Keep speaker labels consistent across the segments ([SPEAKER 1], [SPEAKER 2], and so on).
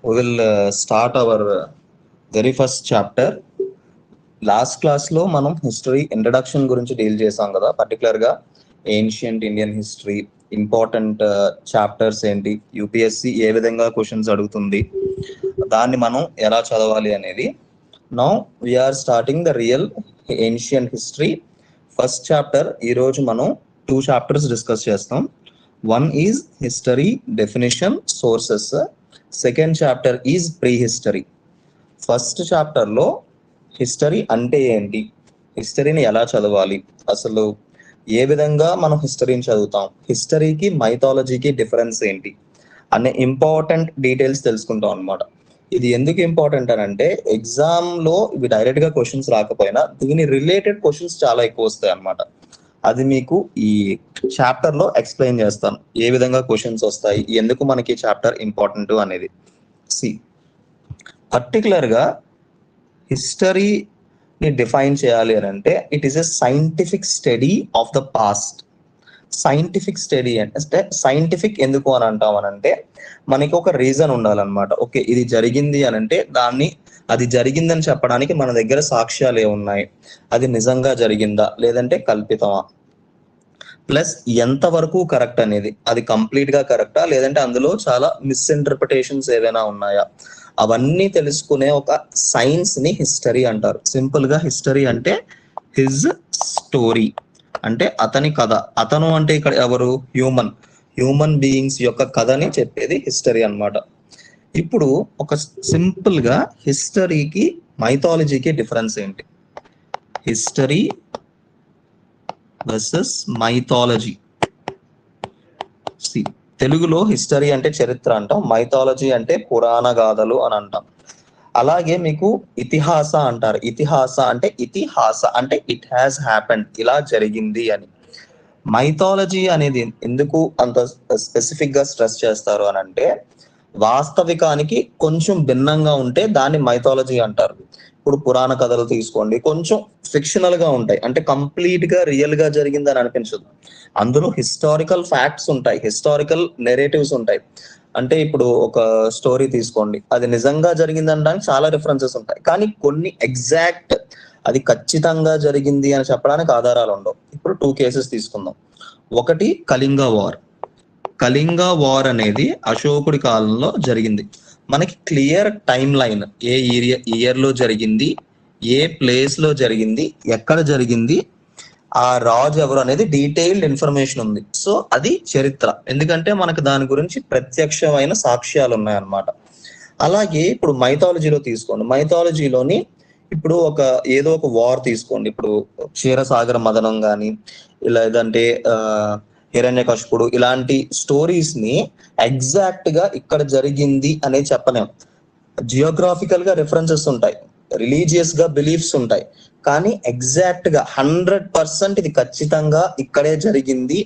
[SPEAKER 1] We will start our very first chapter. Last class లో మనం history introduction గురించి deal చేసాం కదా, పర్టికులర్ గా ancient Indian history, important chapters ఏంటి, యూపీఎస్సి ఏ విధంగా క్వశ్చన్స్ అడుగుతుంది, దాన్ని మనం ఎలా చదవాలి అనేది. Now we are starting the real ancient history. First chapter ఈ రోజు మనం 2 చాప్టర్స్ డిస్కస్ చేస్తాం. One is history definition sources, second chapter is prehistory. First chapter లో హిస్టరీ అంటే ఏంటి, హిస్టరీని ఎలా చదవాలి, అసలు ఏ విధంగా మనం హిస్టరీని చదువుతాం, హిస్టరీకి మైథాలజీకి డిఫరెన్స్ ఏంటి అనే ఇంపార్టెంట్ డీటెయిల్స్ తెలుసుకుంటాం అనమాట. ఇది ఎందుకు ఇంపార్టెంట్ అని అంటే, ఎగ్జామ్ లో ఇవి డైరెక్ట్ గా క్వశ్చన్స్ రాకపోయినా దీని రిలేటెడ్ క్వశ్చన్స్ చాలా ఎక్కువ వస్తాయి అనమాట. అది మీకు ఈ చాప్టర్ లో ఎక్స్ప్లెయిన్ చేస్తాను, ఏ విధంగా క్వశ్చన్స్ వస్తాయి, ఎందుకు మనకి చాప్టర్ ఇంపార్టెంట్ అనేది. పర్టికులర్ గా హిస్టరీని డిఫైన్ చేయాలి అని అంటే, it is a scientific study of the past. Scientific study అంటే, సైంటిఫిక్ ఎందుకు అని అంటాం అని అంటే, మనకి ఒక రీజన్ ఉండాలన్నమాట. ఓకే, ఇది జరిగింది అని అంటే అది జరిగిందని చెప్పడానికి మన దగ్గర సాక్ష్యాలు ఏమున్నాయి, అది నిజంగా జరిగిందా లేదంటే కల్పితమా, ప్లస్ ఎంత వరకు కరెక్ట్ అనేది, అది కంప్లీట్ గా కరెక్టా లేదంటే అందులో చాలా మిస్ఇంటర్ప్రిటేషన్స్ ఏవైనా ఉన్నాయా, అవన్నీ తెలుసుకునే ఒక సైన్స్ ని హిస్టరీ అంటారు. సింపుల్ గా హిస్టరీ అంటే హిజ్ స్టోరీ, అంటే అతని కథ. అతను అంటే ఇక్కడ ఎవరు, హ్యూమన్ బీయింగ్స్ యొక్క కథని చెప్పేది హిస్టరీ అన్నమాట. ఇప్పుడు ఒక సింపుల్ గా హిస్టరీకి మైథాలజీకి డిఫరెన్స్ ఏంటి, హిస్టరీ వర్సెస్ మైథాలజీ. తెలుగులో హిస్టరీ అంటే చరిత్ర అంటాం, మైథాలజీ అంటే పురాణ గాథలు అని అంటాం. అలాగే మీకు ఇతిహాస అంటారు. ఇతిహాస అంటే ఇట్ హ్యాస్ హ్యాపెండ్, ఇలా జరిగింది అని. మైథాలజీ అనేది ఎందుకు అంత స్పెసిఫిక్ గా స్ట్రెస్ చేస్తారు అని అంటే, వాస్తవికానికి కొంచెం భిన్నంగా ఉంటే దాన్ని మైథాలజీ అంటారు. ఇప్పుడు పురాణ కథలు తీసుకోండి, కొంచెం ఫిక్షనల్ గా ఉంటాయి, అంటే కంప్లీట్ గా రియల్ గా జరిగిందని అనిపించదు. అందులో హిస్టారికల్ ఫ్యాక్ట్స్ ఉంటాయి, హిస్టారికల్ నెరేటివ్స్ ఉంటాయి. అంటే ఇప్పుడు ఒక స్టోరీ తీసుకోండి, అది నిజంగా జరిగిందనడానికి చాలా రిఫరెన్సెస్ ఉంటాయి, కానీ కొన్ని ఎగ్జాక్ట్ అది ఖచ్చితంగా జరిగింది అని చెప్పడానికి ఆధారాలు ఉండవు. ఇప్పుడు 2 కేసెస్ తీసుకుందాం. ఒకటి కళింగ వార్ అనేది అశోకుడి కాలంలో జరిగింది. మనకి క్లియర్ టైం లైన్, ఏ ఇయర్ లో జరిగింది, ఏ ప్లేస్ లో జరిగింది, ఎక్కడ జరిగింది, ఆ రాజు ఎవరు అనేది డీటెయిల్డ్ ఇన్ఫర్మేషన్ ఉంది. సో అది చరిత్ర, ఎందుకంటే మనకు దాని గురించి ప్రత్యక్షమైన సాక్ష్యాలు ఉన్నాయన్నమాట. అలాగే ఇప్పుడు మైథాలజీలో తీసుకోండి, మైథాలజీలోని ఇప్పుడు ఏదో ఒక వార్ తీసుకోండి, ఇప్పుడు క్షీరసాగర మదనం గాని, లేదంటే హిరణ్యకశిపుడు, ఇలాంటి స్టోరీస్ ని ఎగ్జాక్ట్ గా ఇక్కడ జరిగింది అనేది చెప్పలేం. జియోగ్రాఫికల్ గా రిఫరెన్సెస్ ఉంటాయి, రిలీజియస్ గా బిలీఫ్స్ ఉంటాయి, కానీ ఎగ్జాక్ట్ గా 100% ఇది ఖచ్చితంగా ఇక్కడే జరిగింది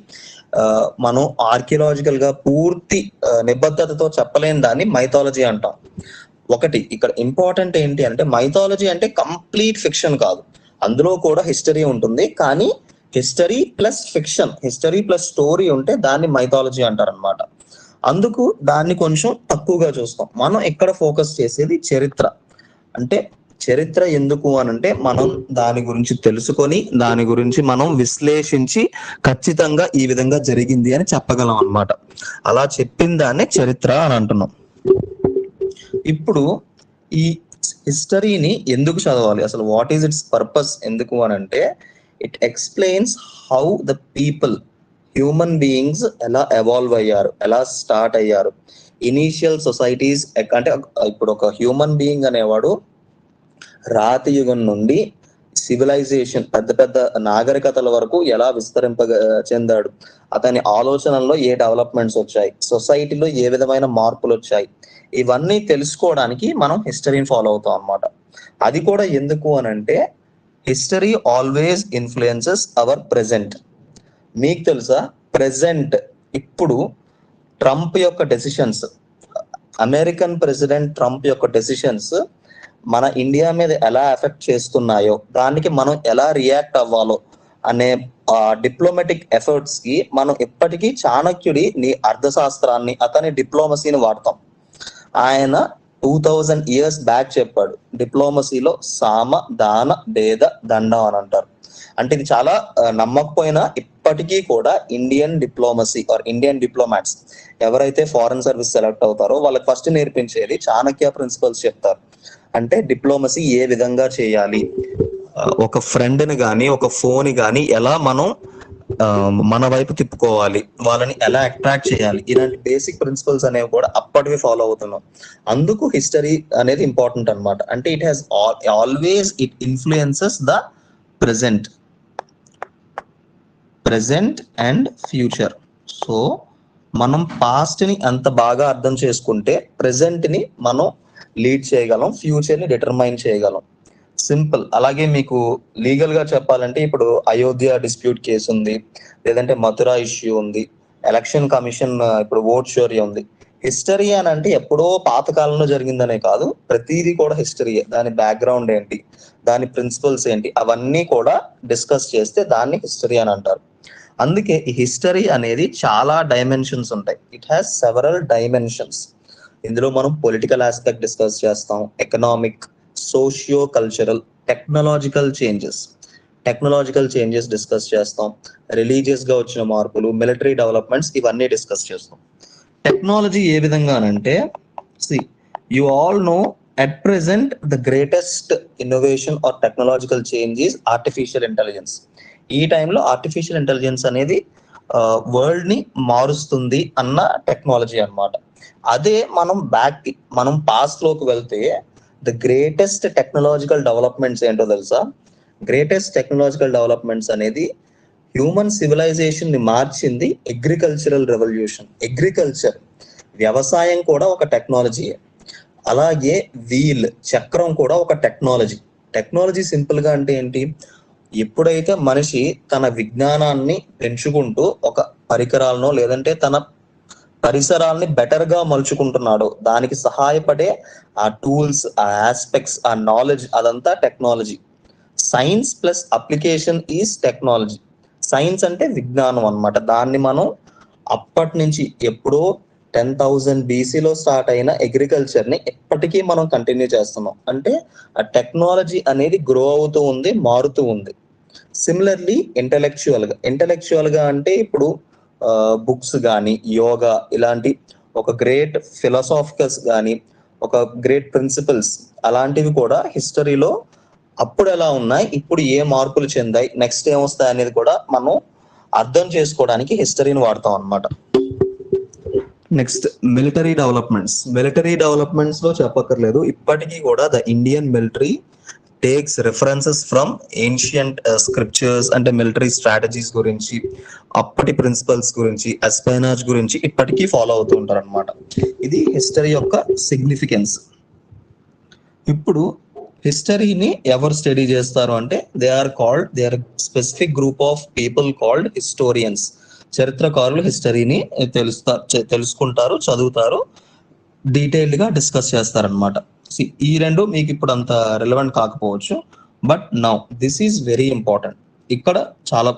[SPEAKER 1] మనం ఆర్కియలాజికల్ గా పూర్తి నిబద్ధతతో చెప్పలేని దాన్ని మైథాలజీ అంటాం. ఒకటి ఇక్కడ ఇంపార్టెంట్ ఏంటి అంటే, మైథాలజీ అంటే కంప్లీట్ ఫిక్షన్ కాదు, అందులో కూడా హిస్టరీ ఉంటుంది, కానీ history plus fiction, history plus story ఉంటే దాన్ని మైథాలజీ అంటారు అనమాట. అందుకు దాన్ని కొంచెం తక్కువగా చూస్తాం. మనం ఇక్కడ ఫోకస్ చేసేది చరిత్ర. అంటే చరిత్ర ఎందుకు అనంటే, మనం దాని గురించి తెలుసుకొని దాని గురించి మనం విశ్లేషించి ఖచ్చితంగా ఈ విధంగా జరిగింది అని చెప్పగలం అన్నమాట. అలా చెప్పిన దాన్నే చరిత్ర అని అంటున్నాం. ఇప్పుడు ఈ హిస్టరీని ఎందుకు చదవాలి, అసలు వాట్ ఈస్ ఇట్స్ పర్పస్, ఎందుకు అని అంటే, it explains how the people, human beings ఎలా ఎవాల్వ్ అయ్యారు, ఎలా స్టార్ట్ అయ్యారు. ఇనీషియల్ సొసైటీస్ అంటే, ఇప్పుడు ఒక హ్యూమన్ బీయింగ్ అనేవాడు రాతి యుగం నుండి సివిలైజేషన్, పెద్ద పెద్ద నాగరికతల వరకు ఎలా చెందాడు, అతని ఆలోచనల్లో ఏ డెవలప్మెంట్స్ వచ్చాయి, సొసైటీలో ఏ విధమైన మార్పులు వచ్చాయి, ఇవన్నీ తెలుసుకోవడానికి మనం హిస్టరీని ఫాలో అవుతాం అన్నమాట. అది కూడా ఎందుకు అని అంటే, history always influences our present. మీకు తెలుసా, ప్రెజెంట్ ఇప్పుడు ట్రంప్ యొక్క డెసిషన్స్, అమెరికన్ ప్రెసిడెంట్ ట్రంప్ యొక్క డెసిషన్స్ మన ఇండియా మీద ఎలా ఎఫెక్ట్ చేస్తున్నాయో, దానికి మనం ఎలా రియాక్ట్ అవ్వాలో అనే డిప్లొమాటిక్ ఎఫర్ట్స్ కి మనం ఇప్పటికీ చాణక్యుడి అర్థశాస్త్రాన్ని, అతని డిప్లొమసీని వాడతాం. ఆయన 2000 ఇయర్స్ బ్యాక్ చెప్పాడు. డిప్లొమసీలో సామ దాన భేద దండం అని అంటారు. అంటే ఇది చాలా నమ్మకపోయినా ఇప్పటికీ కూడా Indian diplomacy or Indian diplomats ఎవరైతే ఫారెన్ సర్వీస్ సెలెక్ట్ అవుతారో వాళ్ళకి ఫస్ట్ నేర్పించేది చాణక్య ప్రిన్సిపల్స్ చెప్తారు. అంటే డిప్లొమసీ ఏ విధంగా చేయాలి, ఒక ఫ్రెండ్ ని గాని ఒక ఫోన్ గాని ఎలా మనం మన వైపు తిప్పుకోవాలి, వాళ్ళని ఎలా అట్రాక్ట్ చేయాలి, ఇలాంటి బేసిక్ ప్రిన్సిపల్స్ అనేవి కూడా అప్పటివి ఫాలో అవుతున్నాం. అందుకు హిస్టరీ అనేది ఇంపార్టెంట్ అన్నమాట. అంటే it has always it influences the present and future. So మనం పాస్ట్ ని అంత బాగా అర్థం చేసుకుంటే ప్రెసెంట్ ని మనం లీడ్ చేయగలం, ఫ్యూచర్ ని డిటర్మైన్ చేయగలం. సింపుల్. అలాగే మీకు లీగల్ గా చెప్పాలంటే ఇప్పుడు అయోధ్య డిస్ప్యూట్ కేసు ఉంది, లేదంటే మథురా ఇష్యూ ఉంది, ఎలక్షన్ కమిషన్ ఇప్పుడు ఓట్ షోరీ ఉంది. హిస్టరీ అని అంటే ఎప్పుడో పాతకాలంలో జరిగిందనే కాదు, ప్రతిదీ కూడా హిస్టరీయే. దాని బ్యాక్గ్రౌండ్ ఏంటి, దాని ప్రిన్సిపల్స్ ఏంటి, అవన్నీ కూడా డిస్కస్ చేస్తే దాన్ని హిస్టరీ అని అంటారు. అందుకే ఈ హిస్టరీ అనేది చాలా డైమెన్షన్స్ ఉంటాయి. It has several dimensions. ఇందులో మనం పొలిటికల్ ఆస్పెక్ట్ డిస్కస్ చేస్తాం, economic, socio cultural, technological changes discuss చేస్తాం, రిలీజియస్ గా వచ్చిన మార్పులు, మిలిటరీ డెవలప్మెంట్స్, ఇవన్నీ డిస్కస్ చేస్తాం. టెక్నాలజీ ఏ విధంగానంటే, you all know at present the greatest innovation or technological change is artificial intelligence. ఈ టైంలో ఆర్టిఫిషియల్ ఇంటెలిజెన్స్ అనేది వరల్డ్ ని మారుస్తుంది అన్న టెక్నాలజీ అన్నమాట. అదే మనం పాస్ట్ లోకి వెళ్తే ద గ్రేటెస్ట్ టెక్నాలజికల్ డెవలప్మెంట్స్ ఏంటో తెలుసా? గ్రేటెస్ట్ టెక్నాలజికల్ డెవలప్మెంట్స్ అనేది హ్యూమన్ సివిలైజేషన్ ని మార్చింది అగ్రికల్చరల్ రెవల్యూషన్. అగ్రికల్చర్, వ్యవసాయం కూడా ఒక టెక్నాలజీ. అలాగే వీల్, చక్రం కూడా ఒక టెక్నాలజీ. టెక్నాలజీ సింపుల్ గా అంటే ఏంటి? ఎప్పుడైతే మనిషి తన విజ్ఞానాన్ని పెంచుకుంటూ ఒక పరికరాలను లేదంటే తన పరిసరాల్ని బెటర్ గా మలుచుకుంటున్నాడో దానికి సహాయపడే ఆ టూల్స్, ఆ ఆస్పెక్ట్స్, ఆ నాలెడ్జ్, అదంతా technology. Science plus application is technology. Science అంటే విజ్ఞానం అన్నమాట. దాన్ని మనం అప్పటి నుంచి ఎప్పుడో 10,000 BCలో స్టార్ట్ అయిన అగ్రికల్చర్ ని ఎప్పటికీ మనం కంటిన్యూ చేస్తున్నాం. అంటే ఆ టెక్నాలజీ అనేది గ్రో అవుతూ ఉంది, మారుతూ ఉంది. సిమిలర్లీ ఇంటెలెక్చువల్ గా అంటే ఇప్పుడు బుక్స్ కానీ, యోగా, ఇలాంటి ఒక గ్రేట్ ఫిలాసాఫికల్స్ కానీ, ఒక గ్రేట్ ప్రిన్సిపల్స్, అలాంటివి కూడా హిస్టరీలో అప్పుడు ఎలా ఉన్నాయి, ఇప్పుడు ఏ మార్పులు చెందాయి, నెక్స్ట్ ఏమొస్తాయి అనేది కూడా మనం అర్థం చేసుకోవడానికి హిస్టరీని వాడతాం అన్నమాట. నెక్స్ట్ మిలిటరీ డెవలప్మెంట్స్ లో చెప్పక్కర్లేదు, ఇప్పటికీ కూడా the Indian military takes references from ancient scriptures. అంటే మిలిటరీ స్ట్రాటజీస్ గురించి, అప్పటి ప్రిన్సిపల్స్ గురించి, ఎస్పైనాజ్ గురించి ఇప్పటికీ ఫాలో అవుతూ ఉంటారు అనమాట. ఇది హిస్టరీ యొక్క సిగ్నిఫికెన్స్. ఇప్పుడు హిస్టరీని ఎవరు స్టడీ చేస్తారు అంటే they are specific group of people called historians. చరిత్రకారులు హిస్టరీని తెలుసుకుంటారు, చదువుతారు, డీటెయిల్డ్ గా డిస్కస్ చేస్తారనమాట. ఈ రెండు మీకు ఇప్పుడు అంత రిలవెంట్ కాకపోవచ్చు, but now this is very important. ఇక్కడ చాలా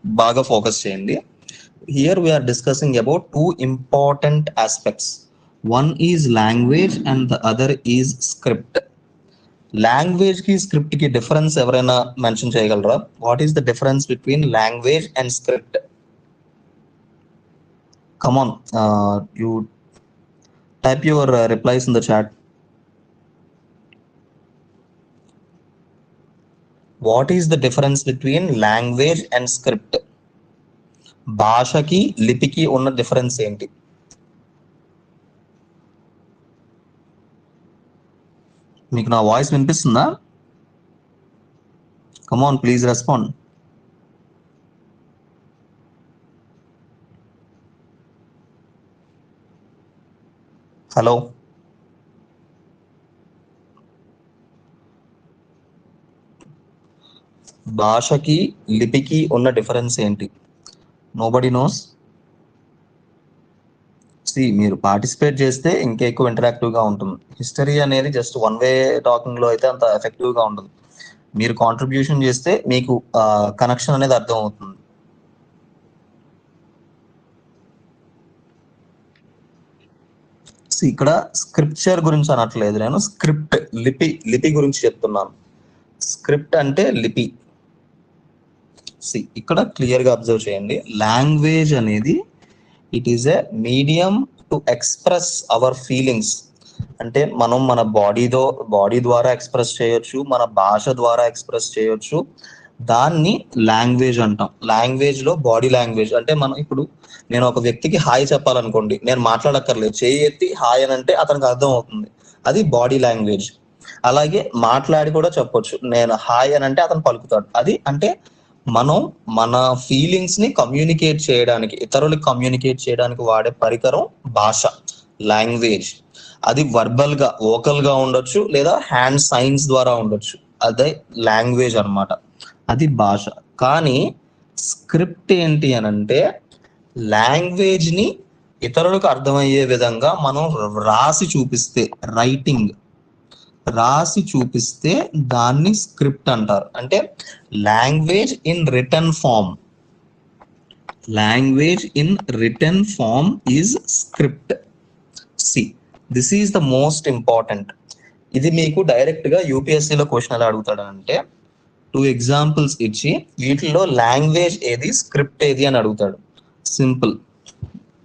[SPEAKER 1] బాగా ఫోకస్ చేయండి. Here we are discussing about 2 important aspects. One is language and the other is script. Language కి స్క్రిప్ట్ కి డిఫరెన్స్ ఎవరైనా మెన్షన్ చేయగలరా? What is the difference between language and script? Come on, you type your replies in the chat. What is the difference between language and script? భాషకి లిపికి ఉన్న difference ఏంటి? మీకు నా వాయిస్ వినిపిస్తుందా? Come on, please respond. Hello, భాషకి లిపికి ఉన్న డిఫరెన్స్ ఏంటి? Nobody nose. మీరు పార్టిసిపేట్ చేస్తే ఇంకా ఎక్కువ ఇంటరాక్టివ్ గా ఉంటుంది. హిస్టరీ అనేది జస్ట్ వన్ వే టాకింగ్ లో అయితే అంత ఎఫెక్టివ్ గా ఉండదు. మీరు కాంట్రిబ్యూషన్ చేస్తే మీకు కనెక్షన్ అనేది అర్థం అవుతుంది. ఇక్కడ స్క్రిప్చర్ గురించి అనట్లేదు, నేను స్క్రిప్ట్ లిపి గురించి చెప్తున్నాను. స్క్రిప్ట్ అంటే లిపి. ఇక్కడ క్లియర్ గా అబ్జర్వ్ చేయండి, లాంగ్వేజ్ అనేది it is a medium to express our feelings. అంటే మనం మన బాడీ ద్వారా ఎక్స్ప్రెస్ చేయొచ్చు, మన భాష ద్వారా ఎక్స్ప్రెస్ చేయొచ్చు. దాన్ని లాంగ్వేజ్ అంటాం. లాంగ్వేజ్ లో బాడీ లాంగ్వేజ్ అంటే మనం ఇప్పుడు నేను ఒక వ్యక్తికి హాయ్ చెప్పాలనుకోండి, నేను మాట్లాడక్కర్లేదు, చేయి ఎత్తి హాయ్ అని అంటే అతనికి అర్థం అవుతుంది, అది బాడీ లాంగ్వేజ్. అలాగే మాట్లాడి కూడా చెప్పొచ్చు, నేను హాయ్ అని అంటే అతను పలుకుతాడు. అది అంటే మనం మన ఫీలింగ్స్ ని కమ్యూనికేట్ చేయడానికి, ఇతరులకు కమ్యూనికేట్ చేయడానికి వాడే పరికరం భాష, లాంగ్వేజ్. అది వర్బల్ గా, వోకల్ గా ఉండొచ్చు, లేదా హ్యాండ్ సైన్స్ ద్వారా ఉండొచ్చు. అదే లాంగ్వేజ్ అన్నమాట, అది భాష. కానీ స్క్రిప్ట్ ఏంటి అని అంటే లాంగ్వేజ్ ని ఇతరులకు అర్థమయ్యే విధంగా మనం రాసి చూపిస్తే, రాసి చూపిస్తే దాన్ని స్క్రిప్ట్ అంటారు. అంటే language in written form is script. This is the most important. ఇది మీకు డైరెక్ట్ గా యూపీఎస్సీలో క్వశ్చన్ ఎలా అడుగుతాడు అంటే 2 ఎగ్జాంపుల్స్ ఇచ్చి వీటిలో లాంగ్వేజ్ ఏది, స్క్రిప్ట్ ఏది అని అడుగుతాడు. సింపుల్.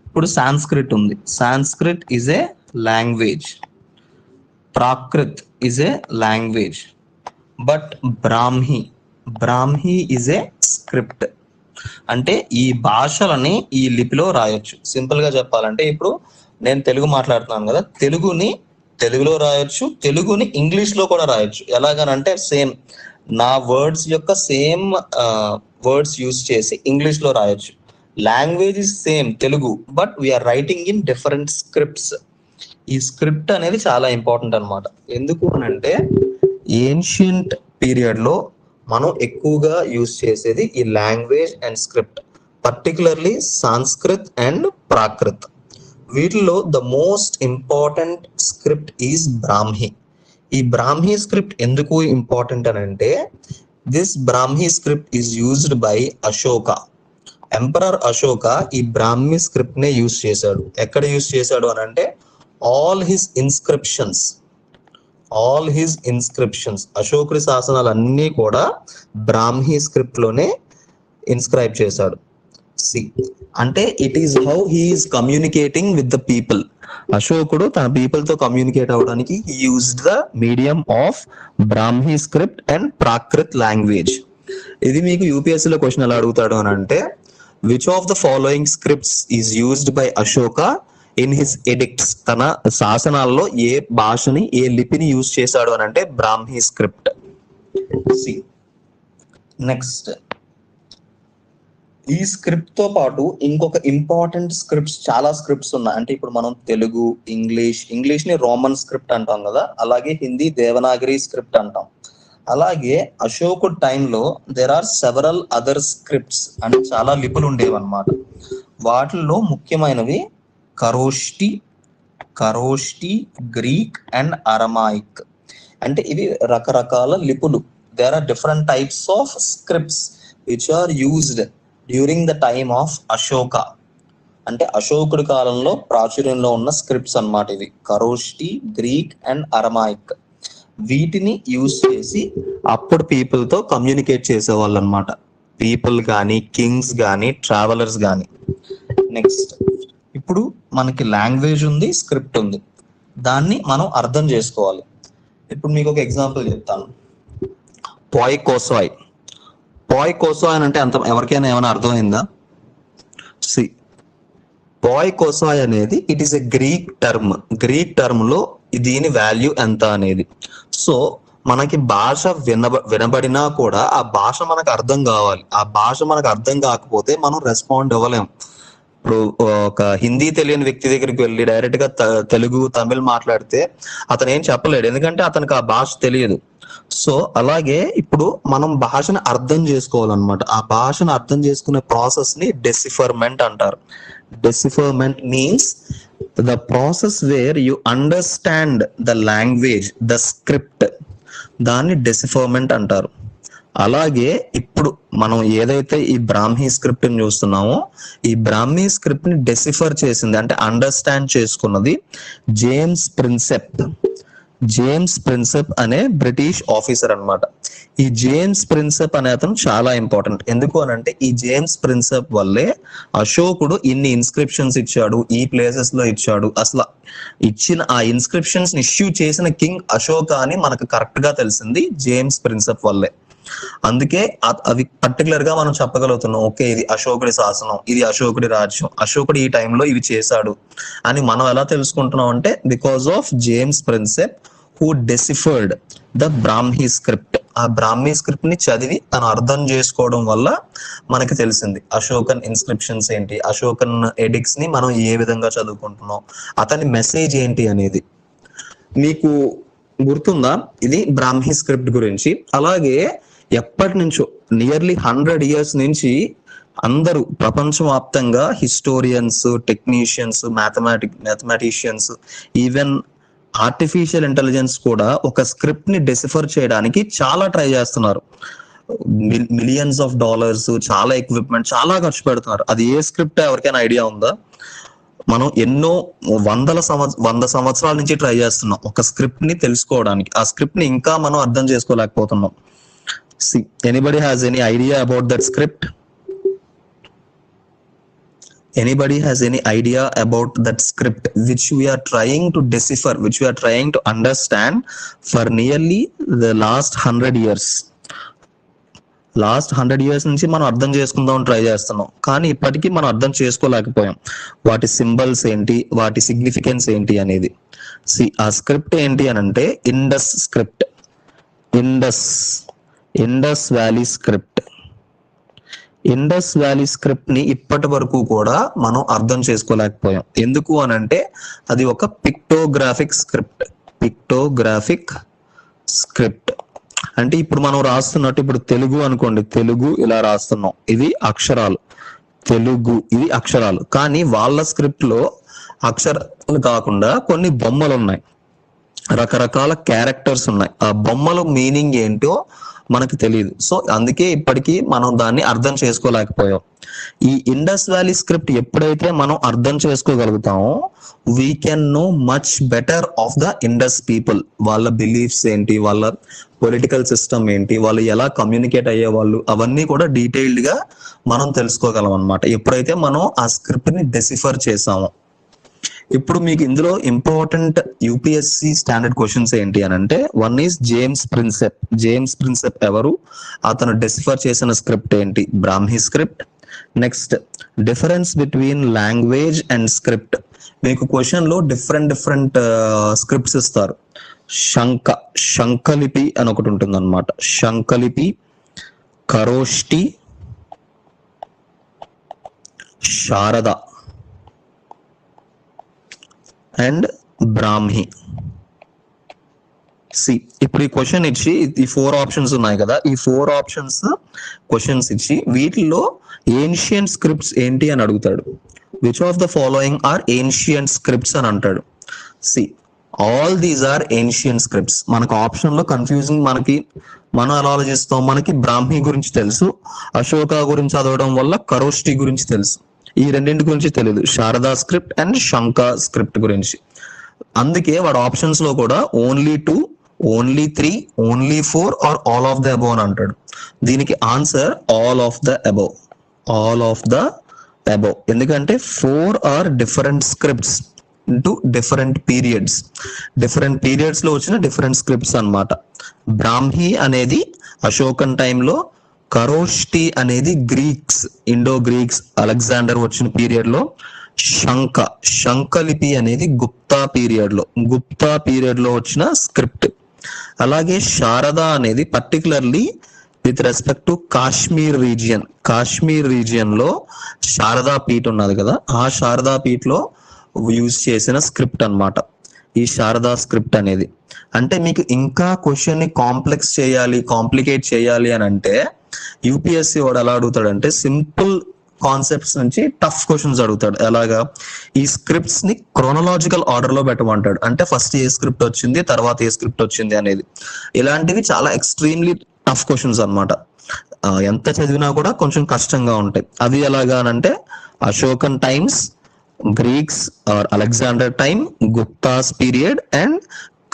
[SPEAKER 1] ఇప్పుడు సాంస్క్రిట్ ఉంది, Sanskrit is a language. Prakrit is a language. But Brahmi is a script. అంటే ఈ భాషలని ఈ లిపిలో రాయొచ్చు. సింపుల్ గా చెప్పాలంటే ఇప్పుడు నేను తెలుగు మాట్లాడుతున్నాను కదా, తెలుగుని తెలుగులో రాయొచ్చు, తెలుగుని ఇంగ్లీష్ లో కూడా రాయొచ్చు. ఎలాగనంటే సేమ్ నా వర్డ్స్ యొక్క సేమ్ వర్డ్స్ యూజ్ చేసి ఇంగ్లీష్ లో రాయొచ్చు. Language is same Telugu, but we are writing in different scripts. ఈ స్క్రిప్ట్ అనేది చాలా ఇంపార్టెంట్ అన్నమాట. ఎందుకు అని అంటే ఏన్షియంట్ పీరియడ్ లో మనం ఎక్కువగా యూజ్ చేసేది ఈ language and script, particularly Sanskrit and Prakrit. వీటిలో the most important script is Brahmi. ఈ బ్రాహ్మీ స్క్రిప్ట్ ఎందుకు ఇంపార్టెంట్ అని అంటే this Brahmi script is used by Ashoka. Emperor Ashoka ఈ బ్రాహ్మీ స్క్రిప్ట్ నే యూజ్ చేశాడు. ఎక్కడ యూజ్ చేశాడు అని అంటే ఆల్ హిస్ ఇన్స్క్రిప్షన్స్, అశోకుడి శాసనాలు అన్ని కూడా బ్రాహ్మీ స్క్రిప్ట్ లోనే ఇన్స్క్రైబ్ చేశాడు. అంటే it is how he is communicating with the people. అశోకుడు తన పీపుల్ తో కమ్యూనికేట్ అవడానికి he used the medium of Brahmi script and Prakrit language. ఇది మీకు యూపీఎస్సీ లో క్వశ్చన్ ఎలా అడుగుతాడు అని అంటే which of the following scripts is used by Ashoka in his addicts. తన శాసనాల్లో ఏ భాషని, ఏ లిపిని యూజ్ చేశాడు అని అంటే బ్రాహ్మీ స్క్రిప్ట్. నెక్స్ట్, ఈ స్క్రిప్ట్ తో పాటు ఇంకొక ఇంపార్టెంట్ స్క్రిప్ట్స్, చాలా స్క్రిప్ట్స్ ఉన్నాయి. అంటే ఇప్పుడు మనం తెలుగు, ఇంగ్లీష్ ని రోమన్ స్క్రిప్ట్ అంటాం కదా, అలాగే హిందీ దేవనాగరి స్క్రిప్ట్ అంటాం. అలాగే అశోకుడి టైంలో there are several other scripts, అంటే చాలా లిపులు ఉండేవి అన్నమాట. వాటిల్లో ముఖ్యమైనవి ఖరోష్టి, గ్రీక్ అండ్ అరమాయిక్. అంటే ఇవి రకరకాల లిపులు. There are different types of scripts which are used during the time of Ashoka. అంటే అశోకుడి కాలంలో ప్రాచుర్యంలో ఉన్న స్క్రిప్ట్స్ అన్నమాట ఇవి, ఖరోష్టి, గ్రీక్ అండ్ అరమాయిక్. వీటిని యూజ్ చేసి అప్పుడు పీపుల్ తో కమ్యూనికేట్ చేసేవాళ్ళు అనమాట. పీపుల్ కానీ, కింగ్స్ కానీ, ట్రావెలర్స్ కానీ. నెక్స్ట్, ఇప్పుడు మనకి లాంగ్వేజ్ ఉంది, స్క్రిప్ట్ ఉంది, దాన్ని మనం అర్థం చేసుకోవాలి. ఇప్పుడు మీకు ఒక ఎగ్జాంపుల్ చెప్తాను. పాయ్ కోసాయ్ అంటే అంత ఎవరికైనా ఏమైనా అర్థమైందా? పాయ్ కోసాయ్ అనేది it is a Greek term లో దీని వాల్యూ ఎంత అనేది. సో మనకి భాష వినబడినా కూడా ఆ భాష మనకు అర్థం కావాలి. ఆ భాష మనకు అర్థం కాకపోతే మనం రెస్పాండ్ అవ్వలేం. ఇప్పుడు ఒక హిందీ తెలియని వ్యక్తి దగ్గరికి వెళ్ళి డైరెక్ట్ గా తెలుగు, తమిళ్ మాట్లాడితే అతను ఏం చెప్పలేడు, ఎందుకంటే అతనికి ఆ భాష తెలియదు. సో అలాగే ఇప్పుడు మనం భాషను అర్థం చేసుకోవాలన్నమాట. ఆ భాషను అర్థం చేసుకునే ప్రాసెస్ ని డెసిఫర్మెంట్ అంటారు. Decipherment means the process where you understand the language, the script, దాన్ని డెసిఫర్మెంట్ అంటారు. అలాగే ఇప్పుడు మనం ఏదైతే ఈ బ్రాహ్మీ స్క్రిప్ట్ ని చూస్తున్నామో ఈ బ్రాహ్మీ స్క్రిప్ట్ ని డెసిఫర్ చేసింది అంటే అండర్స్టాండ్ చేసుకున్నది జేమ్స్ ప్రిన్సెప్ అనే బ్రిటిష్ ఆఫీసర్ అన్నమాట. ఈ జేమ్స్ ప్రిన్సెప్ అనే అతను చాలా ఇంపార్టెంట్. ఎందుకు అని అంటే ఈ జేమ్స్ ప్రిన్సెప్ వల్లే అశోకుడు ఇన్ని ఇన్స్క్రిప్షన్స్ ఇచ్చాడు, ఈ ప్లేసెస్ లో ఇచ్చాడు. అసలు ఇచ్చిన ఆ ఇన్స్క్రిప్షన్స్ ఇష్యూ చేసిన కింగ్ అశోక అని మనకు కరెక్ట్ గా తెలిసింది జేమ్స్ ప్రిన్సెప్ వల్లే. అందుకే అవి పర్టికులర్ గా మనం చెప్పగలుగుతున్నాం, ఓకే ఇది అశోకుడి శాసనం, ఇది అశోకుడి రాజ్యం, అశోకుడు ఈ టైంలో ఇవి చేశాడు అని మనం ఎలా తెలుసుకుంటున్నాం అంటే because of James Prinsep who deciphered the Brahmi script. ఆ బ్రాహ్మీ స్క్రిప్ట్ ని చదివి తను అర్థం చేసుకోవడం వల్ల మనకి తెలిసింది అశోకన్ ఇన్స్క్రిప్షన్స్ ఏంటి, అశోకన్ ఎడిక్ట్స్ ని మనం ఏ విధంగా చదువుకుంటున్నాం, అతని మెసేజ్ ఏంటి అనేది. మీకు గుర్తుందా ఇది బ్రాహ్మీ స్క్రిప్ట్ గురించి? అలాగే ఎప్పటి నుంచో నియర్లీ 100 years నుంచి అందరూ ప్రపంచవ్యాప్తంగా historians, technicians, mathematicians, even artificial intelligence కూడా ఒక స్క్రిప్ట్ ని డెసిఫర్ చేయడానికి చాలా ట్రై చేస్తున్నారు. మిలియన్స్ ఆఫ్ డాలర్స్, చాలా ఎక్విప్మెంట్, చాలా ఖర్చు పెడుతున్నారు. అది ఏ స్క్రిప్ట్ ఎవరికైనా ఐడియా ఉందా? మనం ఎన్నో 100 సంవత్సరాల నుంచి ట్రై చేస్తున్నాం ఒక స్క్రిప్ట్ ని తెలుసుకోవడానికి. ఆ స్క్రిప్ట్ ని ఇంకా మనం అర్థం చేసుకోలేకపోతున్నాం. Anybody has any idea about that script? Anybody has any idea about that script which we are trying to decipher, which we are trying to understand for nearly the last 100 years? Last 100 years నుంచి మనం అర్థం చేసుకుందాం try చేస్తున్నాం, కానీ ఇప్పటికీ మనం అర్థం చేసుకోలేకపోయాం వాటి సింబల్స్ ఏంటి, వాటి సిగ్నిఫికెన్స్ ఏంటి అనేది. ఆ స్క్రిప్ట్ ఏంటి అని అంటే Indus script, Indus valley script. Indus valley script ని ఇప్పటి వరకు కూడా మనం అర్థం చేసుకోలేకపోయాం. ఎందుకు అని అంటే అది ఒక పిక్టోగ్రాఫిక్ స్క్రిప్ట్. అంటే ఇప్పుడు మనం రాస్తున్నట్టు, ఇప్పుడు తెలుగు అనుకోండి, తెలుగు ఇలా రాస్తున్నాం, ఇది అక్షరాలు, తెలుగు ఇది అక్షరాలు. కానీ వాళ్ళ స్క్రిప్ట్ లో అక్షరాలు కాకుండా కొన్ని బొమ్మలు ఉన్నాయి, రకరకాల క్యారెక్టర్స్ ఉన్నాయి. ఆ బొమ్మల మీనింగ్ ఏంటో మనకు తెలియదు. సో అందుకే ఇప్పటికీ మనం దాన్ని అర్థం చేసుకోలేకపోయాం. ఈ ఇండస్ వ్యాలీ స్క్రిప్ట్ ఎప్పుడైతే మనం అర్థం చేసుకోగలుగుతామో we can know much better of the Indus people. వాళ్ళ బిలీఫ్స్ ఏంటి, వాళ్ళ పొలిటికల్ సిస్టమ్ ఏంటి, వాళ్ళు ఎలా కమ్యూనికేట్ అయ్యేవాళ్ళు, అవన్నీ కూడా డీటెయిల్డ్ గా మనం తెలుసుకోగలం అన్నమాట ఎప్పుడైతే మనం ఆ స్క్రిప్ట్ ని డెసిఫర్ చేసామో. ఇప్పుడు మీకు ఇందులో ఇంపార్టెంట్ యూపీఎస్సి స్టాండర్డ్ క్వశ్చన్స్ ఏంటి అని అంటే, వన్ ఈస్ జేమ్స్ ప్రిన్సెప్ ఎవరు, అతను డెసిఫర్ చేసిన స్క్రిప్ట్ ఏంటి, Brahmi script. Next difference between language and script. మీకు క్వశ్చన్ లో డిఫరెంట్ స్క్రిప్ట్స్ ఇస్తారు. శంఖలిపి అని ఒకటి ఉంటుంది అనమాట. శంఖలిపి, ఖరోష్టి, శారద అండ్ బ్రాహ్మీ. ఇప్పుడు ఈ క్వశ్చన్ ఇచ్చి ఈ 4 ఆప్షన్స్ ఉన్నాయి కదా, ఈ 4 ఆప్షన్స్ క్వశ్చన్స్ ఇచ్చి వీటిలో ఏన్షియంట్ స్క్రిప్ట్స్ ఏంటి అని అడుగుతాడు. Which of the following are ancient scripts అని అంటాడు. All these are ancient scripts. మనకు ఆప్షన్ లో కన్ఫ్యూజింగ్, మనం ఎలా ఆలోచిస్తాం, మనకి బ్రాహ్మీ గురించి తెలుసు, అశోక గురించి చదవడం వల్ల ఖరోష్టి గురించి తెలుసు, ఈ రెండింటి గురించి తెలియదు, Sharada script and Shankha script గురించి. అందుకే వాడు ఆప్షన్స్ లో కూడా only 2, only 3, only 4 or all of the above అని అంటాడు. దీనికి answer all of the above. ఎందుకంటే 4 are different scripts into different periods లో వచ్చిన డిఫరెంట్ స్క్రిప్ట్స్ అన్నమాట. బ్రాహ్మీ అనేది అశోకన్ టైంలో, ఖరోష్టి అనేది గ్రీక్స్, ఇండో గ్రీక్స్, అలెగ్జాండర్ వచ్చిన పీరియడ్ లో, శంఖలిపి అనేది గుప్తా పీరియడ్ లో వచ్చిన స్క్రిప్ట్. అలాగే శారద అనేది particularly with respect to Kashmir region లో శారదా పీఠ్ ఉన్నది కదా, ఆ శారదా పీఠ్ లో యూజ్ చేసిన స్క్రిప్ట్ అన్నమాట ఈ శారదా స్క్రిప్ట్ అనేది. అంటే మీకు ఇంకా క్వశ్చన్ ని కాంప్లికేట్ చేయాలి అని అంటే యూపీఎస్సీ వాడు ఎలా అడుగుతాడంటే సింపుల్ కాన్సెప్ట్స్ నుంచి టఫ్ క్వశ్చన్స్ అడుగుతాడు. ఎలాగా, ఈ స్క్రిప్ట్స్ ని క్రోనలాజికల్ ఆర్డర్ లో పెట్టమంటాడు. అంటే ఫస్ట్ ఏ స్క్రిప్ట్ వచ్చింది, తర్వాత ఏ స్క్రిప్ట్ వచ్చింది అనేది. ఇలాంటివి చాలా ఎక్స్ట్రీమ్లీ టఫ్ క్వశ్చన్స్ అన్నమాట. ఎంత చదివినా కూడా కొంచెం కష్టంగా ఉంటాయి. అవి ఎలాగానంటే Ashokan times, Greeks or Alexander time, Guptas period and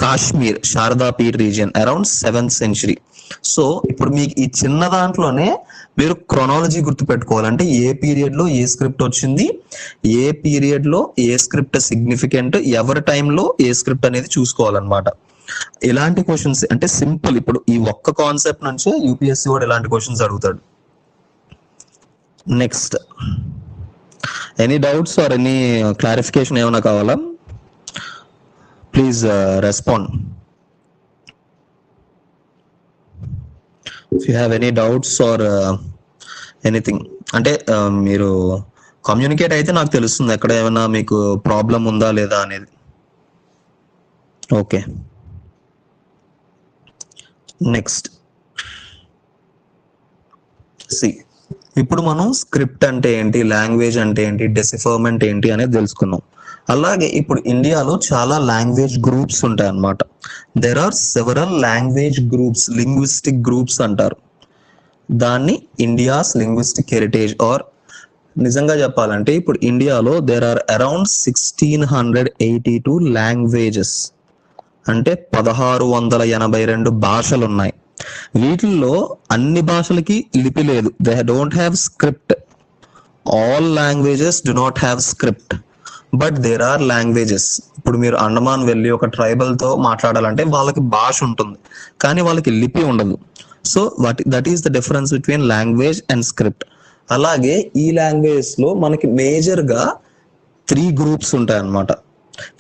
[SPEAKER 1] Kashmir Sharadapeeth region around 7th century. So ఇప్పుడు మీకు ఈ చిన్న దాంట్లోనే మీరు క్రొనాలజీ గుర్తు పెట్టుకోవాలంటే ఏ పీరియడ్ లో ఏ స్క్రిప్ట్ వచ్చింది, ఏ పీరియడ్ లో ఏ స్క్రిప్ట్ సిగ్నిఫికెంట్, ఎవరి టైంలో ఏ స్క్రిప్ట్ అనేది చూసుకోవాలన్నమాట. ఇలాంటి క్వశ్చన్స్ అంటే సింపుల్. ఇప్పుడు ఈ ఒక్క కాన్సెప్ట్ నుంచి యూపీఎస్సీ కూడా ఇలాంటి క్వశ్చన్స్ అడుగుతాడు. Next, any doubts or any clarification ఏమైనా కావాలా? Please respond. If you have any doubts or anything, అంటే మీరు కమ్యూనికేట్ అయితే నాకు తెలుస్తుంది ఎక్కడ ఏమైనా మీకు ప్రాబ్లం ఉందా లేదా అనేది. ఓకే, నెక్స్ట్ సి, ఇప్పుడు మనం స్క్రిప్ట్ అంటే ఏంటి, లాంగ్వేజ్ అంటే ఏంటి, డెసిఫర్మెంట్ ఏంటి అనేది తెలుసుకున్నాం. అలాగే ఇప్పుడు ఇండియాలో చాలా లాంగ్వేజ్ గ్రూప్స్ ఉంటాయి అన్నమాట. There are several language groups, linguistic groups అంటారు. దాన్ని ఇండియాస్ లింగ్విస్టిక్ హెరిటేజ్. ఆర్ నిజంగా చెప్పాలంటే ఇప్పుడు ఇండియాలో దేర్ ఆర్ అరౌండ్ 1682 లాంగ్వేజెస్, అంటే 1682 భాషలు ఉన్నాయి. వీటిల్లో అన్ని భాషలకి లిపి లేదు. They don't have script. All languages do not have script, but there are languages. ఇప్పుడు మీరు అండమాన్ వెళ్ళి ఒక ట్రైబల్ తో మాట్లాడాలంటే వాళ్ళకి భాష ఉంటుంది, కానీ వాళ్ళకి లిపి ఉండదు. So that is the difference between language and script. అలాగే ఈ లాంగ్వేజెస్ లో మనకి మేజర్ గా 3 గ్రూప్స్ ఉంటాయి అన్నమాట.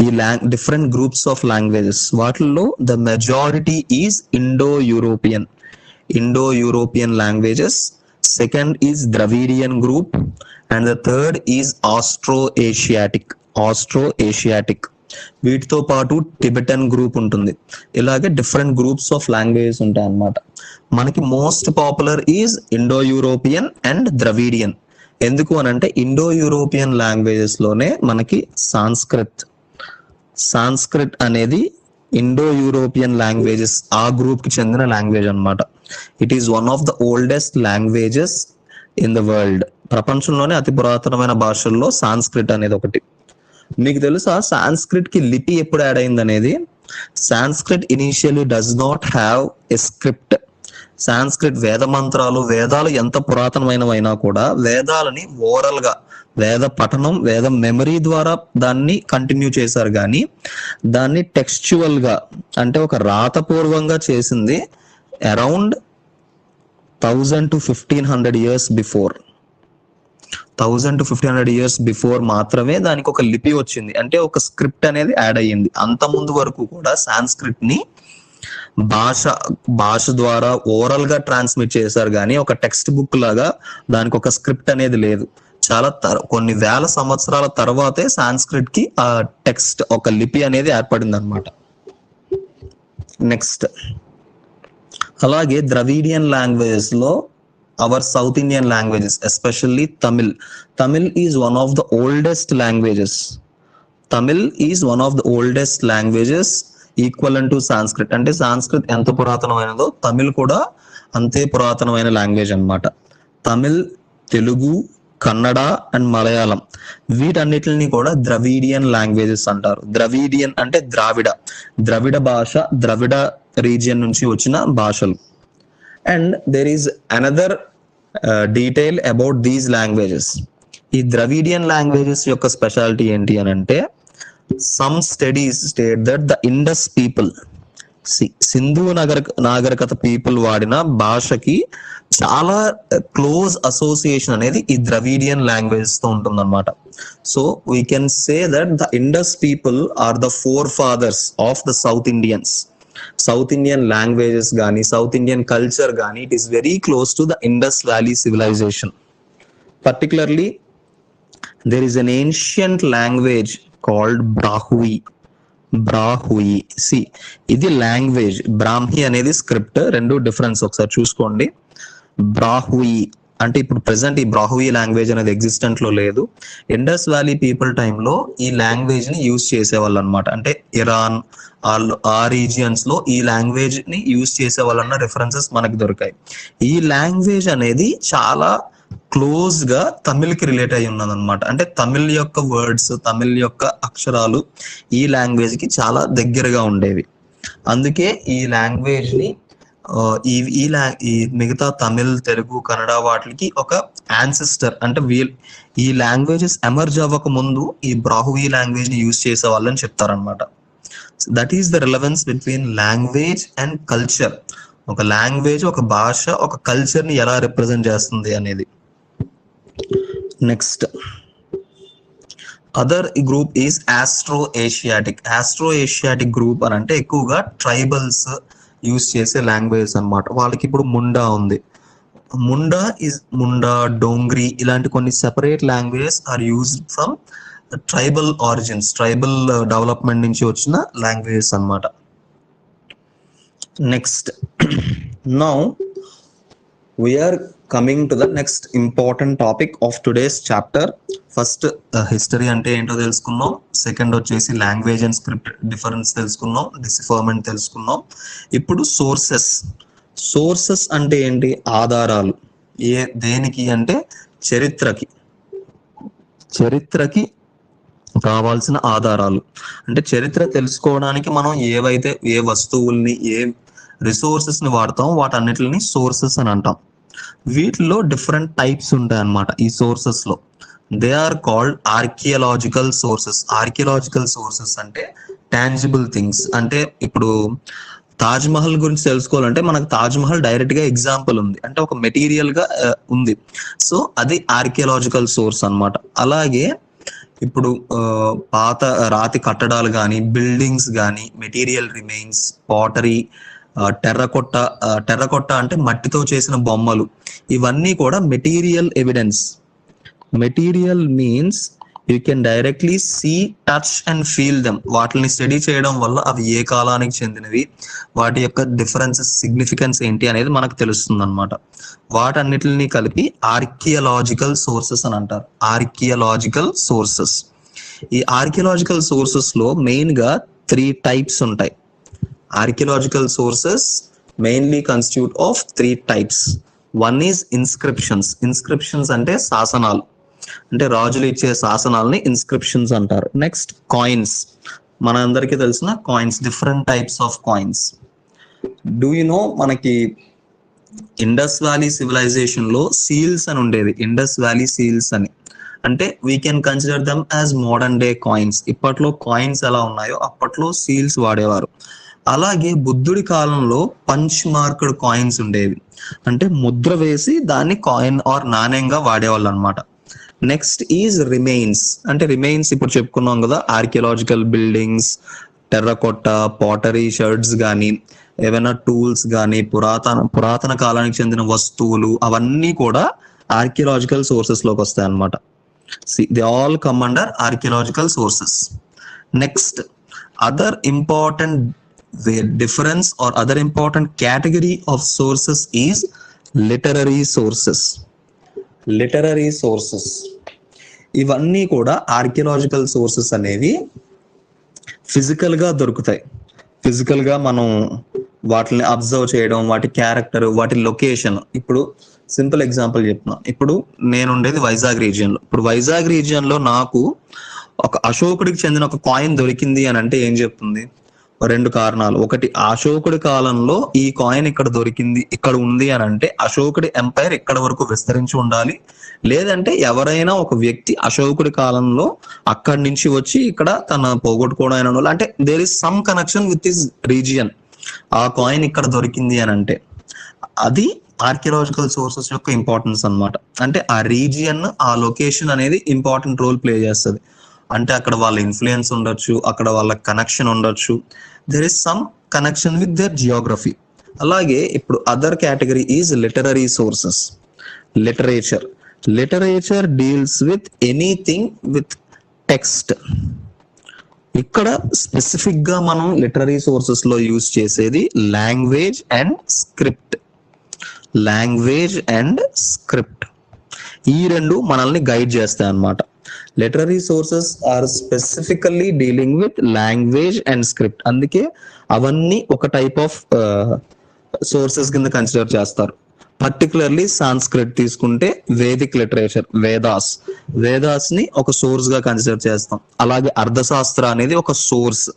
[SPEAKER 1] ఈ డిఫరెంట్ గ్రూప్స్ ఆఫ్ లాంగ్వేజెస్, వాటిల్లో the majority is Indo European languages. Second is Dravidian group and the third is Austro Asiatic. వీటితో పాటు టిబెటన్ గ్రూప్ ఉంటుంది. ఇలాగే డిఫరెంట్ గ్రూప్స్ ఆఫ్ లాంగ్వేజెస్ ఉంటాయి అన్నమాట. మనకి most popular is Indo European and Dravidian. ఎందుకు అని అంటే ఇండో యూరోపియన్ లాంగ్వేజెస్ లోనే మనకి సాంస్క్రిట్ అనేది ఇండో యూరోపియన్ లాంగ్వేజెస్ ఆ గ్రూప్ కి చెందిన లాంగ్వేజ్ అన్నమాట. It is one of the oldest languages in the world. ప్రపంచంలోనే అతి పురాతనమైన భాషల్లో సాంస్క్రిట్ అనేది ఒకటి. మీకు తెలుసా సాంస్క్రిట్ కి లిపి ఎప్పుడు యాడ్ అయింది అనేది? Sanskrit initially does not have a script. Sanskrit వేద మంత్రాలు, వేదాలు ఎంత పురాతనమైనవైనా కూడా వేదాలని ఓరల్ గా, వేద పఠనం, వేద మెమరీ ద్వారా దాన్ని కంటిన్యూ చేశారు. కానీ దాన్ని టెక్స్చువల్ గా అంటే ఒక రాతపూర్వంగా చేసింది around 1000 to 1500 years before. 1000 to 1500 years before మాత్రమే దానికి ఒక లిపి వచ్చింది, అంటే ఒక స్క్రిప్ట్ అనేది యాడ్ అయ్యింది. అంత ముందు వరకు కూడా సాంస్క్రిట్ ని భాష ద్వారా ఓరల్ గా ట్రాన్స్మిట్ చేశారు, కానీ ఒక టెక్స్ట్ బుక్ లాగా దానికి ఒక స్క్రిప్ట్ అనేది లేదు. చాలా కొన్ని వేల సంవత్సరాల తర్వాతే సాంస్క్రిట్ కి ఆ టెక్స్ట్, ఒక లిపి అనేది ఏర్పడింది అనమాట. నెక్స్ట్, అలాగే ద్రవిడియన్ లాంగ్వేజెస్ లో our South Indian languages, especially Tamil is one of the oldest languages equivalent to Sanskrit. అంటే సాంస్క్రిట్ ఎంత పురాతనమైనదో తమిళ్ కూడా అంతే పురాతనమైన లాంగ్వేజ్ అన్నమాట. తమిళ్, తెలుగు, కన్నడ అండ్ మలయాళం వీటన్నిటిని కూడా ద్రవిడియన్ లాంగ్వేజెస్ అంటారు. ద్రవిడియన్ అంటే ద్రవిడ భాష, ద్రవిడ రీజియన్ నుంచి వచ్చిన భాషలు. And there is another detail about these languages. ఈ ద్రవిడియన్ లాంగ్వేజెస్ యొక్క స్పెషాలిటీ ఏంటి అని అంటే, some studies state that the Indus people, Sindhu నాగరికత పీపుల్ వాడిన భాషకి చాలా క్లోజ్ అసోసియేషన్ అనేది ఈ ద్రవిడియన్ లాంగ్వేజెస్ తో ఉంటుందన్నమాట. So we can say that the Indus people are the forefathers of the South Indian languages కానీ, సౌత్ ఇండియన్ కల్చర్ కానీ, it is very close to the Indus valley civilization. Particularly there is an ancient language called Brahui. See, ఇది language. Brahmi అనేది script, రెండు difference ఒకసారి చూసుకోండి. బ్రాహుయి అంటే ఇప్పుడు present ఈ బ్రాహ్వీ లాంగ్వేజ్ అనేది ఎగ్జిస్టెంట్ లో లేదు. ఇండస్ వ్యాలీ పీపుల్ టైంలో ఈ లాంగ్వేజ్ ని యూజ్ చేసేవాళ్ళు అనమాట. అంటే ఇరాన్ ఆ రీజియన్స్ లో ఈ లాంగ్వేజ్ ని యూజ్ చేసేవాళ్ళు అన్న రిఫరెన్సెస్ మనకి దొరికాయి. ఈ లాంగ్వేజ్ అనేది చాలా క్లోజ్ గా తమిళ్ కి రిలేట్ అయి ఉన్నది అనమాట. అంటే తమిళ్ యొక్క వర్డ్స్, తమిళ్ యొక్క అక్షరాలు ఈ లాంగ్వేజ్ కి చాలా దగ్గరగా ఉండేవి. అందుకే ఈ లాంగ్వేజ్ ని ఈ మిగతా తమిళ్, తెలుగు, కన్నడ వాటికి ఒక యాన్సిస్టర్. అంటే ఈ లాంగ్వేజెస్ ఎమర్జ్ అవ్వక ముందు ఈ బ్రాహ్వీ లాంగ్వేజ్ ని యూజ్ చేసే వాళ్ళని చెప్తారనమాట. That is the relevance between language and culture. ఒక లాంగ్వేజ్, ఒక భాష, ఒక కల్చర్ ని ఎలా రిప్రజెంట్ చేస్తుంది అనేది. Next other group is astro-Asiatic. Astro-Asiatic group అని అంటే ఎక్కువగా ట్రైబల్స్ యూజ్ చేసే లాంగ్వేజ్ అన్నమాట. వాళ్ళకి ఇప్పుడు ముండా ఉంది. ముండా, డోంగ్రీ ఇలాంటి కొన్ని separate languages are used from tribal origins, tribal development నుంచి వచ్చిన లాంగ్వేజెస్ అన్నమాట. Next now we're coming to the next important topic of today's chapter. First history అంటే ఏంటో తెలుసుకున్నాం. సెకండ్ వచ్చేసి లాంగ్వేజ్ అండ్ స్క్రిప్ట్ డిఫరెన్స్ తెలుసుకున్నాం. డిసిఫర్మెంట్ తెలుసుకున్నాం. ఇప్పుడు సోర్సెస్ అంటే ఏంటి? ఆధారాలు. దేనికి అంటే చరిత్రకి కావాల్సిన ఆధారాలు. అంటే చరిత్ర తెలుసుకోవడానికి మనం ఏ వస్తువుల్ని, ఏ రిసోర్సెస్ ని వాడతాం వాటన్నిటిని సోర్సెస్ అని అంటాం. వీటిలో డిఫరెంట్ టైప్స్ ఉంటాయి అన్నమాట. ఈ సోర్సెస్ లో they are called archaeological sources. Archaeological sources అంటే టాంజిబుల్ థింగ్స్. అంటే ఇప్పుడు తాజ్ మహల్ గురించి తెలుసుకోవాలంటే మనకు తాజ్ మహల్ డైరెక్ట్ గా ఎగ్జాంపుల్ ఉంది, అంటే ఒక మెటీరియల్ గా ఉంది. సో అది ఆర్కియలాజికల్ సోర్స్ అన్నమాట. అలాగే ఇప్పుడు పాత రాతి కట్టడాలు కానీ, బిల్డింగ్స్ కానీ, మెటీరియల్ రిమైన్స్, పాటరీ, టెర్రకొట్ట అంటే మట్టితో చేసిన బొమ్మలు, ఇవన్నీ కూడా material evidence. Material means you can directly see, touch and feel them. వాటిని స్టడీ చేయడం వల్ల అవి ఏ కాలానికి చెందినవి, వాటి యొక్క డిఫరెన్సెస్, సిగ్నిఫికెన్స్ ఏంటి అనేది మనకు తెలుస్తుంది అనమాట. వాటన్నిటిని కలిపి ఆర్కియలాజికల్ సోర్సెస్ అని అంటారు. Archaeological sources. ఈ ఆర్కియలాజికల్ సోర్సెస్ లో మెయిన్ గా 3 టైప్స్ ఉంటాయి. Archaeological sources mainly constitute of 3 types. One is inscriptions. Inscriptions అంటే శాసనాలు, అంటే రాజులు ఇచ్చే శాసనాలని ఇన్స్క్రిప్షన్స్ అంటారు. Next coins. మన అందరికీ తెలిసిన coins, different types of coins. Do you no మనకి ఇండస్ వ్యాలీ సివిలైజేషన్ లో సీల్స్ అని ఉండేవి. ఇండస్ వ్యాలీ సీల్స్ అని అంటే we can consider them as modern day coins. ఇప్పట్లో కాయిన్స్ ఎలా ఉన్నాయో అప్పట్లో సీల్స్ వాడేవారు. అలాగే బుద్ధుడి కాలంలో పంచ్ మార్క్డ్ కాయిన్స్ ఉండేవి, అంటే ముద్ర వేసి దాన్ని కాయిన్ ఆర్ నాణ్యంగా వాడేవాళ్ళు అనమాట. Next is remains. అంటే రిమైన్స్ ఇప్పుడు చెప్పుకున్నాం కదా, ఆర్కియలాజికల్ బిల్డింగ్స్, టెర్రకొట్ట, పాటరీ, షర్ట్స్ కానీ, ఏవైనా టూల్స్ కానీ, పురాతన కాలానికి చెందిన వస్తువులు, అవన్నీ కూడా ఆర్కియలాజికల్ సోర్సెస్ లోకి వస్తాయి అన్నమాట. They all come under archaeological sources. Next other important difference or other important category of sources is literary sources. Literary sources ఇవన్నీ కూడా ఆర్కియలాజికల్ సోర్సెస్ అనేవి ఫిజికల్ గా దొరుకుతాయి. ఫిజికల్ గా మనం వాటిని అబ్జర్వ్ చేయడం, వాటి క్యారెక్టర్, వాటి లొకేషన్. ఇప్పుడు సింపుల్ ఎగ్జాంపుల్ చెప్తున్నా. ఇప్పుడు నేను ఉండేది వైజాగ్ రీజియన్ లో. ఇప్పుడు వైజాగ్ రీజియన్ లో నాకు ఒక అశోకుడికి చెందిన ఒక కాయిన్ దొరికింది అని అంటే ఏం చెప్తుంది? 2 కారణాలు. ఒకటి, అశోకుడి కాలంలో ఈ కాయిన్ ఇక్కడ దొరికింది, ఇక్కడ ఉంది అని అంటే అశోకుడి ఎంపైర్ ఇక్కడ వరకు విస్తరించి ఉండాలి. లేదంటే ఎవరైనా ఒక వ్యక్తి అశోకుడి కాలంలో అక్కడి నుంచి వచ్చి ఇక్కడ తన పోగొట్టుకోవడం, అంటే there is some connection with his region. ఆ కాయిన్ ఇక్కడ దొరికింది అని అంటే అది ఆర్కియలాజికల్ సోర్సెస్ యొక్క ఇంపార్టెన్స్ అన్నమాట. అంటే ఆ రీజియన్, ఆ లొకేషన్ అనేది ఇంపార్టెంట్ రోల్ ప్లే చేస్తుంది. అంటే అక్కడ వాళ్ళ ఇన్ఫ్లుయెన్స్ ఉండొచ్చు, అక్కడ వాళ్ళ కనెక్షన్ ఉండొచ్చు. There is some connection with their geography. అలాగే ఇప్పుడు other category is literary sources. Literature deals with anything with text. ఇక్కడ స్పెసిఫిక్ గా మనం లిటరరీ సోర్సెస్ లో యూజ్ చేసేది లాంగ్వేజ్ అండ్ స్క్రిప్ట్. ఈ రెండు మనల్ని గైడ్ చేస్తాయి అన్నమాట. Literary sources are specifically dealing with language and script. అందుకే అవన్నీ ఒక టైప్ ఆఫ్ సోర్సెస్ కింద కన్సిడర్ చేస్తారు. పర్టికులర్లీ సాంస్క్రిట్ తీసుకుంటే వేదిక్ లిటరేచర్, వేదాస్ ని ఒక సోర్స్ గా కన్సిడర్ చేస్తాం. అలాగే అర్థశాస్త్ర అనేది ఒక సోర్స్,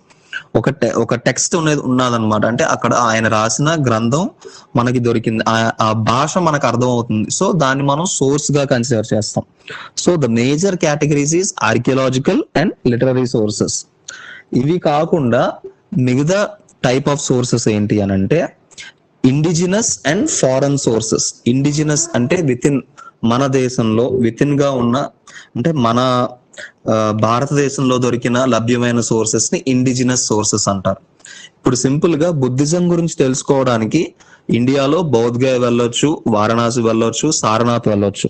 [SPEAKER 1] ఒక టెక్స్ట్ ఉన్నదన్నమాట. అంటే అక్కడ ఆయన రాసిన గ్రంథం మనకి దొరికింది, ఆ భాష మనకు అర్థం అవుతుంది. సో దాన్ని మనం సోర్స్ గా కన్సిడర్ చేస్తాం. So the major categories is archaeological and literary sources. ఇవి కాకుండా మిగతా టైప్ ఆఫ్ సోర్సెస్ ఏంటి అని అంటే indigenous and foreign sources. Indigenous అంటే మన దేశంలో వితిన్ గా ఉన్న, అంటే మన భారతదేశంలో దొరికిన లభ్యమైన సోర్సెస్ ని ఇండిజినస్ సోర్సెస్ అంటారు. ఇప్పుడు సింపుల్ గా బుద్ధిజం గురించి తెలుసుకోవడానికి ఇండియాలో బౌద్ధగయ వెళ్ళొచ్చు, వారణాసి వెళ్ళొచ్చు, సారనాథ్ వెళ్ళొచ్చు.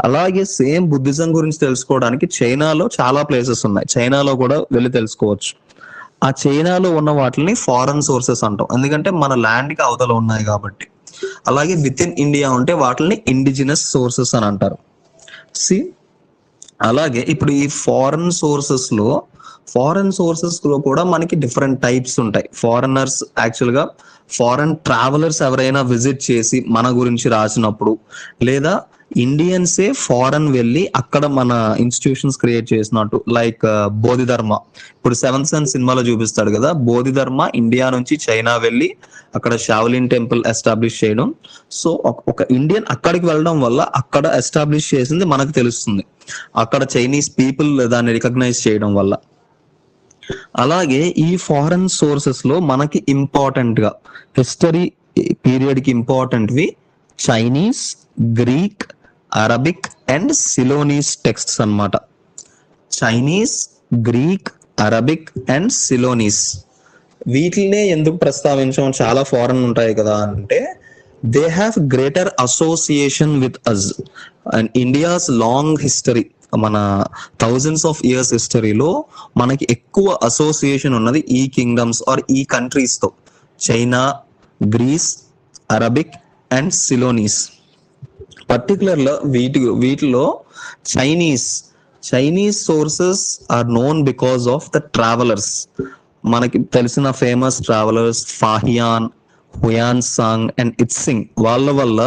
[SPEAKER 1] అలాగే సేమ్ బుద్ధిజం గురించి తెలుసుకోవడానికి చైనాలో చాలా ప్లేసెస్ ఉన్నాయి, చైనాలో కూడా వెళ్ళి తెలుసుకోవచ్చు. ఆ చైనాలో ఉన్న వాటిని ఫారెన్ సోర్సెస్ అంటాం, ఎందుకంటే మన ల్యాండ్ కి అవతల ఉన్నాయి కాబట్టి. అలాగే విత్ ఇన్ ఇండియా ఉంటే వాటిని ఇండిజినస్ సోర్సెస్ అని అంటారు. అలాగే ఇప్పుడు ఈ ఫారెన్ సోర్సెస్ లో కూడా మనకి డిఫరెంట్ టైప్స్ ఉంటాయి. ఫారెనర్స్ యాక్చువల్ గా ఫారెన్ ట్రావెలర్స్ ఎవరైనా విజిట్ చేసి మన గురించి రాసినప్పుడు, లేదా ఇండియన్సే ఫారెన్ వెళ్ళి అక్కడ మన ఇన్స్టిట్యూషన్స్ క్రియేట్ చేసినట్టు, లైక్ బోధిధర్మ. ఇప్పుడు 7th సెన్స్ సినిమాలో చూపిస్తాడు కదా, బోధిధర్మ ఇండియా నుంచి చైనా వెళ్ళి అక్కడ షావ్లిన్ టెంపుల్ ఎస్టాబ్లిష్ చేయడం. సో ఒక ఇండియన్ అక్కడికి వెళ్ళడం వల్ల అక్కడ ఎస్టాబ్లిష్ చేసింది మనకు తెలుస్తుంది, అక్కడ చైనీస్ పీపుల్ దాన్ని రికగ్నైజ్ చేయడం వల్ల. అలాగే ఈ ఫారెన్ సోర్సెస్ లో మనకి ఇంపార్టెంట్ గా హిస్టరీ పీరియడ్ కి ఇంపార్టెంట్ వి Chinese, Greek, Arabic and Ceylonese texts అన్నమాట. Chinese, Greek, Arabic and Ceylonese. వీటినే ఎందుకు ప్రస్తావించాం, చాలా ఫారెన్ ఉంటాయి కదా అంటే, they have greater association with us. And India's long history, మన థౌజండ్స్ ఆఫ్ ఇయర్స్ హిస్టరీలో మనకి ఎక్కువ అసోసియేషన్ ఉన్నది ఈ కింగ్డమ్స్ ఆర్ ఈ కంట్రీస్ తో. China, Greece, Arabic and Ceylonese. Particular గా వీటిలో Chinese sources are known because of the travellers. మనకి తెలిసిన famous travellers Fahien, Hiuen Tsang and Itsing వాళ్ళ వల్ల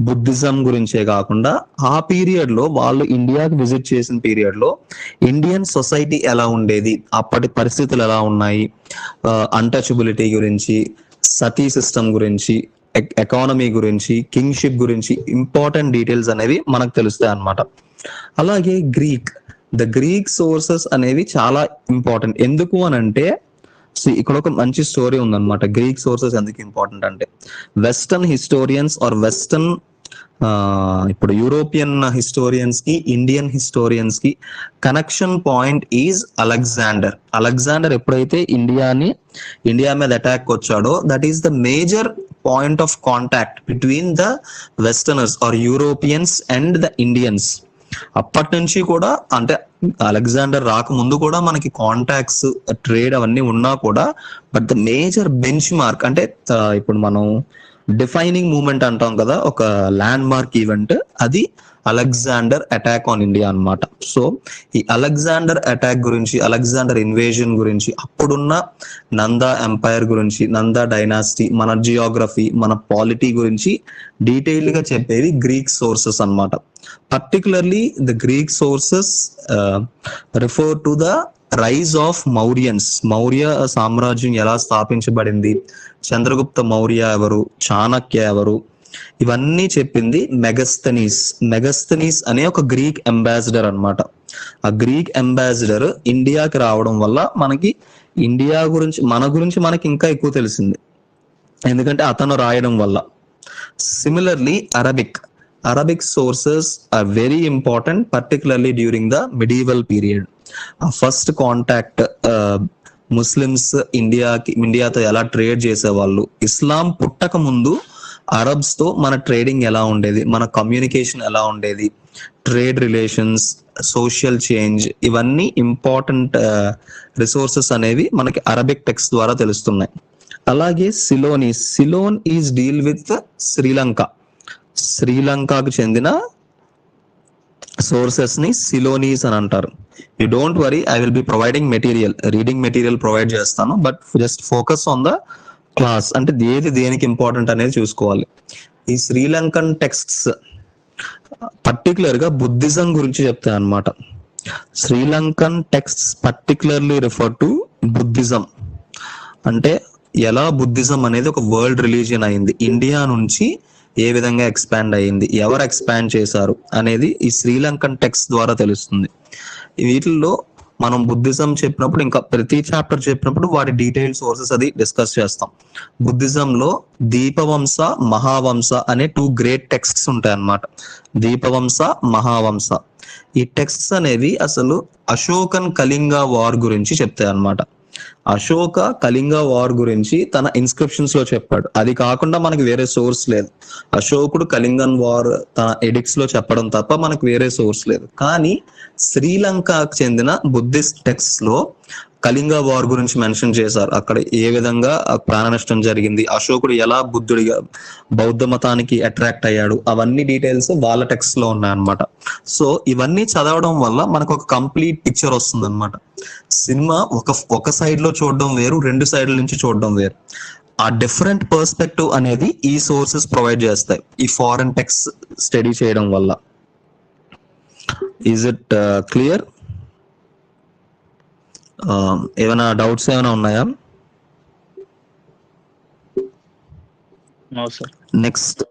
[SPEAKER 1] బుద్ధిజం గురించే కాకుండా ఆ పీరియడ్ లో వాళ్ళు ఇండియాకి విజిట్ చేసిన పీరియడ్ లో ఇండియన్ సొసైటీ ఎలా ఉండేది, అప్పటి పరిస్థితులు ఎలా ఉన్నాయి, అన్టచబిలిటీ గురించి, సతీ సిస్టమ్ గురించి, ఎకానమీ గురించి, కింగ్షిప్ గురించి ఇంపార్టెంట్ డీటెయిల్స్ అనేవి మనకు తెలుస్తాయి అన్నమాట. అలాగే గ్రీక్ సోర్సెస్ అనేవి చాలా ఇంపార్టెంట్. ఎందుకు అని అంటే, ఇక్కడ ఒక మంచి స్టోరీ ఉందన్నమాట. గ్రీక్ సోర్సెస్ ఎందుకు ఇంపార్టెంట్ అంటే, వెస్టర్న్ హిస్టోరియన్స్ ఆర్ ఇప్పుడు యూరోపియన్ హిస్టోరియన్స్ కి, ఇండియన్ హిస్టోరియన్స్ కి కనెక్షన్ పాయింట్ ఈజ్ అలెగ్జాండర్ ఎప్పుడైతే ఇండియా మీద అటాక్ వచ్చాడో, that is the major point of contact between the westerners or Europeans and the Indians. అప్పటి నుంచి కూడా, అంటే అలెగ్జాండర్ రాకముందు కూడా మనకి కాంటాక్ట్స్, ట్రేడ్ అవన్నీ ఉన్నా కూడా, but the major benchmark అంటే ఇప్పుడు మనం డిఫైనింగ్ మూమెంట్ అంటాం కదా, ఒక ల్యాండ్ మార్క్ ఈవెంట్, అది అలెగ్జాండర్ అటాక్ ఆన్ ఇండియా అన్నమాట. సో ఈ అలెగ్జాండర్ అటాక్ గురించి, అలెగ్జాండర్ ఇన్వేజన్ గురించి, అప్పుడున్న నందా ఎంపైర్ గురించి, నందా డైనాసిటీ, మన జియోగ్రఫీ, మన పాలిటీ గురించి డీటెయిల్ గా చెప్పేవి గ్రీక్ సోర్సెస్ అన్నమాట. Particularly the Greek sources refer to the rise of Maurya సామ్రాజ్యం ఎలా స్థాపించబడింది, చంద్రగుప్త మౌర్య ఎవరు, చాణక్య ఎవరు, ఇవన్నీ చెప్పింది మెగస్తనీస్ అనే ఒక గ్రీక్ అంబాసిడర్ అన్నమాట. ఆ గ్రీక్ అంబాసిడర్ ఇండియాకి రావడం వల్ల మనకి ఇండియా గురించి, మన గురించి మనకి ఇంకా ఎక్కువ తెలిసింది, ఎందుకంటే అతను రాయడం వల్ల. Similarly Arabic sources are very important, particularly during the medieval period. ఆ ఫస్ట్ కాంటాక్ట్ ముస్లిమ్స్ ఇండియాతో ఎలా ట్రేడ్ చేసేవాళ్ళు, ఇస్లాం పుట్టక ముందు అరబ్స్ తో మన ట్రేడింగ్ ఎలా ఉండేది, మన కమ్యూనికేషన్ ఎలా ఉండేది, ట్రేడ్ రిలేషన్స్, సోషల్ చేంజ్, ఇవన్నీ ఇంపార్టెంట్ రిసోర్సెస్ అనేవి మనకి అరబిక్ టెక్స్ట్ ద్వారా తెలుస్తున్నాయి. అలాగే సిలోన్ ఈజ్ డీల్ విత్ శ్రీలంకకు చెందిన సోర్సెస్ ని సిలోనీస్ అని అంటారు. You don't worry, I will be providing material, reading material provide చేస్తాను, but just focus on the class. అంటే ఏది దేనికి ఇంపార్టెంట్ అనేది చూసుకోవాలి. ఈ శ్రీలంకన్ టెక్స్ట్స్ పర్టికులర్ గా బుద్ధిజం గురించి చెప్తాయి అన్నమాట. Sri Lankan texts particularly refer to Buddhism. అంటే ఎలా బుద్ధిజం అనేది ఒక వరల్డ్ రిలీజియన్ అయింది, ఇండియా నుంచి ఏ విధంగా ఎక్స్పాండ్ అయ్యింది, ఎవరు ఎక్స్పాండ్ చేశారు అనేది ఈ శ్రీలంకన్ టెక్స్ట్ ద్వారా తెలుస్తుంది. వీటిల్లో మనం బుద్ధిజం చెప్పినప్పుడు ఇంకా ప్రతి చాప్టర్ చెప్పినప్పుడు వాటి డీటెయిల్ సోర్సెస్ అది డిస్కస్ చేస్తాం. బుద్ధిజంలో దీపవంస, మహావంస అనే 2 గ్రేట్ టెక్స్ట్స్ ఉంటాయి అన్నమాట. దీపవంస, మహావంస. ఈ టెక్స్ట్స్ అనేవి అసలు అశోకన్ కళింగ వార్ గురించి చెప్తాయి అన్నమాట. అశోక కళింగ వార్ గురించి తన ఇన్స్క్రిప్షన్స్ లో చెప్పాడు. అది కాకుండా మనకి వేరే సోర్స్ లేదు. అశోకుడు కళింగన్ వార్ తన ఎడిక్ట్స్ లో చెప్పడం తప్ప మనకు వేరే సోర్స్ లేదు. కానీ శ్రీలంకకు చెందిన బుద్ధిస్ట్ టెక్స్ట్ లో కళింగ వార్ గురించి మెన్షన్ చేశారు. అక్కడ ఏ విధంగా ప్రాణ నష్టం జరిగింది, అశోకుడు ఎలా బుద్ధుడిగా బౌద్ధ మతానికి అట్రాక్ట్ అయ్యాడు, అవన్నీ డీటెయిల్స్ వాళ్ళ టెక్స్ట్ లో ఉన్నాయన్నమాట. సో ఇవన్నీ చదవడం వల్ల మనకు ఒక కంప్లీట్ పిక్చర్ వస్తుంది అనమాట. సినిమా ఒక సైడ్ లో చూడడం వేరు, 2 సైడ్ల నుంచి చూడడం వేరు. ఆ డిఫరెంట్ పర్స్పెక్టివ్ అనేది ఈ సోర్సెస్ ప్రొవైడ్ చేస్తాయి ఈ ఫారెన్ టెక్స్ట్ స్టడీ చేయడం వల్ల. Is it clear? ఏమైనా డౌట్స్ ఏమైనా ఉన్నాయా? నెక్స్ట్,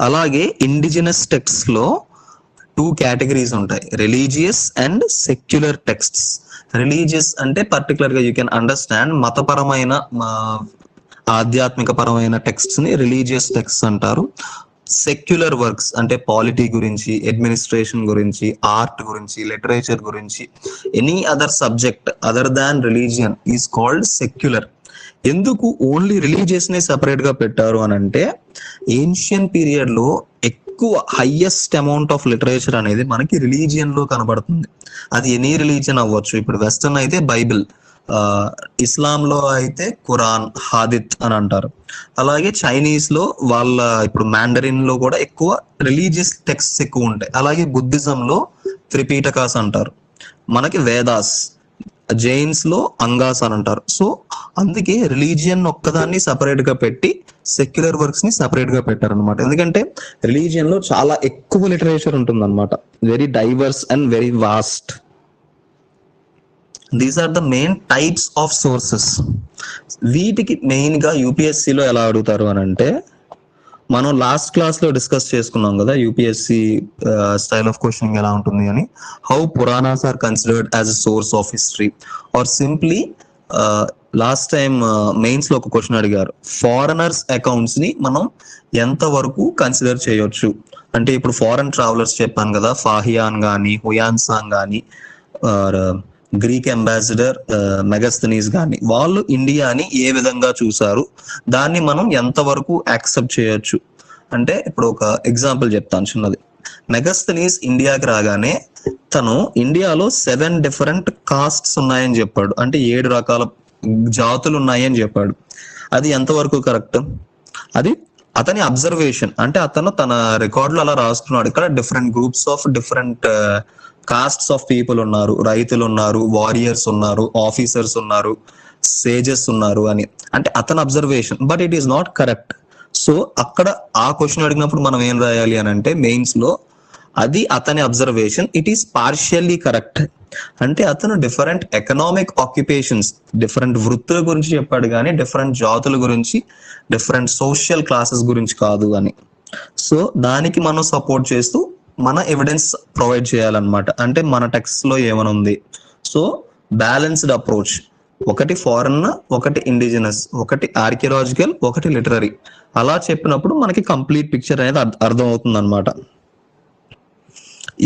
[SPEAKER 1] అలాగే ఇండిజినస్ టెక్స్ట్ లో 2 కేటగిరీస్ ఉంటాయి, religious and secular texts. Religious అంటే పర్టికులర్ గా యూ కెన్ అండర్స్టాండ్ మతపరమైన, ఆధ్యాత్మిక పరమైన టెక్స్ట్స్ ని రిలీజియస్ టెక్స్ట్ అంటారు. సెక్యులర్ వర్క్స్ అంటే పాలిటీ గురించి, అడ్మినిస్ట్రేషన్ గురించి, ఆర్ట్ గురించి, లిటరేచర్ గురించి, any other subject other than religion is called secular. ఎందుకు ఓన్లీ రిలీజియస్ ని సెపరేట్ గా పెట్టారు అని అంటే, ఏన్షియన్ పీరియడ్ లో ఎక్కువ హైయెస్ట్ అమౌంట్ ఆఫ్ లిటరేచర్ అనేది మనకి రిలీజియన్ లో కనబడుతుంది. అది ఎనీ రిలీజియన్ అవ్వచ్చు. ఇప్పుడు వెస్టర్న్ అయితే బైబిల్, ఇస్లాం లో అయితే ఖురాన్, హాదిత్ అని అంటారు. అలాగే చైనీస్ లో వాళ్ళ ఇప్పుడు మ్యాండరిన్ లో కూడా ఎక్కువ రిలీజియస్ టెక్స్ట్ ఎక్కువ ఉంటాయి. అలాగే బుద్ధిజం లో త్రిపీటకాస్ అంటారు, మనకి వేదాస్, జైన్స్ లో అంగాస్ అని అంటారు. సో అందుకే రిలీజియన్ ఒక్కదాన్ని సపరేట్ గా పెట్టి సెక్యులర్ వర్క్స్ ని సపరేట్ గా పెట్టారు అనమాట. ఎందుకంటే రిలీజియన్ లో చాలా ఎక్కువ లిటరేచర్ ఉంటుంది అనమాట, very diverse and very vast. These are the main types of sources. వీటికి మెయిన్ గా యూపీఎస్సీలో ఎలా అడుగుతారు అని అంటే, మనం లాస్ట్ క్లాస్ లో డిస్కస్ చేసుకున్నాం కదా యూపీఎస్సీ స్టైల్ ఆఫ్ క్వశ్చనింగ్ ఎలా ఉంటుంది అని. How Puranas are considered as a source of history, or simply last time mains లో ఒక క్వశ్చన్ అడిగారు, ఫారెనర్స్ అకౌంట్స్ ని మనం ఎంత వరకు కన్సిడర్ చేయొచ్చు అంటే. ఇప్పుడు ఫారెన్ ట్రావెలర్స్ చెప్పాను కదా, ఫాహియాన్ గానీ, హుయాన్సాంగ్ గానీ, గ్రీక్ అంబాసిడర్ మెగస్తనీస్ గాని, వాళ్ళు ఇండియాని ఏ విధంగా చూసారు, దాన్ని మనం ఎంతవరకు యాక్సెప్ట్ చేయొచ్చు అంటే. ఇప్పుడు ఒక ఎగ్జాంపుల్ చెప్తాను చిన్నది. మెగస్తనీస్ ఇండియాకి రాగానే తను ఇండియాలో 7 డిఫరెంట్ కాస్ట్స్ ఉన్నాయని చెప్పాడు, అంటే 7 రకాల జాతులు ఉన్నాయని చెప్పాడు. అది ఎంతవరకు కరెక్ట్? అది అతని అబ్జర్వేషన్, అంటే అతను తన రికార్డులో అలా రాసుకున్నాడు. ఇక్కడ different groups of different costs of people ఉన్నారు, రైతులు ఉన్నారు, వారియర్స్ ఉన్నారు, ఆఫీసర్స్ ఉన్నారు, సేజెస్ ఉన్నారు అని, అంటే అతని observation. But it is not correct. So అక్కడ ఆ క్వశ్చన్ అడిగినప్పుడు మనం ఏం రాయాలి అని అంటే, మెయిన్స్ లో అది అతని observation, it is partially correct. అంటే అతను డిఫరెంట్ ఎకనామిక్ ఆక్యుపేషన్స్, డిఫరెంట్ వృత్తుల గురించి చెప్పాడు కానీ డిఫరెంట్ జాతుల గురించి, డిఫరెంట్ సోషల్ క్లాసెస్ గురించి కాదు అని. సో దానికి మనం సపోర్ట్ చేస్తూ మన ఎవిడెన్స్ ప్రొవైడ్ చేయాలన్నమాట. అంటే మన టెక్స్ట్ లో ఏమనుంది. సో బ్యాలెన్స్డ్ అప్రోచ్, ఒకటి ఫారెన్, ఒకటి ఇండిజినస్, ఒకటి ఆర్కియలాజికల్, ఒకటి లిటరరీ, అలా చెప్పినప్పుడు మనకి కంప్లీట్ పిక్చర్ అనేది అర్థం అవుతుంది అనమాట.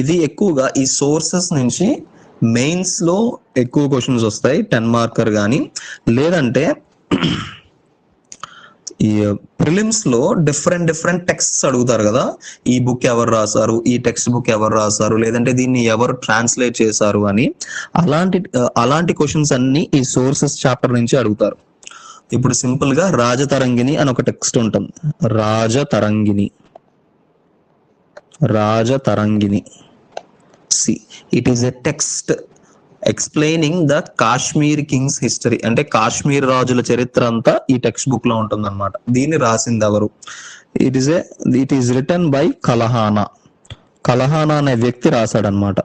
[SPEAKER 1] ఇది ఎక్కువగా ఈ సోర్సెస్ నుంచి మెయిన్స్ లో ఎక్కువ క్వశ్చన్స్ వస్తాయి, 10 మార్కర్ కానీ, లేదంటే ఈ ప్రిలిమ్స్ లో డిఫరెంట్ టెక్స్ట్స్ అడుగుతారు కదా, ఈ బుక్ ఎవరు రాశారు, ఈ టెక్స్ట్ బుక్ ఎవరు రాశారు, లేదంటే దీన్ని ఎవరు ట్రాన్స్లేట్ చేశారు అని, అలాంటి క్వశ్చన్స్ అన్ని ఈ సోర్సెస్ చాప్టర్ నుంచి అడుగుతారు. ఇప్పుడు సింపుల్ గా రాజతరంగిణి అని ఒక టెక్స్ట్ ఉంటుంది, Rajatarangini. See it is a text explaining the Kashmir Kings history. అంటే కాశ్మీర్ రాజుల చరిత్ర అంతా ఈ టెక్స్ట్ బుక్ లో ఉంటుంది అనమాట. దీన్ని రాసింది ఎవరు? It is written by Kalhana. Kalhana అనే వ్యక్తి రాశాడనమాట.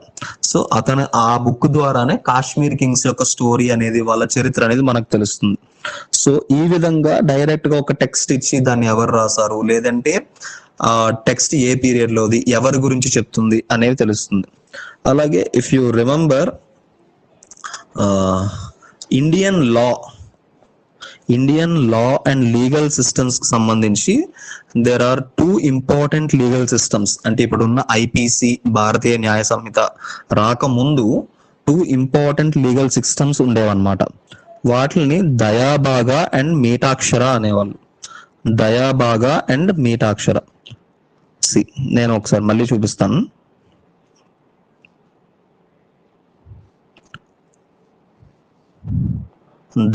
[SPEAKER 1] సో అతను ఆ బుక్ ద్వారానే కాశ్మీర్ కింగ్స్ యొక్క స్టోరీ అనేది, వాళ్ళ చరిత్ర అనేది మనకు తెలుస్తుంది. సో ఈ విధంగా డైరెక్ట్ గా ఒక టెక్స్ట్ ఇచ్చి దాన్ని ఎవరు రాశారు, లేదంటే టెక్స్ట్ ఏ పీరియడ్ లోది, ఎవరి గురించి చెప్తుంది అనేది తెలుస్తుంది. అలాగే if you remember Indian law and legal systems కి సంబంధించి there are 2 important legal systems. అంటే ఇప్పుడున్న ఐపీసీ, భారతీయ న్యాయ సంహిత రాకముందు 2 ఇంపార్టెంట్ లీగల్ సిస్టమ్స్ ఉండేవన్నమాట. వాటిని దయాబాగా అండ్ మీటాక్షర అనేవాళ్ళు. దయాబాగా అండ్ మీటాక్షర. నేను ఒకసారి మళ్ళీ చూపిస్తాను.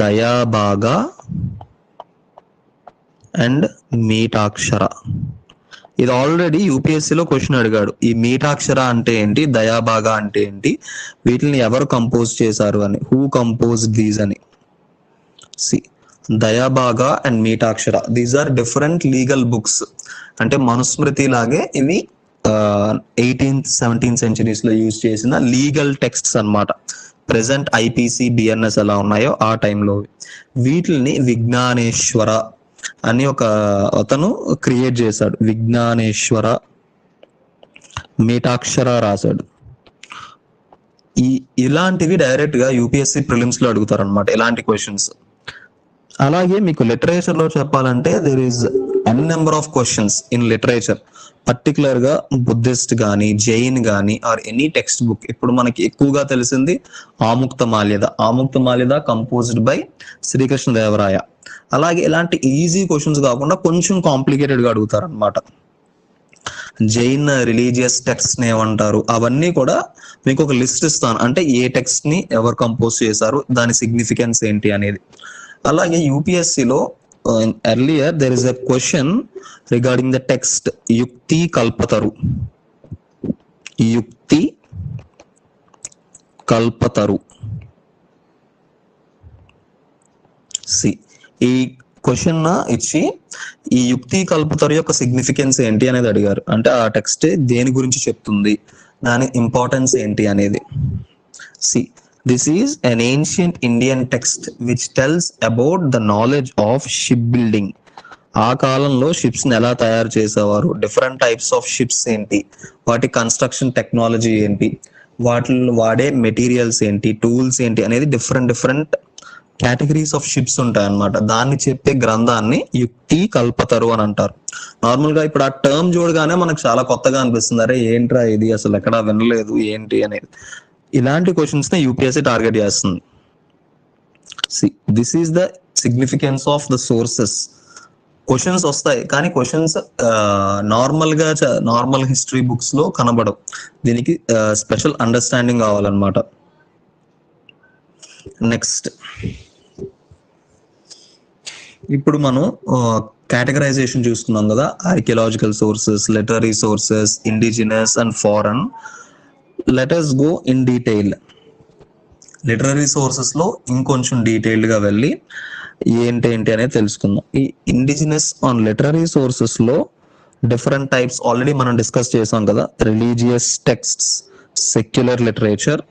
[SPEAKER 1] దయాబాగా అండ్ మీటాక్షర. ఇది ఆల్రెడీ యూపీఎస్సీలో క్వశ్చన్ అడిగాడు. ఈ మీటాక్షర అంటే ఏంటి, దయాబాగా అంటే ఏంటి, వీటిని ఎవరు కంపోజ్ చేశారు అని, హూ కంపోజ్ దీస్ అని. See Dayabhaga and Mitakshara, these are different legal books. అంటే మనుస్మృతి లాగే ఇవి 18th 17th centuries లో యూజ్ చేసిన లీగల్ టెక్స్ట్స్ అన్నమాట. ప్రెసెంట్ ఐపీసీ, బిఎన్ఎస్ ఎలా ఉన్నాయో ఆ టైంలో వీటిని విజ్ఞానేశ్వర అని ఒక అతను క్రియేట్ చేశాడు. విజ్ఞానేశ్వర మీటాక్షర రాశాడు. ఇలాంటివి డైరెక్ట్ గా యూపీఎస్సీ ప్రిలిమ్స్ లో అడుగుతారు అనమాట, ఇలాంటి క్వశ్చన్స్. అలాగే మీకు లిటరేచర్ లో చెప్పాలంటే there is an number of questions in literature. Particular గా బుద్ధిస్ట్ గానీ, జైన్ గానీ, ఆర్ ఎనీ టెక్స్ట్ బుక్. ఇప్పుడు మనకి ఎక్కువగా తెలిసింది ఆముక్తమాల్యద కంపోజ్డ్ బై శ్రీకృష్ణదేవరాయ. అలాగే ఇలాంటి ఈజీ క్వశ్చన్స్ కాకుండా కొంచెం కాంప్లికేటెడ్ గా అడుగుతారు అనమాట. జైన్ రిలీజియస్ టెక్స్ట్ ని ఏమంటారు, అవన్నీ కూడా మీకు ఒక లిస్ట్ ఇస్తాను. అంటే ఏ టెక్స్ట్ ని ఎవరు కంపోజ్ చేశారు, దాని సిగ్నిఫికెన్స్ ఏంటి అనేది. అలాగే యూపీఎస్సీలో earlier there is a question regarding the text yukti kalpataru. See, ఈ క్వశ్చన్ ఇచ్చి ఈ యుక్తి కల్పతరు యొక్క సిగ్నిఫికెన్స్ ఏంటి అనేది అడిగారు. అంటే ఆ టెక్స్ట్ దేని గురించి చెప్తుంది, దాని ఇంపార్టెన్స్ ఏంటి అనేది. See this is an ancient Indian text which tells about the knowledge of shipbuilding. ఆ కాలంలో షిప్స్ ని ఎలా తయారు చేసేవారు, డిఫరెంట్ టైప్స్ ఆఫ్ షిప్స్ ఏంటి, వాటి కన్స్ట్రక్షన్ టెక్నాలజీ ఏంటి, వాటిలో వాడే మెటీరియల్స్ ఏంటి, టూల్స్ ఏంటి అనేది డిఫరెంట్ కేటగిరీస్ ఆఫ్ షిప్స్ ఉంటాయి అన్నమాట. దాన్ని చెప్పే గ్రంథాన్ని యుక్తి కల్పతరు అని అంటారు. నార్మల్ గా ఇప్పుడు ఆ టర్మ్ చూడగానే మనకు చాలా కొత్తగా అనిపిస్తుంది, అరే ఏంట్రా ఇది, అసలు ఎక్కడా వినలేదు ఏంటి అనేది. ఇలాంటి క్వశ్చన్స్ ని యూపీఎస్సీ టార్గెట్ చేస్తుంది. This is the significance of the sources. Questions వస్తాయి కానీ క్వశ్చన్స్ నార్మల్ హిస్టరీ బుక్స్ లో కనబడవు. దీనికి స్పెషల్ అండర్స్టాండింగ్ కావాలన్నమాట. నెక్స్ట్ ఇప్పుడు మనం కేటగరైజేషన్ చూస్తున్నాం కదా, archaeological sources, literary sources, indigenous and foreign. Let us go in detail. Literary sources లో ఇంకొంచెం డీటెయిల్డ్ గా వెళ్ళి ఏంటి అనేది తెలుసుకుందాం. ఈ ఇండిజినస్ ఆన్ లిటరరీ సోర్సెస్ లో డిఫరెంట్ టైప్స్ ఆల్రెడీ మనం డిస్కస్ చేసాం కదా. Religious texts, secular literature,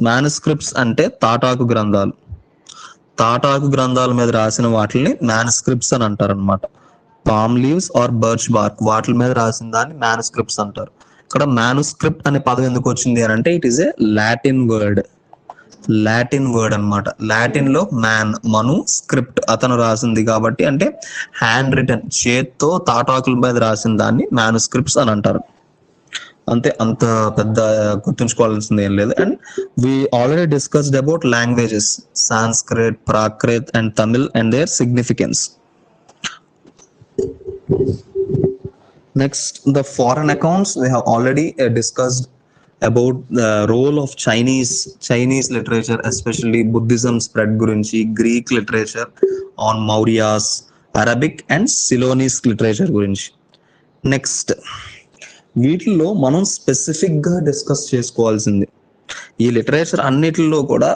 [SPEAKER 1] manuscripts అంటే తాటాకు గ్రంథాల మీద రాసిన వాటిని మ్యానుస్క్రిప్ట్స్ అని అంటారు అనమాట. Palm leaves or birch bark వాటి మీద రాసిన దాన్ని మ్యానుస్క్రిప్ట్స్ అంటారు. ఇక్కడ మ్యానుస్క్రిప్ట్ అనే పదం ఎందుకు వచ్చింది అని అంటే it is a Latin word అన్నమాట. లాటిన్ లో మను స్క్రిప్ట్ అతను రాసింది కాబట్టి, అంటే హ్యాండ్ రిటన్, చేత్తో తాటాకుల మీద రాసిన దాన్ని మ్యానుస్క్రిప్ట్స్ అని అంటారు. అంతే, అంత పెద్ద గుర్తుంచుకోవాల్సింది ఏం లేదు. And we already discussed about languages, Sanskrit, Prakrit and Tamil and their significance. Next, the foreign accounts. We have already discussed about the role of Chinese literature, especially Buddhism spread gurinchi, Greek literature on Mauryas, Arabic and Ceylonese literature gurinchi. Next, వీటిల్లో మనం specific గా discuss చేసుకోవాల్సింది. ఈ literature అన్నిటిలో కూడా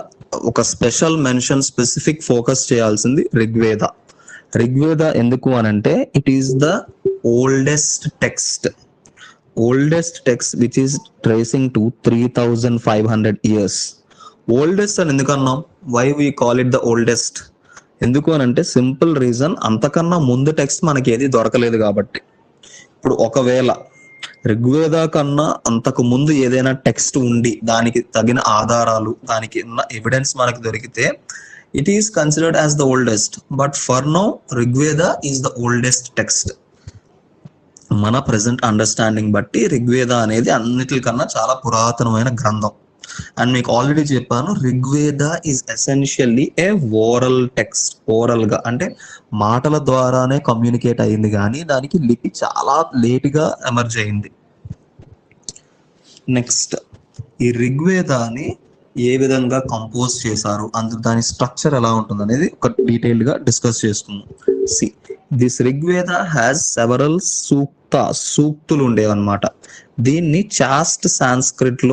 [SPEAKER 1] ఒక special mention, specific focus చేయాల్సింది ఋగ్వేద. ఋగ్వేద ఎందుకు అనంటే it is the oldest text which is tracing to 3500 years. Oldest అని ఎందుకు అన్నాం? Why we call it the oldest? ఎందుకు అనంటే సింపుల్ రీజన్, అంతకన్నా ముందు టెక్స్ట్ మనకి ఏది దొరకలేదు కాబట్టి. ఇప్పుడు ఒకవేళ ఋగ్వేద కన్నా అంతకు ముందు ఏదైనా టెక్స్ట్ ఉండి దానికి తగిన ఆధారాలు, దానికి ఉన్న ఎవిడెన్స్ మనకి దొరికితే it is considered as the oldest. But for now Rigveda is the oldest text. మన ప్రెసెంట్ అండర్స్టాండింగ్ బట్టి ఋగ్వేద అనేది అన్నిటికన్నా చాలా పురాతనమైన గ్రంథం. అండ్ మీకు ఆల్రెడీ చెప్పాను, Rigveda is essentially A oral text. Oral గా అంటే మాటల ద్వారానే కమ్యూనికేట్ అయింది, కానీ దానికి లిపి చాలా లేట్ గా ఎమర్జ్ అయింది. నెక్స్ట్, ఈ ఋగ్వేదాన్ని ఏ విధంగా కంపోజ్ చేశారు, అందుకు దాని స్ట్రక్చర్ ఎలా ఉంటుంది అనేది ఒక డీటెయిల్డ్ గా డిస్కస్ చేసుకుందాం. See, this Rigveda has several సూక్తులు ఉండేవన్నమాట. దీన్ని చాస్ట్ సాంస్క్రిట్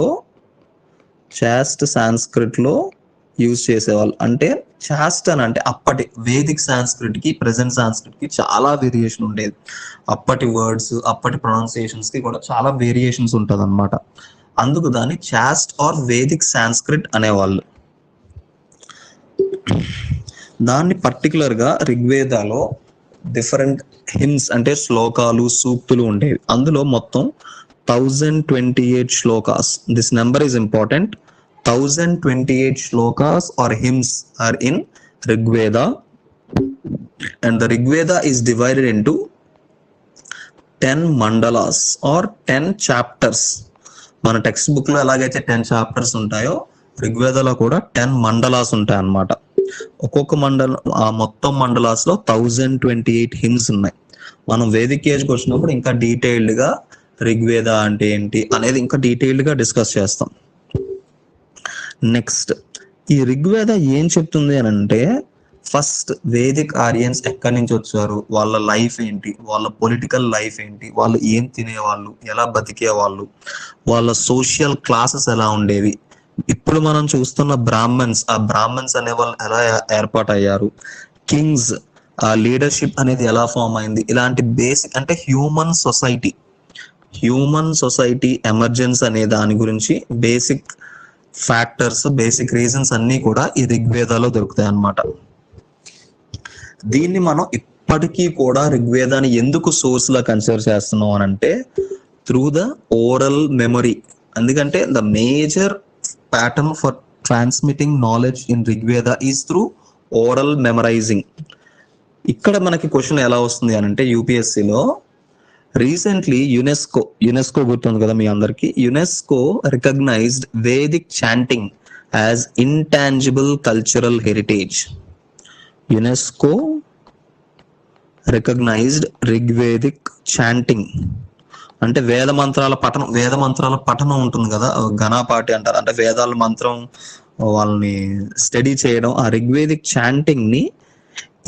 [SPEAKER 1] లో యూజ్ చేసేవాళ్ళు. అంటే చాస్ట్ అని అంటే అప్పటి వేదిక్ సాంస్క్రిట్ కి ప్రెసెంట్ సాంస్క్రిట్ కి చాలా వేరియేషన్ ఉండేది. అప్పటి వర్డ్స్, అప్పటి ప్రొనౌన్సియేషన్స్ కి కూడా చాలా వేరియేషన్స్ ఉంటుంది అనమాట. అందుకు దాన్ని చాస్ట్ ఆర్ వేదిక్ సాంస్క్రిట్ అనేవాళ్ళు. దాన్ని పర్టికులర్ గా ఋగ్వేదాలో డిఫరెంట్ హిమ్స్ అంటే శ్లోకాలు, సూక్తులు ఉండేవి. అందులో మొత్తం 1028 shlokas. This number is important. 1028 shlokas or hymns are in Rigveda, and the Rigveda is divided into 10 mandalas or 10 chapters. మన టెక్స్ట్ బుక్ లో ఎలాగైతే 10 చాప్టర్స్ ఉంటాయో ఋగ్వేదలో కూడా 10 మండలాస్ ఉంటాయి అన్నమాట. ఒక్కొక్క మొత్తం మండలాస్ లో 1028 హిమ్స్ ఉన్నాయి. మనం వేదిక్ ఏజ్కి వచ్చినప్పుడు ఇంకా డీటెయిల్డ్ గా ఋగ్వేద అంటే ఏంటి అనేది ఇంకా డీటెయిల్డ్ గా డిస్కస్ చేస్తాం. నెక్స్ట్, ఈ ఋగ్వేద ఏం చెప్తుంది అని అంటే, ఫస్ట్ వేదిక్ ఆరియన్స్ ఎక్కడి నుంచి వచ్చారు, వాళ్ళ లైఫ్ ఏంటి, వాళ్ళ పొలిటికల్ లైఫ్ ఏంటి, వాళ్ళు ఏం తినేవాళ్ళు, ఎలా బతికేవాళ్ళు, వాళ్ళ సోషల్ క్లాసెస్ ఎలా ఉండేవి, ఇప్పుడు మనం చూస్తున్న బ్రాహ్మణ్స్, ఆ బ్రాహ్మణ్స్ అనే వాళ్ళు ఎలా ఏర్పాటయ్యారు, కింగ్స్, ఆ లీడర్షిప్ అనేది ఎలా ఫామ్ అయింది, ఇలాంటి బేసిక్ అంటే హ్యూమన్ సొసైటీ ఎమర్జెన్స్ అనే దాని గురించి బేసిక్ ఫ్యాక్టర్స్, బేసిక్ రీజన్స్ అన్ని కూడా ఈ ఋగ్వేదాలో దొరుకుతాయి అన్నమాట. దీన్ని మనం ఇప్పటికీ కూడా ఋగ్వేదాన్ని ఎందుకు సోర్స్ లా కన్సిడర్ చేస్తున్నాం అని అంటే, త్రూ ద ఓరల్ మెమరీ. ఎందుకంటే the major pattern for transmitting knowledge in Rigveda is through oral memorising. ఇక్కడ మనకి క్వశ్చన్ ఎలా వస్తుంది అని అంటే, యూపీఎస్సీలో రీసెంట్లీ యునెస్కో గుర్తుంది కదా మీ అందరికి, UNESCO recognized Vedic chanting as intangible cultural heritage. UNESCO recognized Rigvedic chanting అంటే వేద మంత్రాల పఠనం ఉంటుంది కదా, ఘనాపాటి అంటారు, అంటే వేదాల మంత్రం వాళ్ళని స్టడీ చేయడం. ఆ ఋగ్వేదిక్ చాంటింగ్ ని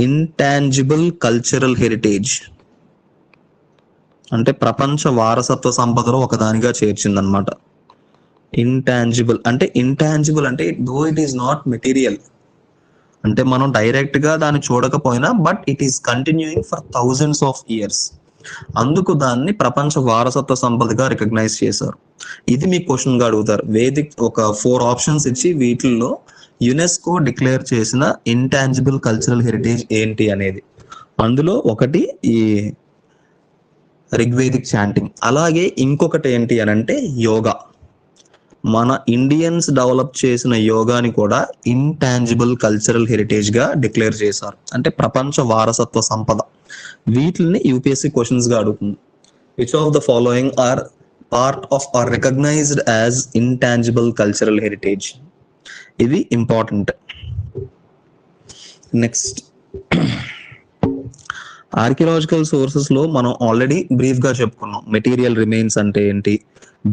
[SPEAKER 1] ఇంటాంజిబుల్ కల్చరల్ హెరిటేజ్ అంటే ప్రపంచ వారసత్వ సంపదలో ఒకదానిగా చేర్చిందనమాట. ఇంటాంజిబుల్ అంటే though it is not material, అంటే మనం డైరెక్ట్ గా దాన్ని చూడకపోయినా but it is continuing for thousands of years. అందుకు దాన్ని ప్రపంచ వారసత్వ సంపదగా రికగ్నైజ్ చేశారు. ఇది మీ క్వశ్చన్ గా అడుగుతారు. వేదిక్ ఒక 4 ఆప్షన్స్ ఇచ్చి వీటిల్లో యునెస్కో డిక్లేర్ చేసిన ఇంటాంజిబుల్ కల్చరల్ హెరిటేజ్ ఏంటి అనేది. అందులో ఒకటి ఈ ఋగ్వేదిక్ చాంటింగ్. అలాగే ఇంకొకటి ఏంటి అని అంటే యోగా. మన ఇండియన్స్ డెవలప్ చేసిన యోగాని కూడా ఇంటాంజిబుల్ కల్చరల్ హెరిటేజ్ గా డిక్లేర్ చేశారు, అంటే ప్రపంచ వారసత్వ సంపద. వీటిని యూపీఎస్సీ క్వశ్చన్స్ గా అడుగుతుంది. Which of the following are part of or recognized as intangible cultural heritage? ఇది ఇంపార్టెంట్. నెక్స్ట్, ఆర్కియలాజికల్ సోర్సెస్ లో మనం ఆల్రెడీ బ్రీఫ్ గా చెప్పుకున్నాం. మెటీరియల్ రిమైన్స్ అంటే ఏంటి,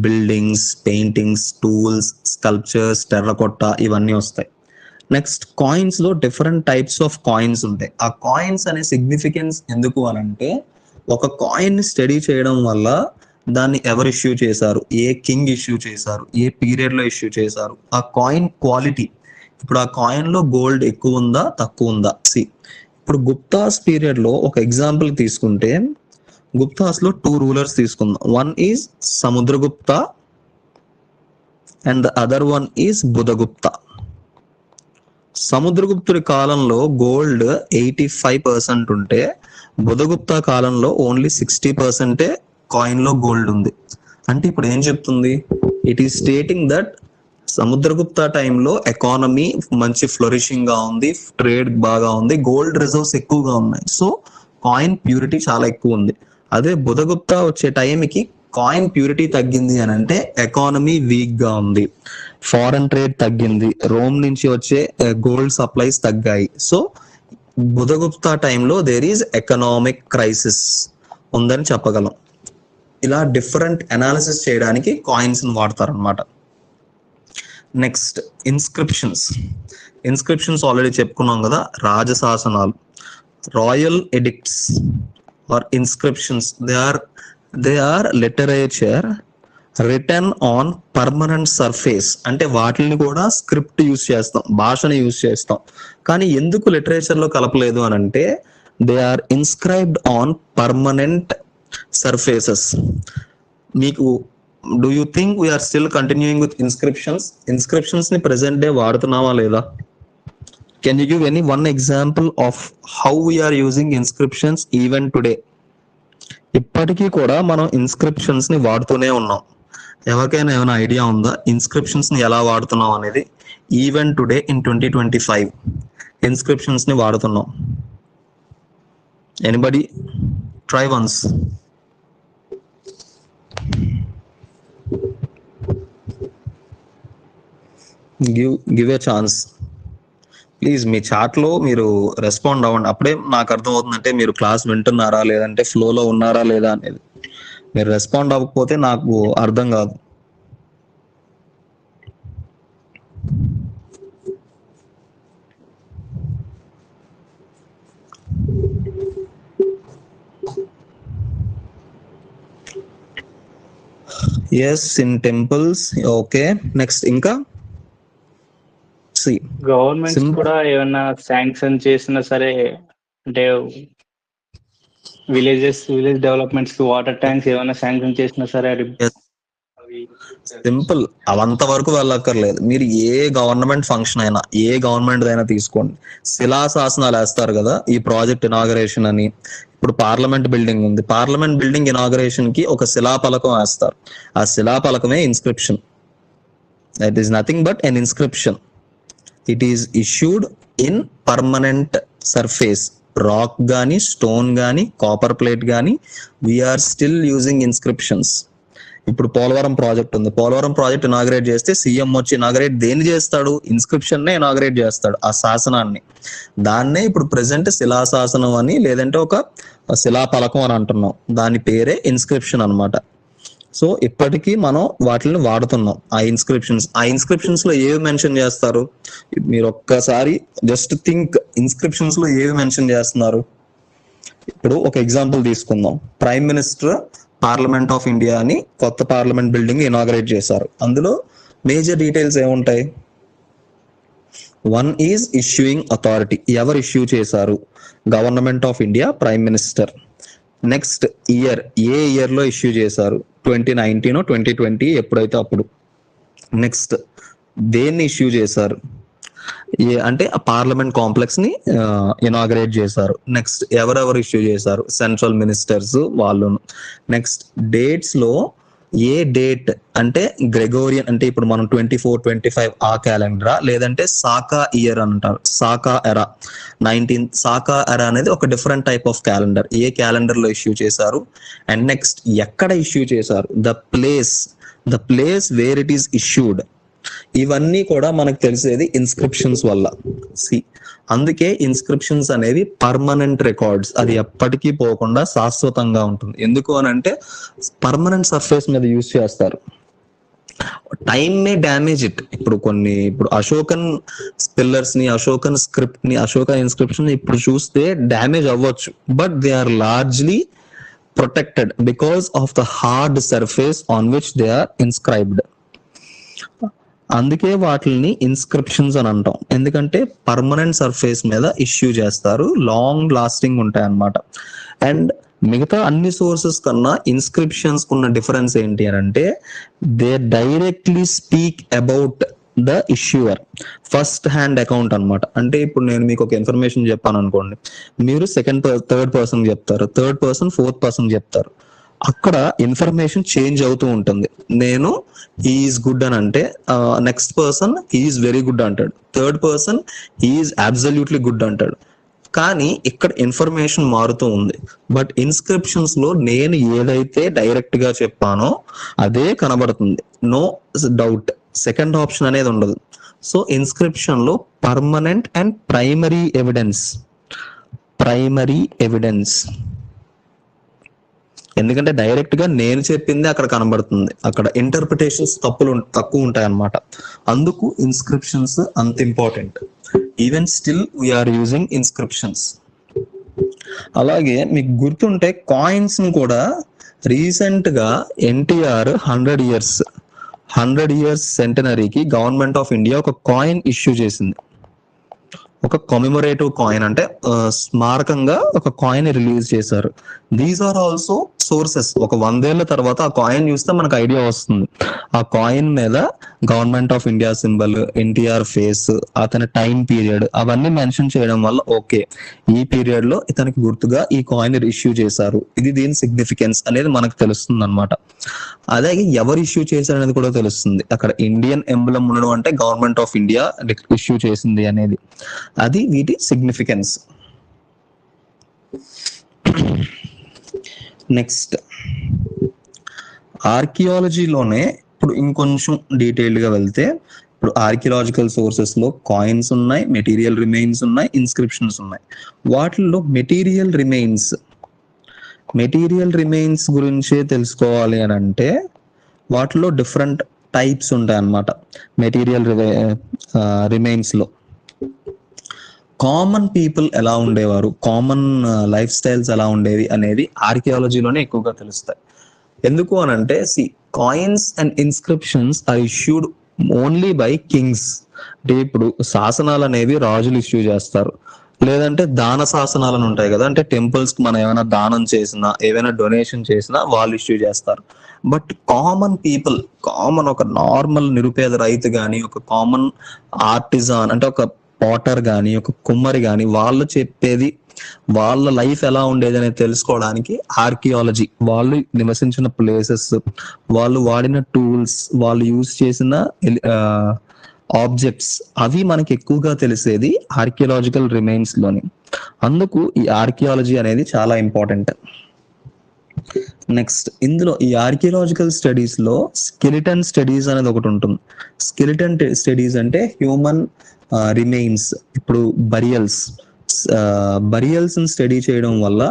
[SPEAKER 1] బిల్డింగ్స్, పెయింటింగ్స్, టూల్స్, స్కల్ప్చర్స్, టెర్రకోట్టా, ఇవన్నీ వస్తాయి. నెక్స్ట్, కాయిన్స్ లో డిఫరెంట్ టైప్స్ ఆఫ్ కాయిన్స్ ఉంటాయి. ఆ కాయిన్స్ అనే సిగ్నిఫికెన్స్ ఎందుకు అని అంటే, ఒక కాయిన్ ని స్టడీ చేయడం వల్ల దాన్ని ఎవరు ఇష్యూ చేశారు, ఏ కింగ్ ఇష్యూ చేశారు, ఏ పీరియడ్ లో ఇష్యూ చేశారు, ఆ కాయిన్ క్వాలిటీ, ఇప్పుడు ఆ కాయిన్ లో గోల్డ్ ఎక్కువ ఉందా తక్కువ ఉందా. ఇప్పుడు గుప్తాస్ పీరియడ్ లో ఒక ఎగ్జాంపుల్ తీసుకుంటే, గుప్తాస్ లో 2 రూలర్స్ తీసుకుందాం. One is Samudragupta and the other one is Budhagupta. సముద్రగుప్తుడి కాలంలో గోల్డ్ 85% ఉంటే, బుధగుప్త కాలంలో ఓన్లీ 60% కాయిన్ లో గోల్డ్ ఉంది. అంటే ఇప్పుడు ఏం చెప్తుంది, it is stating that Samudragupta టైంలో ఎకానమీ మంచి ఫ్లోరిషింగ్ గా ఉంది, ట్రేడ్ బాగా ఉంది, గోల్డ్ రిజర్వ్స్ ఎక్కువగా ఉన్నాయి, సో కాయిన్ ప్యూరిటీ చాలా ఎక్కువ ఉంది. అదే బుధగుప్త వచ్చే టైంకి కాయిన్ ప్యూరిటీ తగ్గింది అని అంటే ఎకానమీ వీక్ గా ఉంది, ఫారెన్ ట్రేడ్ తగ్గింది, రోమ్ నుంచి వచ్చే గోల్డ్ సప్లైస్ తగ్గాయి. సో బుధగుప్త టైంలో దేర్ ఈజ్ ఎకనామిక్ క్రైసిస్ ఉందని చెప్పగలం. ఇలా డిఫరెంట్ అనాలిసిస్ చేయడానికి కాయిన్స్ వాడతారు అనమాట. నెక్స్ట్ ఇన్స్క్రిప్షన్స్ ఆల్రెడీ చెప్పుకున్నాం కదా, రాజశాసనాలు, royal edicts or inscriptions, they are literature written on permanent surface. అంటే వాటిని కూడా స్క్రిప్ట్ యూస్ చేస్తాం, భాషను యూస్ చేస్తాం. కానీ ఎందుకు లిటరేచర్ లో కలపలేదు అని అంటే, they are inscribed on permanent surfaces. మీకు do you think we're still continuing with inscriptions ని ప్రెసెంట్ డే వాడుతున్నావా లేదా? Can you give any one example of how we're using inscriptions even today? ఇప్పటికీ కూడా మనం ఇన్స్క్రిప్షన్స్ ని వాడుతూనే ఉన్నాం. ఎవరికైనా ఏమైనా ఐడియా ఉందా ఇన్స్క్రిప్షన్స్ ని ఎలా వాడుతున్నాం అనేది? ఈవెన్ టుడే ఇన్ 2025 ఇన్స్క్రిప్షన్స్ ని వాడుతున్నాం. Anybody try once. Give a chance please. మీ చాట్ లో మీరు రెస్పాండ్ అవ్వండి, అప్పుడే నాకు అర్థం అవుతుందంటే మీరు క్లాస్ వింటున్నారా లేదంటే ఫ్లోలో ఉన్నారా లేదా అనేది. మీరు రెస్పాండ్ అవ్వకపోతే నాకు అర్థం కాదు. Yes, in temples. Okay, next ఇంకా
[SPEAKER 2] గవర్నమెంట్ కూడా ఏమన్నా శాంక్షన్ చేసినా సరే, అంటే విలేజ్ డెవలప్మెంట్స్ కి వాటర్ ట్యాంక్స్ ఏమైనా శాంక్షన్ చేసినా సరే,
[SPEAKER 1] సింపుల్, అవంత వరకు వెళ్ళక్కర్లేదు. మీరు ఏ గవర్నమెంట్ ఫంక్షన్ అయినా, ఏ గవర్నమెంట్ అయినా తీసుకోండి, శిలాశాసనాలు వేస్తారు కదా, ఈ ప్రాజెక్ట్ ఇనాగరేషన్ అని. ఇప్పుడు పార్లమెంట్ బిల్డింగ్ ఉంది, పార్లమెంట్ బిల్డింగ్ ఇనాగరేషన్ కి ఒక శిలాఫలకం వేస్తారు, ఆ శిలాఫలకమే inscription. That is nothing but an inscription. It is issued in permanent surface, rock గానీ, స్టోన్ గానీ, కాపర్ ప్లేట్ గానీ, వీఆర్ స్టిల్ యూజింగ్ ఇన్స్క్రిప్షన్స్. ఇప్పుడు పోలవరం ప్రాజెక్ట్ ఉంది, పోలవరం ప్రాజెక్ట్ ఇనాగరేట్ చేస్తే సీఎం వచ్చి ఇనాగరేట్ దేన్ని చేస్తాడు? ఇన్స్క్రిప్షన్ నే ఇనాగరేట్ చేస్తాడు, ఆ శాసనాన్ని. దాన్నే ఇప్పుడు ప్రెసెంట్ శిలాశాసనం అని లేదంటే ఒక శిలాఫలకం అని అంటున్నాం, దాని పేరే ఇన్స్క్రిప్షన్ అన్నమాట. సో ఇప్పటికీ మనం వాటిని వాడుతున్నాం. ఆ ఇన్స్క్రిప్షన్స్ లో ఏవి మెన్షన్ చేస్తారు? మీరు ఒక్కసారి జస్ట్ థింక్, ఇన్స్క్రిప్షన్స్ లో ఏవి మెన్షన్ చేస్తున్నారు? ఇప్పుడు ఒక ఎగ్జాంపుల్ తీసుకుందాం. Prime minister parliament of India అని కొత్త పార్లమెంట్ బిల్డింగ్ ఇనాగరేట్ చేశారు. అందులో మేజర్ డీటెయిల్స్ ఏముంటాయి? వన్ ఈజ్ ఇష్యూయింగ్ అథారిటీ, ఎవరు ఇష్యూ చేశారు? Government of India, prime minister. Next year, A year లో ఇష్యూ చేశారు? 2019 2020 ఎప్పుడైతే అప్పుడు. నెక్స్ట్ దేన్ని ఇష్యూ చేశారు? అంటే ఆ పార్లమెంట్ కాంప్లెక్స్ ని ఇనాగరేట్ చేశారు. నెక్స్ట్ ఎవరెవరు ఇష్యూ చేశారు? సెంట్రల్ మినిస్టర్స్ వాళ్ళు. నెక్స్ట్ డేట్స్ లో ఏ డేట్ అంటే గ్రెగోరియన్, అంటే ఇప్పుడు మనం 24-25 ఆ క్యాలెండరా, లేదంటే సాకా ఇయర్ అంటారు, సాకా ఎరా 19 సాకా ఎరా అనేది ఒక different type of calendar. A calendar లో ఇష్యూ చేశారు? అండ్ నెక్స్ట్ ఎక్కడ ఇష్యూ చేశారు? The place where it is issued. ఇవన్నీ కూడా మనకు తెలిసేది ఇన్స్క్రిప్షన్స్ వల్ల. అందుకే ఇన్స్క్రిప్షన్స్ అనేవి పర్మనెంట్ రికార్డ్స్, అది ఎప్పటికీ పోకుండా శాశ్వతంగా ఉంటుంది. ఎందుకు అని అంటే పర్మనెంట్ సర్ఫేస్ మీద యూజ్ చేస్తారు. Time May damage it. ఇప్పుడు అశోకన్ పిల్లర్స్ ని, అశోకన్ స్క్రిప్ట్ ని, అశోకన్ ఇన్స్క్రిప్షన్ ఇప్పుడు చూస్తే డ్యామేజ్ అవ్వచ్చు, but they are largely protected because of the hard surface on which they are inscribed. అందుకే వాటిని ఇన్స్క్రిప్షన్స్ అని అంటాం, ఎందుకంటే పర్మనెంట్ సర్ఫేస్ మీద ఇష్యూ చేస్తారు, లాంగ్ లాస్టింగ్ ఉంటాయి అన్నమాట. అండ్ మిగతా అన్ని సోర్సెస్ కన్నా ఇన్స్క్రిప్షన్స్ ఉన్న డిఫరెన్స్ ఏంటి అని అంటే they directly speak about the issuer, first hand account అనమాట. అంటే ఇప్పుడు నేను మీకు ఒక ఇన్ఫర్మేషన్ చెప్పాను అనుకోండి, మీరు థర్డ్ పర్సన్ చెప్తారు, థర్డ్ పర్సన్ ఫోర్త్ పర్సన్ చెప్తారు, అక్కడ ఇన్ఫర్మేషన్ చేంజ్ అవుతూ ఉంటుంది. నేను హీఈస్ గుడ్ అని అంటే next person he's very good అంటాడు, third person he's absolutely good అంటాడు. కానీ ఇక్కడ ఇన్ఫర్మేషన్ మారుతూ ఉంది. బట్ ఇన్స్క్రిప్షన్స్ లో నేను ఏదైతే డైరెక్ట్ గా చెప్పానో అదే కనబడుతుంది, నో డౌట్, సెకండ్ ఆప్షన్ అనేది ఉండదు. సో ఇన్స్క్రిప్షన్ లో పర్మనెంట్ అండ్ ప్రైమరీ ఎవిడెన్స్, ఎందుకంటే డైరెక్ట్ గా నేను చెప్పింది అక్కడ కనబడుతుంది, అక్కడ ఇంటర్ప్రిటేషన్స్ తక్కువ ఉంటాయి అన్నమాట. అందుకు ఇన్స్క్రిప్షన్స్ అంత important. Even still we're using inscriptions. అలాగే మీకు గుర్తుంటే కాయిన్స్ కూడా రీసెంట్ గా ఎన్టీఆర్ 100 ఇయర్స్ సెంటనరీకి గవర్నమెంట్ ఆఫ్ ఇండియా ఒక కాయిన్ ఇష్యూ చేసింది. ఒక కమెమొరేటివ్ కాయిన్ అంటే స్మారకంగా ఒక కాయిన్ రిలీజ్ చేశారు. These are also sources. ఒక 100 ఏళ్ల తర్వాత ఆ కాయిన్ చూస్తే మనకు ఐడియా వస్తుంది. ఆ కాయిన్ మీద government of India symbol, NTR face, అతని టైం పీరియడ్ అవన్నీ మెన్షన్ చేయడం వల్ల ఓకే ఈ పీరియడ్ లో ఇతనికి గుర్తుగా ఈ కాయిన్ ఇష్యూ చేశారు, ఇది దీని సిగ్నిఫికెన్స్ అనేది మనకు తెలుస్తుంది అనమాట. అలాగే ఎవరు ఇష్యూ చేశారు అనేది కూడా తెలుస్తుంది. అక్కడ ఇండియన్ ఎంబ్లమ్ ఉండడం అంటే గవర్నమెంట్ ఆఫ్ ఇండియా ఇష్యూ చేసింది అనేది, అది వీటి సిగ్నిఫికెన్స్. నెక్స్ట్ ఆర్కియాలజీలోనే ఇప్పుడు ఇంకొంచెం డీటెయిల్డ్ గా వెళ్తే, ఇప్పుడు ఆర్కియాలజికల్ సోర్సెస్ లో కాయిన్స్ ఉన్నాయి, మెటీరియల్ రిమైన్స్ ఉన్నాయి, ఇన్స్క్రిప్షన్స్ ఉన్నాయి. వాటిల్లో మెటీరియల్ రిమైన్స్ గురించే తెలుసుకోవాలి అని అంటే వాటిలో డిఫరెంట్ టైప్స్ ఉంటాయి అన్నమాట. మెటీరియల్ రిమైన్స్ లో కామన్ పీపుల్ ఎలా ఉండేవారు, కామన్ లైఫ్ స్టైల్స్ ఎలా ఉండేవి అనేది ఆర్కియాలజీలోనే ఎక్కువగా తెలుస్తాయి. ఎందుకు అని అంటే coins and inscriptions are issued only by kings. అంటే ఇప్పుడు శాసనాలు అనేవి రాజులు ఇష్యూ చేస్తారు, లేదంటే దాన శాసనాలు అని ఉంటాయి కదా, అంటే టెంపుల్స్ కి మనం ఏమైనా దానం చేసినా ఏమైనా డొనేషన్ చేసినా వాళ్ళు ఇష్యూ చేస్తారు. బట్ కామన్ పీపుల్, ఒక నార్మల్ నిరుపేద రైతు గాని, ఒక కామన్ ఆర్టిజాన్ అంటే ఒక పాటర్ గాని, ఒక కుమ్మరి గాని, వాళ్ళు చెప్పేది వాళ్ళ లైఫ్ ఎలా ఉండేది అనేది తెలుసుకోవడానికి ఆర్కియాలజీ, వాళ్ళు నివసించిన ప్లేసెస్, వాళ్ళు వాడిన టూల్స్, వాళ్ళు యూజ్ చేసిన ఆబ్జెక్ట్స్, అవి మనకి ఎక్కువగా తెలిసేది ఆర్కియాలజికల్ రిమైన్స్ లోని. అందుకు ఈ ఆర్కియాలజీ అనేది చాలా ఇంపార్టెంట్. నెక్స్ట్ ఇందులో ఈ ఆర్కియాలజికల్ స్టడీస్ లో స్కెలిటన్ స్టడీస్ అనేది ఒకటి ఉంటుంది. స్కెలిటన్ స్టడీస్ అంటే హ్యూమన్ రిమైన్స్. ఇప్పుడు బరియల్స్ స్టడీ చేయడం వల్ల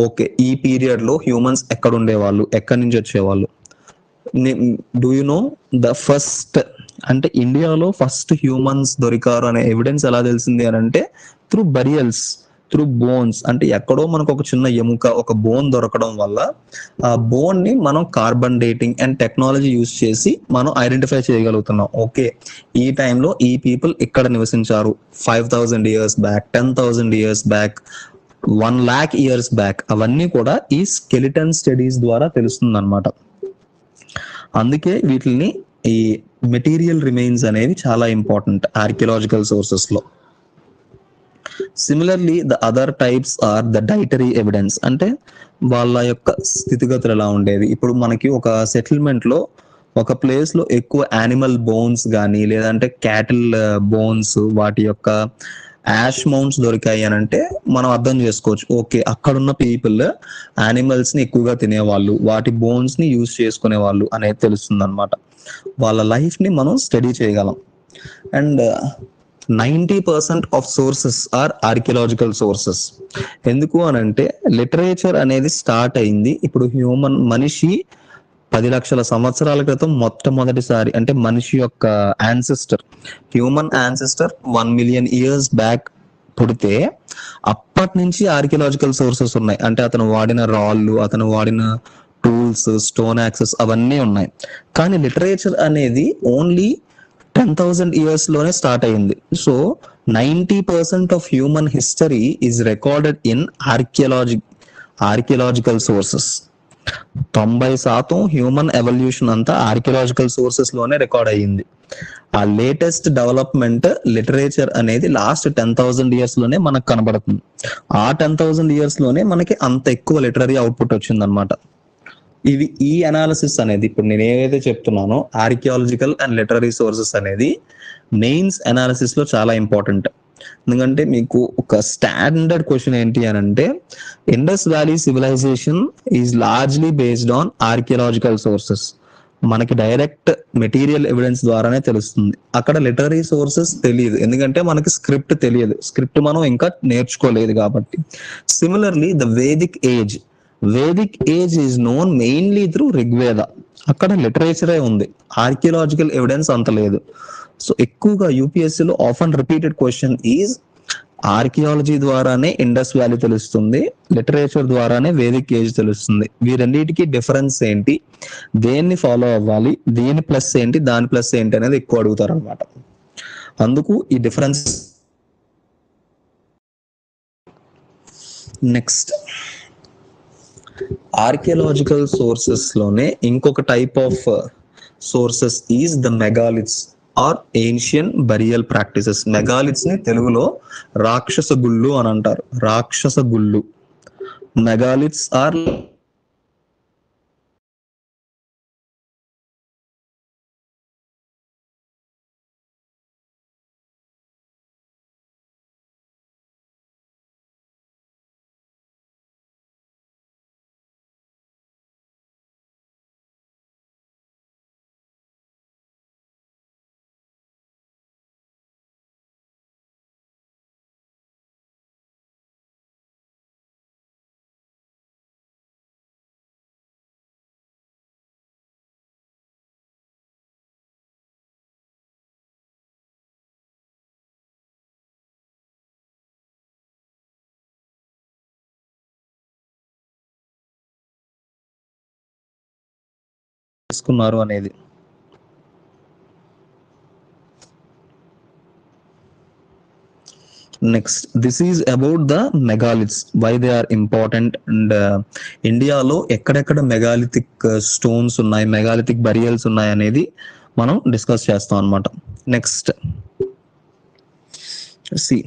[SPEAKER 1] ఓకే ఈ పీరియడ్ లో హ్యూమన్స్ ఎక్కడ ఉండేవాళ్ళు, ఎక్కడి నుంచి వచ్చేవాళ్ళు. Do you know the first అంటే ఇండియాలో ఫస్ట్ హ్యూమన్స్ దొరికారు అనే ఎవిడెన్స్ ఎలా తెలిసింది అని అంటే త్రూ బరియల్స్, త్రూ బోన్స్. అంటే ఎక్కడో మనకు ఒక చిన్న ఎముక, ఒక బోన్ దొరకడం వల్ల ఆ బోన్ ని మనం carbon dating and technology use చేసి మనం ఐడెంటిఫై చేయగలుగుతున్నాం. ఓకే ఈ టైంలో ఈ పీపుల్ ఇక్కడ నివసించారు 5000 years back, 10,000 years back, 1 lakh years back. అవన్నీ కూడా ఈ స్కెలిటన్ స్టడీస్ ద్వారా తెలుస్తుంది అనమాట. అందుకే వీటిని ఈ మెటీరియల్ రిమైన్స్ అనేవి చాలా ఇంపార్టెంట్ ఆర్కియాలజికల్ సోర్సెస్ లో. Similarly the other types are the dietary evidence. అంటే వాళ్ళ యొక్క స్థితిగతులు ఎలా ఉండేవి. ఇప్పుడు మనకి ఒక సెటిల్మెంట్ లో ఒక ప్లేస్ లో ఎక్కువ యానిమల్ బోన్స్ కానీ, లేదంటే క్యాటిల్ బోన్స్, వాటి యొక్క యాష్ మౌంట్స్ దొరికాయి అని అంటే మనం అర్థం చేసుకోవచ్చు ఓకే అక్కడున్న పీపుల్ యానిమల్స్ ని ఎక్కువగా తినేవాళ్ళు, వాటి బోన్స్ ని యూజ్ చేసుకునే వాళ్ళు అనేది తెలుస్తుంది అనమాట. వాళ్ళ లైఫ్ ని మనం స్టడీ చేయగలం. And 90% of sources are archaeological sources. ఎందుకు అని అంటే లిటరేచర్ అనేది స్టార్ట్ అయింది ఇప్పుడు మనిషి 10 లక్షల సంవత్సరాల క్రితం మొట్టమొదటిసారి, అంటే మనిషి యొక్క human ancestor 1 million years back పుడితే అప్పటి నుంచి ఆర్కియలాజికల్ సోర్సెస్ ఉన్నాయి. అంటే అతను వాడిన రాళ్ళు, అతను వాడిన టూల్స్, స్టోన్ యాక్సెస్ అవన్నీ ఉన్నాయి. కానీ లిటరేచర్ అనేది ఓన్లీ 10,000 years లోనే స్టార్ట్ అయింది. So 90% of human history is recorded in archaeological sources. 90% human evolution అంతా ఆర్కియలాజికల్ సోర్సెస్ లోనే రికార్డ్ అయ్యింది. ఆ లేటెస్ట్ డెవలప్మెంట్ లిటరేచర్ అనేది లాస్ట్ 10,000 years లోనే మనకు కనబడుతుంది. ఆ 10,000 years లోనే మనకి అంత ఎక్కువ లిటరరీ అవుట్పుట్ వచ్చింది అనమాట. ఈ అనాలిసిస్ అనేది ఇప్పుడు నేను ఏదైతే చెప్తున్నానో ఆర్కియాలజికల్ అండ్ లిటరరీ సోర్సెస్ అనేది మెయిన్స్ అనాలిసిస్ లో చాలా ఇంపార్టెంట్. ఎందుకంటే మీకు ఒక స్టాండర్డ్ క్వశ్చన్ ఏంటి అని అంటే, Indus valley civilization is largely based on archaeological sources. మనకి డైరెక్ట్ మెటీరియల్ ఎవిడెన్స్ ద్వారానే తెలుస్తుంది. అక్కడ లిటరరీ సోర్సెస్ తెలియదు, ఎందుకంటే మనకి స్క్రిప్ట్ తెలియదు. స్క్రిప్ట్ మనం ఇంకా నేర్చుకోలేదు కాబట్టి. Similarly the Vedic age is known mainly through Rigveda. అక్కడ లిటరేచరే ఉంది, ఆర్కియలాజికల్ ఎవిడెన్స్ అంత లేదు. సో ఎక్కువగా యూపీఎస్సీలో often repeated question is archaeology ద్వారానే ఇండస్ వ్యాలీ తెలుస్తుంది, లిటరేచర్ ద్వారానే వేదిక్ ఏజ్ తెలుస్తుంది. వీరన్నిటికీ డిఫరెన్స్ ఏంటి, దేన్ని ఫాలో అవ్వాలి, దీని ప్లస్ ఏంటి, దాని ప్లస్ ఏంటి అనేది ఎక్కువ అడుగుతారు అనమాట. అందుకు ఈ డిఫరెన్స్. నెక్స్ట్, ఆర్కియలాజికల్ సోర్సెస్ లోనే ఇంకొక type of sources is the megaliths or ancient burial practices. Megaliths ని తెలుగులో రాక్షస గుళ్ళు అని అంటారు. రాక్షస గుళ్ళు. మెగాలిత్స్ ఆర్ తీసుకున్నారు అనేది. Next, this is about the megaliths, why they are important, and ఇండియాలో ఎక్కడెక్కడ మెగాలిథిక్ స్టోన్స్ ఉన్నాయి, మెగాలిథిక్ బరియల్స్ ఉన్నాయి అనేది మనం డిస్కస్ చేస్తాం అనమాట. Next, see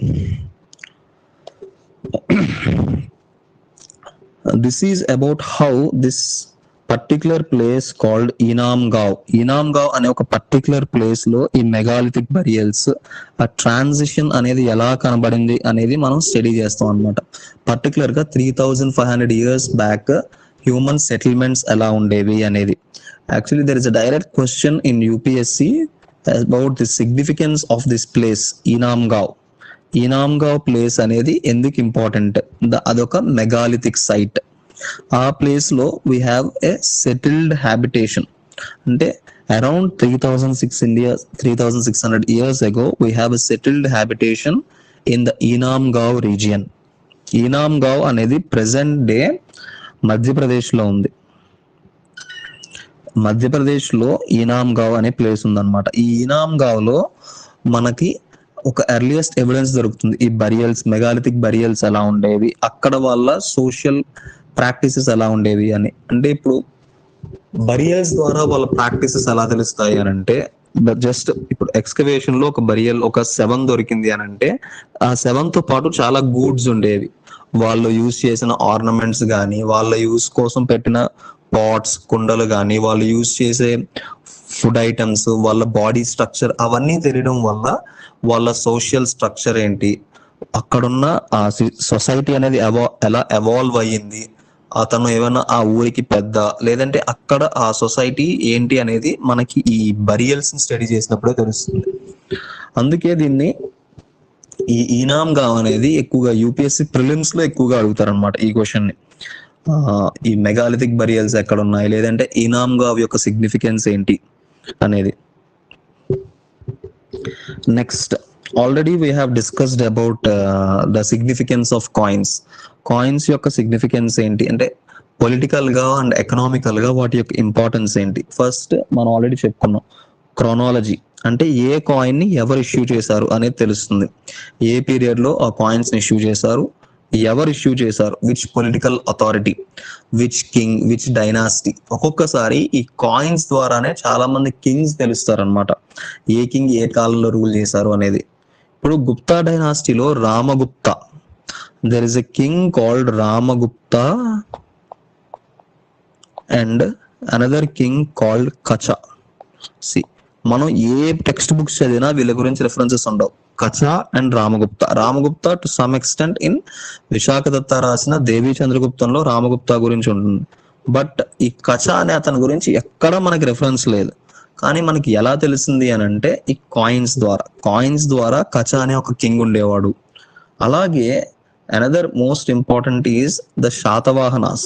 [SPEAKER 1] this is about how this particular place called Inamgaon అనే ఒక పర్టిక్యులర్ ప్లేస్ లో ఈ మెగాలిథిక్ బరియల్స్ ఆ ట్రాన్సిషన్ అనేది ఎలా కనబడింది అనేది మనం స్టడీ చేస్తాం అనమాట. పర్టికులర్ గా 3,500 years బ్యాక్ హ్యూమన్ సెటిల్మెంట్స్ ఎలా ఉండేవి అనేది. Actually there is a direct question in UPSC about the significance of this place Inamgaon place అనేది ఎందుకు ఇంపార్టెంట్, అదొక మెగాలిథిక్ సైట్. ఆ ప్లేస్ లో we have a settled habitation. అంటే around 3,600 years ago we have a settled habitation in the Inamgaon region. Inamgaon అనేది present day Madhya Pradesh లో ఉంది. మధ్యప్రదేశ్ లో ఈనాంగావ్ అనే ప్లేస్ ఉందన్నమాట. ఈ ఈనాంగావ్ లో మనకి ఒక ఎర్లియస్ట్ ఎవిడెన్స్ దొరుకుతుంది ఈ బరియల్స్, మెగాలిథిక్ బరియల్స్ ఎలా ఉండేవి, అక్కడ వాళ్ళ సోషల్ ప్రాక్టీసెస్ ఎలా ఉండేవి అని. అంటే ఇప్పుడు బరియల్స్ ద్వారా వాళ్ళ ప్రాక్టీసెస్ ఎలా తెలుస్తాయి అని అంటే, జస్ట్ ఇప్పుడు ఎక్స్కవేషన్ లో ఒక బరియల్, ఒక శవం దొరికింది అని అంటే ఆ శవంతో పాటు చాలా గూడ్స్ ఉండేవి. వాళ్ళు యూజ్ చేసిన ఆర్నమెంట్స్ కానీ, వాళ్ళ యూజ్ కోసం పెట్టిన పాట్స్, కుండలు కానీ, వాళ్ళు యూజ్ చేసే ఫుడ్ ఐటమ్స్, వాళ్ళ బాడీ స్ట్రక్చర్ అవన్నీ తెలియడం వల్ల వాళ్ళ సోషల్ స్ట్రక్చర్ ఏంటి, అక్కడున్న ఆ సొసైటీ అనేది ఎలా ఎవాల్వ్ అయ్యింది, అతను ఏమైనా ఆ ఊరికి పెద్ద, లేదంటే అక్కడ ఆ సొసైటీ ఏంటి అనేది మనకి ఈ బరియల్స్ ని స్టడీ చేసినప్పుడే తెలుస్తుంది. అందుకే దీన్ని ఈ ఈనాంగావ్ అనేది ఎక్కువగా యూపీఎస్సీ ప్రిలిమ్స్ లో ఎక్కువగా అడుగుతారు అనమాట ఈ క్వశ్చన్ ని. ఈ మెగాలిథిక్ బరియల్స్ ఎక్కడ ఉన్నాయి, లేదంటే ఈనాంగావ్ యొక్క సిగ్నిఫికెన్స్ ఏంటి అనేది. Next, already we have discussed about the significance of coins. Coins యొక్క సిగ్నిఫికెన్స్ ఏంటి అంటే పొలిటికల్ గా అండ్ ఎకనామికల్ గా వాటి యొక్క ఇంపార్టెన్స్ ఏంటి. ఫస్ట్ మనం ఆల్రెడీ చెప్పుకున్నాం క్రోనాలజీ, అంటే ఏ కాయిన్ ని ఎవరు ఇష్యూ చేశారు అనేది తెలుస్తుంది. ఏ పీరియడ్ లో ఆ కాయిన్స్ ని ఇష్యూ చేశారు, ఎవరు ఇష్యూ చేశారు, which political authority, which king, which dynasty. ఒక్కొక్కసారి ఈ కాయిన్స్ ద్వారానే చాలా మంది కింగ్స్ తెలుస్తారు అనమాట, ఏ కింగ్ ఏ కాలంలో రూల్ చేశారు అనేది. ఇప్పుడు గుప్తా డైనాసిటీలో Ramagupta, there is a king called Ramagupta and another king called Kacha. See మనం ఏ టెక్స్ట్ బుక్స్ చదివినా వీళ్ళ గురించి రెఫరెన్సెస్ ఉండవు. Kacha and Ramagupta. Ramagupta to some extent in Vishakhadatta రాసిన దేవీ చంద్రగుప్తంలో రామగుప్త గురించి ఉంటుంది. బట్ ఈ కచ అనే అతని గురించి ఎక్కడ మనకి రెఫరెన్స్ లేదు. కానీ మనకి ఎలా తెలిసింది అని అంటే ఈ కాయిన్స్ ద్వారా. కాయిన్స్ ద్వారా కచ అనే ఒక కింగ్ ఉండేవాడు. అలాగే another most important is the Satavahanas.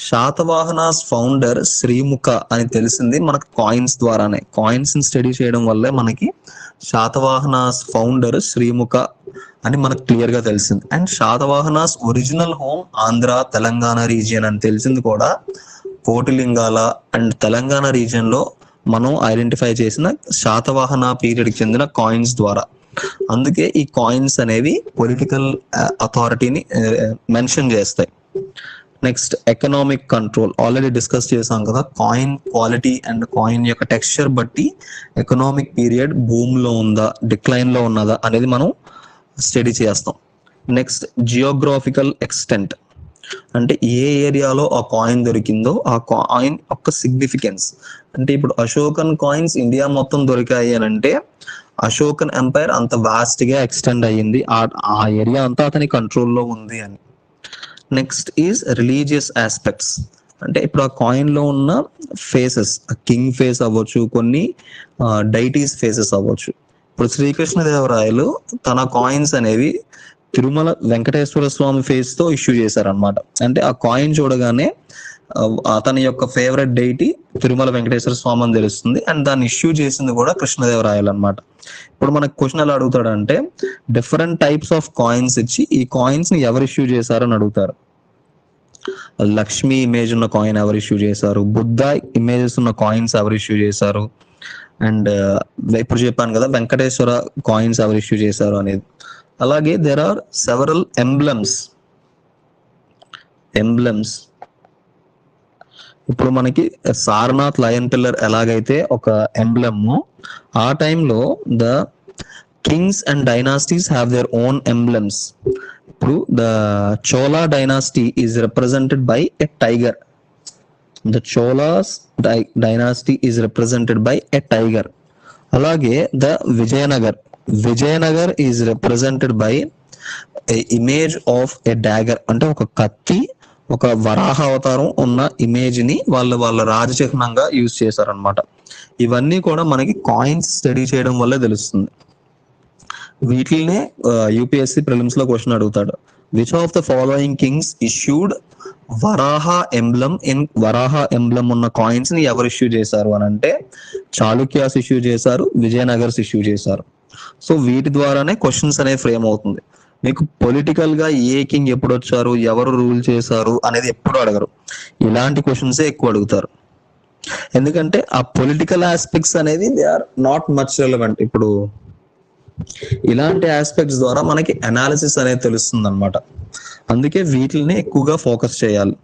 [SPEAKER 1] Satavahanas founder Srimukha అని తెలిసింది మనకు కాయిన్స్ ద్వారానే. కాయిన్స్ ని స్టడీ చేయడం వల్లే మనకి శాతవాహనాస్ ఫౌండర్ శ్రీముఖ అని మనకు క్లియర్ గా తెలిసింది. And Satavahanas original home Andhra Telangana region అని తెలిసింది కూడా కోటిలింగాల అండ్ తెలంగాణ రీజియన్ లో మనం ఐడెంటిఫై చేసిన శాతవాహన పీరియడ్ కి చెందిన కాయిన్స్ ద్వారా. అందుకే ఈ కాయిన్స్ అనేవి పొలిటికల్ అథారిటీని మెన్షన్ చేస్తాయి. Next economic control already discuss చేసాం కదా. కాయిన్ క్వాలిటీ అండ్ కాయిన్ యొక్క టెక్స్చర్ బట్టి ఎకనామిక్ పీరియడ్ భూమిలో ఉందా డిక్లైన్ లో ఉన్నదా అనేది మనం స్టడీ చేస్తాం. నెక్స్ట్ జియోగ్రాఫికల్ ఎక్స్టెంట్, అంటే ఏ ఏరియాలో ఆ కాయిన్ దొరికిందో ఆ కాయిన్ యొక్క సిగ్నిఫికెన్స్. అంటే ఇప్పుడు అశోకన్ కాయిన్స్ ఇండియా మొత్తం దొరికాయి అని అంటే అశోకన్ ఎంపైర్ అంత వాస్ట్ గా ఎక్స్టెండ్ అయ్యింది, ఆ ఏరియా అంతా అతని కంట్రోల్లో ఉంది అని. నెక్స్ట్ ఈజ్ రిలీజియస్ ఆస్పెక్ట్స్, అంటే ఇప్పుడు ఆ కాయిన్ లో ఉన్న ఫేసెస్, కింగ్ ఫేస్ అవ్వచ్చు, కొన్ని డైటీస్ ఫేసెస్ అవ్వచ్చు. ఇప్పుడు శ్రీకృష్ణదేవరాయలు తన కాయిన్స్ అనేవి తిరుమల వెంకటేశ్వర స్వామి ఫేస్ తో ఇష్యూ చేశారనమాట. అంటే ఆ కాయిన్ చూడగానే అతని యొక్క ఫేవరెట్ డైటీ తిరుమల వెంకటేశ్వర స్వామి అని తెలుస్తుంది. అండ్ దాన్ని ఇష్యూ చేసింది కూడా కృష్ణదేవరాయలు అనమాట. ఇప్పుడు మనకు క్వశ్చన్ ఎలా అడుగుతాడంటే డిఫరెంట్ టైప్స్ ఆఫ్ కాయిన్స్ ఇచ్చి ఈ కాయిన్స్ ని ఎవరు ఇష్యూ చేశారని అడుగుతారు. లక్ష్మి ఇమేజ్ ఉన్న కాయిన్ ఎవరు ఇష్యూ చేశారు, బుద్ధ ఇమేజెస్ ఉన్న కాయిన్స్ ఎవరు ఇష్యూ చేశారు, అండ్ ఇప్పుడు చెప్పాను కదా వెంకటేశ్వర కాయిన్స్ ఎవరు ఇష్యూ చేశారు అనేది. అలాగే దేర్ ఆర్ సెవరల్ ఎంబ్లమ్స్. ఇప్పుడు మనకి సారనాథ్ లయన్ పిల్లర్ ఎలాగైతే ఒక ఎంబ్లమ్, ఆ టైంలో the kings and dynasties have their own emblems. ఇప్పుడు the Chola dynasty is represented by a tiger. The Cholas dynasty is represented by a tiger. అలాగే the Vijayanagar is represented by a image of a dagger, అంటే ఒక కత్తి, ఒక వరాహ అవతారం ఉన్న image ని వాళ్ళ రాజచిహ్నంగా యూజ్ చేశారనమాట. ఇవన్నీ కూడా మనకి కాయిన్స్ స్టడీ చేయడం వల్లే తెలుస్తుంది. వీటినే యూపీఎస్సీ ప్రిలిమ్స్ లో క్వశ్చన్ అడుగుతాడు. Which of the following Kings issued Varaha emblem ఉన్న కాయిన్స్ ని ఎవరు ఇష్యూ చేశారు అని అంటే చాళుక్యాస్ ఇష్యూ చేశారు, విజయనగర్స్ ఇష్యూ చేశారు. సో వీటి ద్వారానే క్వశ్చన్స్ అనేవి ఫ్రేమ్ అవుతుంది. మీకు పొలిటికల్ గా ఏ కింగ్ ఎప్పుడు వచ్చారు, ఎవరు రూల్ చేశారు అనేది ఎప్పుడు అడగరు. ఇలాంటి క్వశ్చన్సే ఎక్కువ అడుగుతారు. ఎందుకంటే ఆ పొలిటికల్ ఆస్పెక్ట్స్ అనేది they are not much relevant. ఇప్పుడు ఇలాంటి ఆస్పెక్ట్స్ ద్వారా మనకి అనాలిసిస్ అనేది తెలుస్తుంది అనమాట. అందుకే వీటిని ఎక్కువగా ఫోకస్ చేయాలి.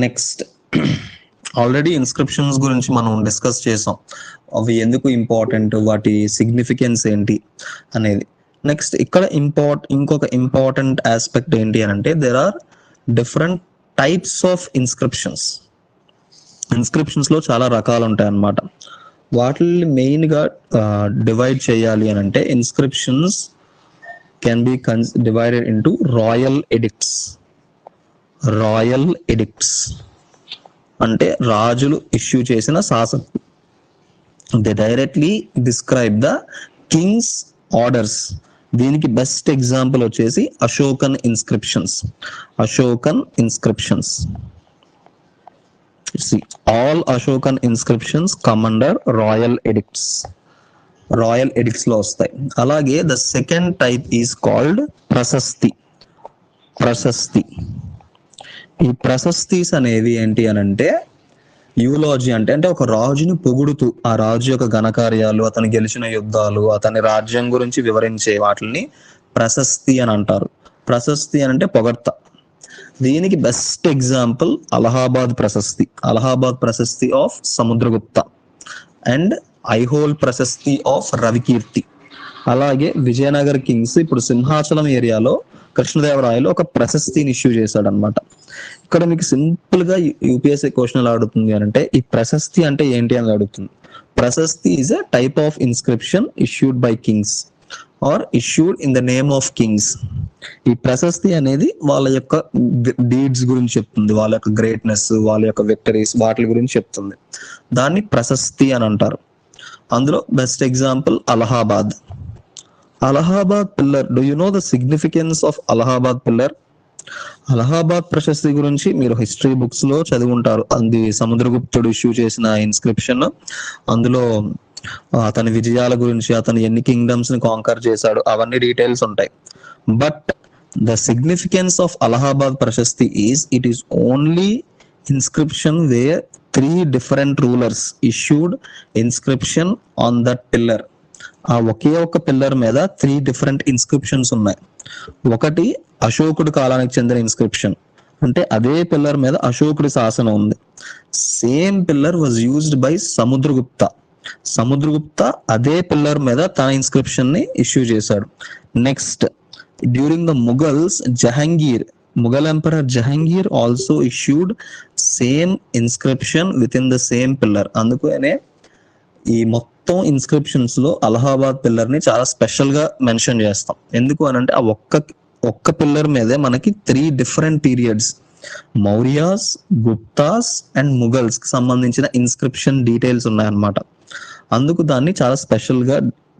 [SPEAKER 1] నెక్స్ట్ ఆల్రెడీ ఇన్స్క్రిప్షన్స్ గురించి మనం డిస్కస్ చేసాం, అవి ఎందుకు ఇంపార్టెంట్, వాటి సిగ్నిఫికెన్స్ ఏంటి అనేది. నెక్స్ట్ ఇక్కడ ఇంకొక ఇంపార్టెంట్ ఆస్పెక్ట్ ఏంటి అని అంటే there are different types of inscriptions. Inscriptions లో చాలా రకాలు ఉంటాయి అన్నమాట. వాటిని మెయిన్ గా డివైడ్ చేయాలి అని అంటే inscriptions can be divided into royal edicts అంటే రాజులు ఇష్యూ చేసిన శాసనం. They directly describe the king's orders. దీనికి బెస్ట్ ఎగ్జాంపుల్ వచ్చేసి Ashokan inscriptions. See, all Ashokan inscriptions come under royal edicts. Royal edicts లో వస్తాయి. అలాగే the second type is called Prashasti. ఈ ప్రశస్తీస్ అనేవి ఏంటి అని అంటే యూలాజీ అంటే ఒక రాజుని పొగుడుతూ ఆ రాజు యొక్క ఘనకార్యాలు, అతను గెలిచిన యుద్ధాలు, అతని రాజ్యం గురించి వివరించే వాటిని ప్రశస్తి అని అంటారు. ప్రశస్తి అని అంటే పొగడ్త. దీనికి best example Allahabad Prashasti of Samudragupta and Aihole Prashasti of Ravikirti. అలాగే విజయనగర్ కింగ్స్ ఇప్పుడు సింహాచలం ఏరియాలో కృష్ణదేవరాయలు ఒక ప్రశస్తిని ఇష్యూ చేశాడు అనమాట. ఇక్కడ మీకు సింపుల్ గా యూపీఎస్సీ క్వశ్చన్ ఎలా అడుగుతుంది అంటే ఈ ప్రశస్తి అంటే ఏంటి అని అడుగుతుంది. Prashasti is a type of inscription issued by kings or issued in the name of kings. ఈ ప్రశస్తి అనేది వాళ్ళ యొక్క డీడ్స్ గురించి చెప్తుంది, వాళ్ళ యొక్క గ్రేట్నెస్, వాళ్ళ యొక్క విక్టరీస్, వాటి గురించి చెప్తుంది. దాన్ని ప్రశస్తి అని అంటారు. అందులో best example Allahabad pillar. Do you know the significance of Allahabad pillar? Allahabad Prashasti గురించి మీరు హిస్టరీ బుక్స్ లో చదివి అది సముద్రగుప్తుడు ఇష్యూ చేసిన ఇన్స్క్రిప్షన్. అందులో అతని విజయాల గురించి, అతను ఎన్ని కింగ్డమ్స్ ని కాంకర్ చేశాడు, అవన్నీ డీటెయిల్స్ ఉంటాయి. But the significance of Allahabad Prashasti is it is only inscription where 3 different rulers issued inscription on that pillar. ఆ ఒకే ఒక పిల్లర్ మీద 3 different inscriptions ఉన్నాయి. ఒకటి అశోకుడి కాలానికి చెందిన ఇన్స్క్రిప్షన్, అంటే అదే పిల్లర్ మీద అశోకుడి శాసనం ఉంది. Same pillar was used by Samudragupta అదే పిల్లర్ మీద తన ఇన్స్క్రిప్షన్ ని ఇష్యూ చేశాడు. Next during the Mughals Mughal Emperor Jahangir also issued same inscription within the same pillar. అందుకనే ఈ మొత్తం ఇన్స్క్రిప్షన్స్ లో అలహాబాద్ పిల్లర్ ని చాలా స్పెషల్ గా మెన్షన్ చేస్తాం. ఎందుకు అని అంటే ఆ ఒక్క పిల్లర్ మీదే మనకి 3 different periods Mauryas, Guptas and Mughals కి సంబంధించిన ఇన్స్క్రిప్షన్ డీటెయిల్స్ ఉన్నాయన్నమాట. అందుకు దాన్ని చాలా స్పెషల్ గా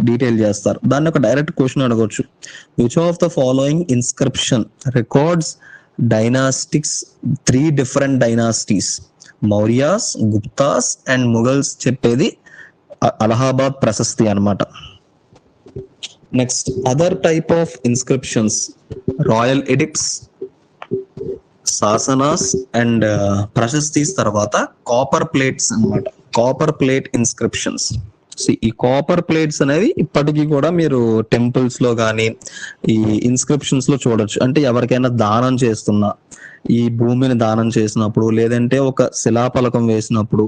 [SPEAKER 1] డీటెయిల్ చేస్తారు. దాన్ని ఒక డైరెక్ట్ క్వశ్చన్ అడగొచ్చు. Which of the following inscription records dynastics 3 different dynasties Mauryas, Guptas and Mughals చెప్పేది అలహాబాద్ ప్రశస్తి అన్నమాట. Next other type of inscriptions royal edicts, శాసనాస్ అండ్ ప్రశస్తిస్ తర్వాత కాపర్ ప్లేట్స్ అన్నమాట. Copper plate inscriptions. ఈ కాపర్ ప్లేట్స్ అనేవి ఇప్పటికీ కూడా మీరు టెంపుల్స్ లో కానీ ఈ ఇన్స్క్రిప్షన్స్ లో చూడొచ్చు. అంటే ఎవరికైనా దానం చేస్తున్నా, ఈ భూమిని దానం చేసినప్పుడు, లేదంటే ఒక శిలాఫలకం వేసినప్పుడు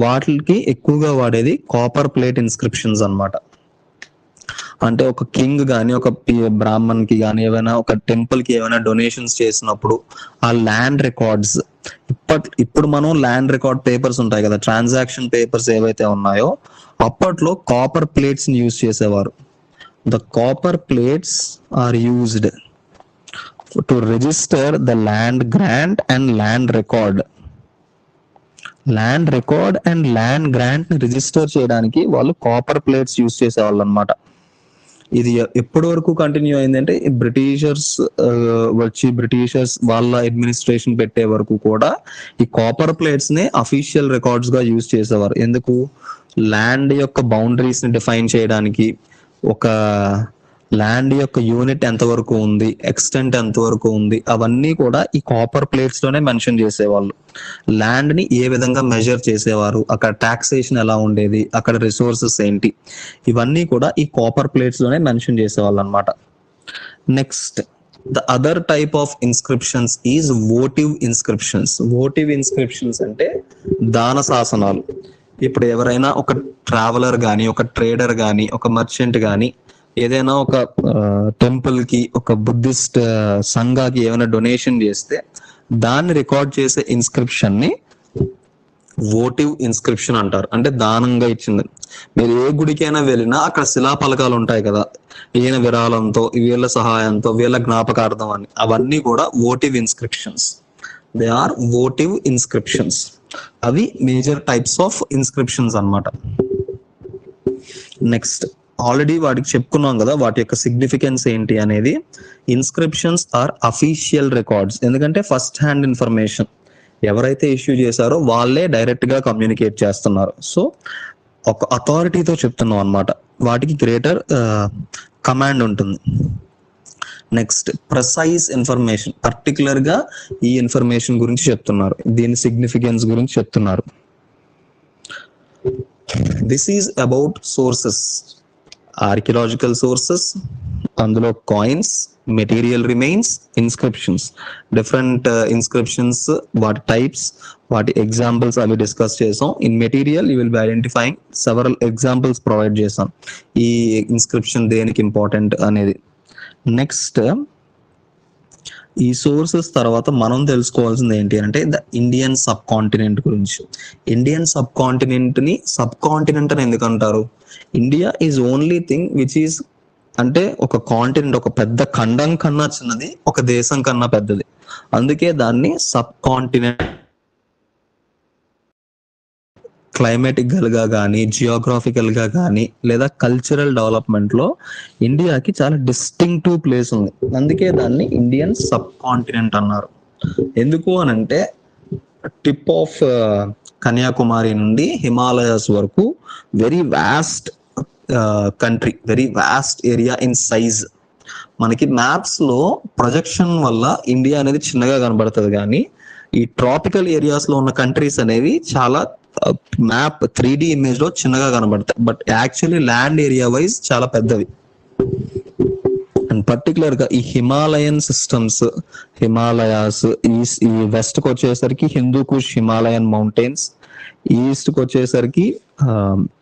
[SPEAKER 1] వాటికి ఎక్కువగా వాడేది కాపర్ ప్లేట్ ఇన్స్క్రిప్షన్స్ అన్నమాట. అంటే ఒక కింగ్ గాని, ఒక బ్రాహ్మణ్ కి గాని, ఏమైనా ఒక టెంపుల్ కి ఏమైనా డొనేషన్స్ చేసినప్పుడు ఆ ల్యాండ్ రికార్డ్స్, ఇప్పుడు మనం ల్యాండ్ రికార్డ్ పేపర్స్ ఉంటాయి కదా, ట్రాన్సాక్షన్ పేపర్స్ ఏవైతే ఉన్నాయో అప్పట్లో కాపర్ ప్లేట్స్ ని యూజ్ చేసేవారు. The copper plates are used to register the land grant and land record. Land record and land grant ని రిజిస్టర్ చేయడానికి వాళ్ళు కాపర్ ప్లేట్స్ యూజ్ చేసేవాళ్ళు అనమాట. ఇది ఎప్పటి వరకు కంటిన్యూ అయిందంటే బ్రిటిషర్స్ వాళ్ళ అడ్మినిస్ట్రేషన్ పెట్టే వరకు కూడా ఈ కాపర్ ప్లేట్స్ ని అఫీషియల్ రికార్డ్స్ గా యూజ్ చేసేవారు. ఎందుకు? ల్యాండ్ యొక్క బౌండరీస్ ని డిఫైన్ చేయడానికి, ఒక ల్యాండ్ యొక్క యూనిట్ ఎంతవరకు ఉంది, ఎక్స్టెంట్ ఎంతవరకు ఉంది, అవన్నీ కూడా ఈ కాపర్ ప్లేట్స్ లోనే మెన్షన్ చేసేవాళ్ళు. ల్యాండ్ ని ఏ విధంగా మెజర్ చేసేవారు, అక్కడ టాక్సేషన్ ఎలా ఉండేది, అక్కడ రిసోర్సెస్ ఏంటి, ఇవన్నీ కూడా ఈ కాపర్ ప్లేట్స్ లోనే మెన్షన్ చేసేవాళ్ళు అనమాట. Next the other type of inscriptions is votive inscriptions. Votive inscriptions అంటే దాన శాసనాలు. ఇప్పుడు ఎవరైనా ఒక ట్రావెలర్ గాని, ఒక ట్రేడర్ గాని, ఒక మర్చెంట్ గాని ఏదైనా ఒక టెంపుల్ కి, ఒక బుద్ధిస్ట్ సంఘాకి ఏమైనా డొనేషన్ చేస్తే దాన్ని రికార్డ్ చేసే ఇన్స్క్రిప్షన్ ని వోటివ్ ఇన్స్క్రిప్షన్ అంటారు. అంటే దానంగా ఇచ్చింది. మీరు ఏ గుడికైనా వెళ్ళినా అక్కడ శిలాఫలకాలు ఉంటాయి కదా, ఈయన విరాళంతో, వీళ్ళ సహాయంతో, వీళ్ళ జ్ఞాపకార్థం అని, అవన్నీ కూడా votive inscriptions. They are votive inscriptions. అవి మేజర్ టైప్స్ ఆఫ్ ఇన్స్క్రిప్షన్స్ అన్నమాట. నెక్స్ట్ ఆల్రెడీ వాటికి చెప్పుకున్నాం కదా వాటి యొక్క సిగ్నిఫికెన్స్ ఏంటి అనేది. Inscriptions are official records. ఎందుకంటే ఫస్ట్ హ్యాండ్ ఇన్ఫర్మేషన్ ఎవరైతే ఇష్యూ చేశారో వాళ్ళే డైరెక్ట్ గా కమ్యూనికేట్ చేస్తున్నారు. సో ఒక అథారిటీతో చెప్తున్నాం అనమాట, వాటికి గ్రేటర్ కమాండ్ ఉంటుంది. నెక్స్ట్ ప్రిసైజ్ ఇన్ఫర్మేషన్, పర్టికులర్ గా ఈ ఇన్ఫర్మేషన్ గురించి చెప్తున్నారు, దీని సిగ్నిఫికెన్స్ గురించి చెప్తున్నారు. This is about sources, archaeological sources, అందులో coins, material remains, inscriptions, different inscriptions, వాటి టైప్స్, వాటి ఎగ్జాంపుల్స్ అవి డిస్కస్ చేసాం. In material you will be identifying several examples provide చేసాం, ఈ ఇన్స్క్రిప్షన్ దేనికి ఇంపార్టెంట్ అనేది. నెక్స్ట్ ఈ సోర్సెస్ తర్వాత మనం తెలుసుకోవాల్సింది ఏంటి అంటే ద ఇండియన్ సబ్ కాంటినెంట్ గురించి. ఇండియన్ సబ్ కాంటినెంట్ ని సబ్ కాంటినెంట్ అని ఎందుకు అంటారు? India is only thing which is, అంటే ఒక కాంటినెంట్, ఒక పెద్ద ఖండం కన్నా చిన్నది, ఒక దేశం కన్నా పెద్దది, అందుకే దాన్ని సబ్ కాంటినెంట్. క్లైమేటికల్ గా కానీ, జియోగ్రాఫికల్ గా కానీ, లేదా కల్చరల్ డెవలప్మెంట్ లో ఇండియాకి చాలా డిస్టింక్టివ్ ప్లేస్ ఉంది, అందుకే దాన్ని ఇండియన్ సబ్ కాంటినెంట్ అన్నారు. ఎందుకు అనంటే టిప్ ఆఫ్ కన్యాకుమారి నుండి హిమాలయాస్ వరకు very vast country, very vast area in size. మనకి మ్యాప్స్ లో ప్రొజెక్షన్ వల్ల ఇండియా అనేది చిన్నగా కనబడుతుంది, కానీ ఈ ట్రాపికల్ ఏరియాస్ లో ఉన్న కంట్రీస్ అనేవి చాలా మ్యాప్ 3D ఇమేజ్ లో చిన్నగా కనబడతాయి, but actually land area wise చాలా పెద్దవి. అండ్ పర్టికులర్ గా ఈ హిమాలయన్ సిస్టమ్స్, హిమాలయాస్, ఈ వెస్ట్ కి వచ్చేసరికి హిందూ కుష్ హిమాలయన్ మౌంటైన్స్, ఈస్ట్ కి వచ్చేసరికి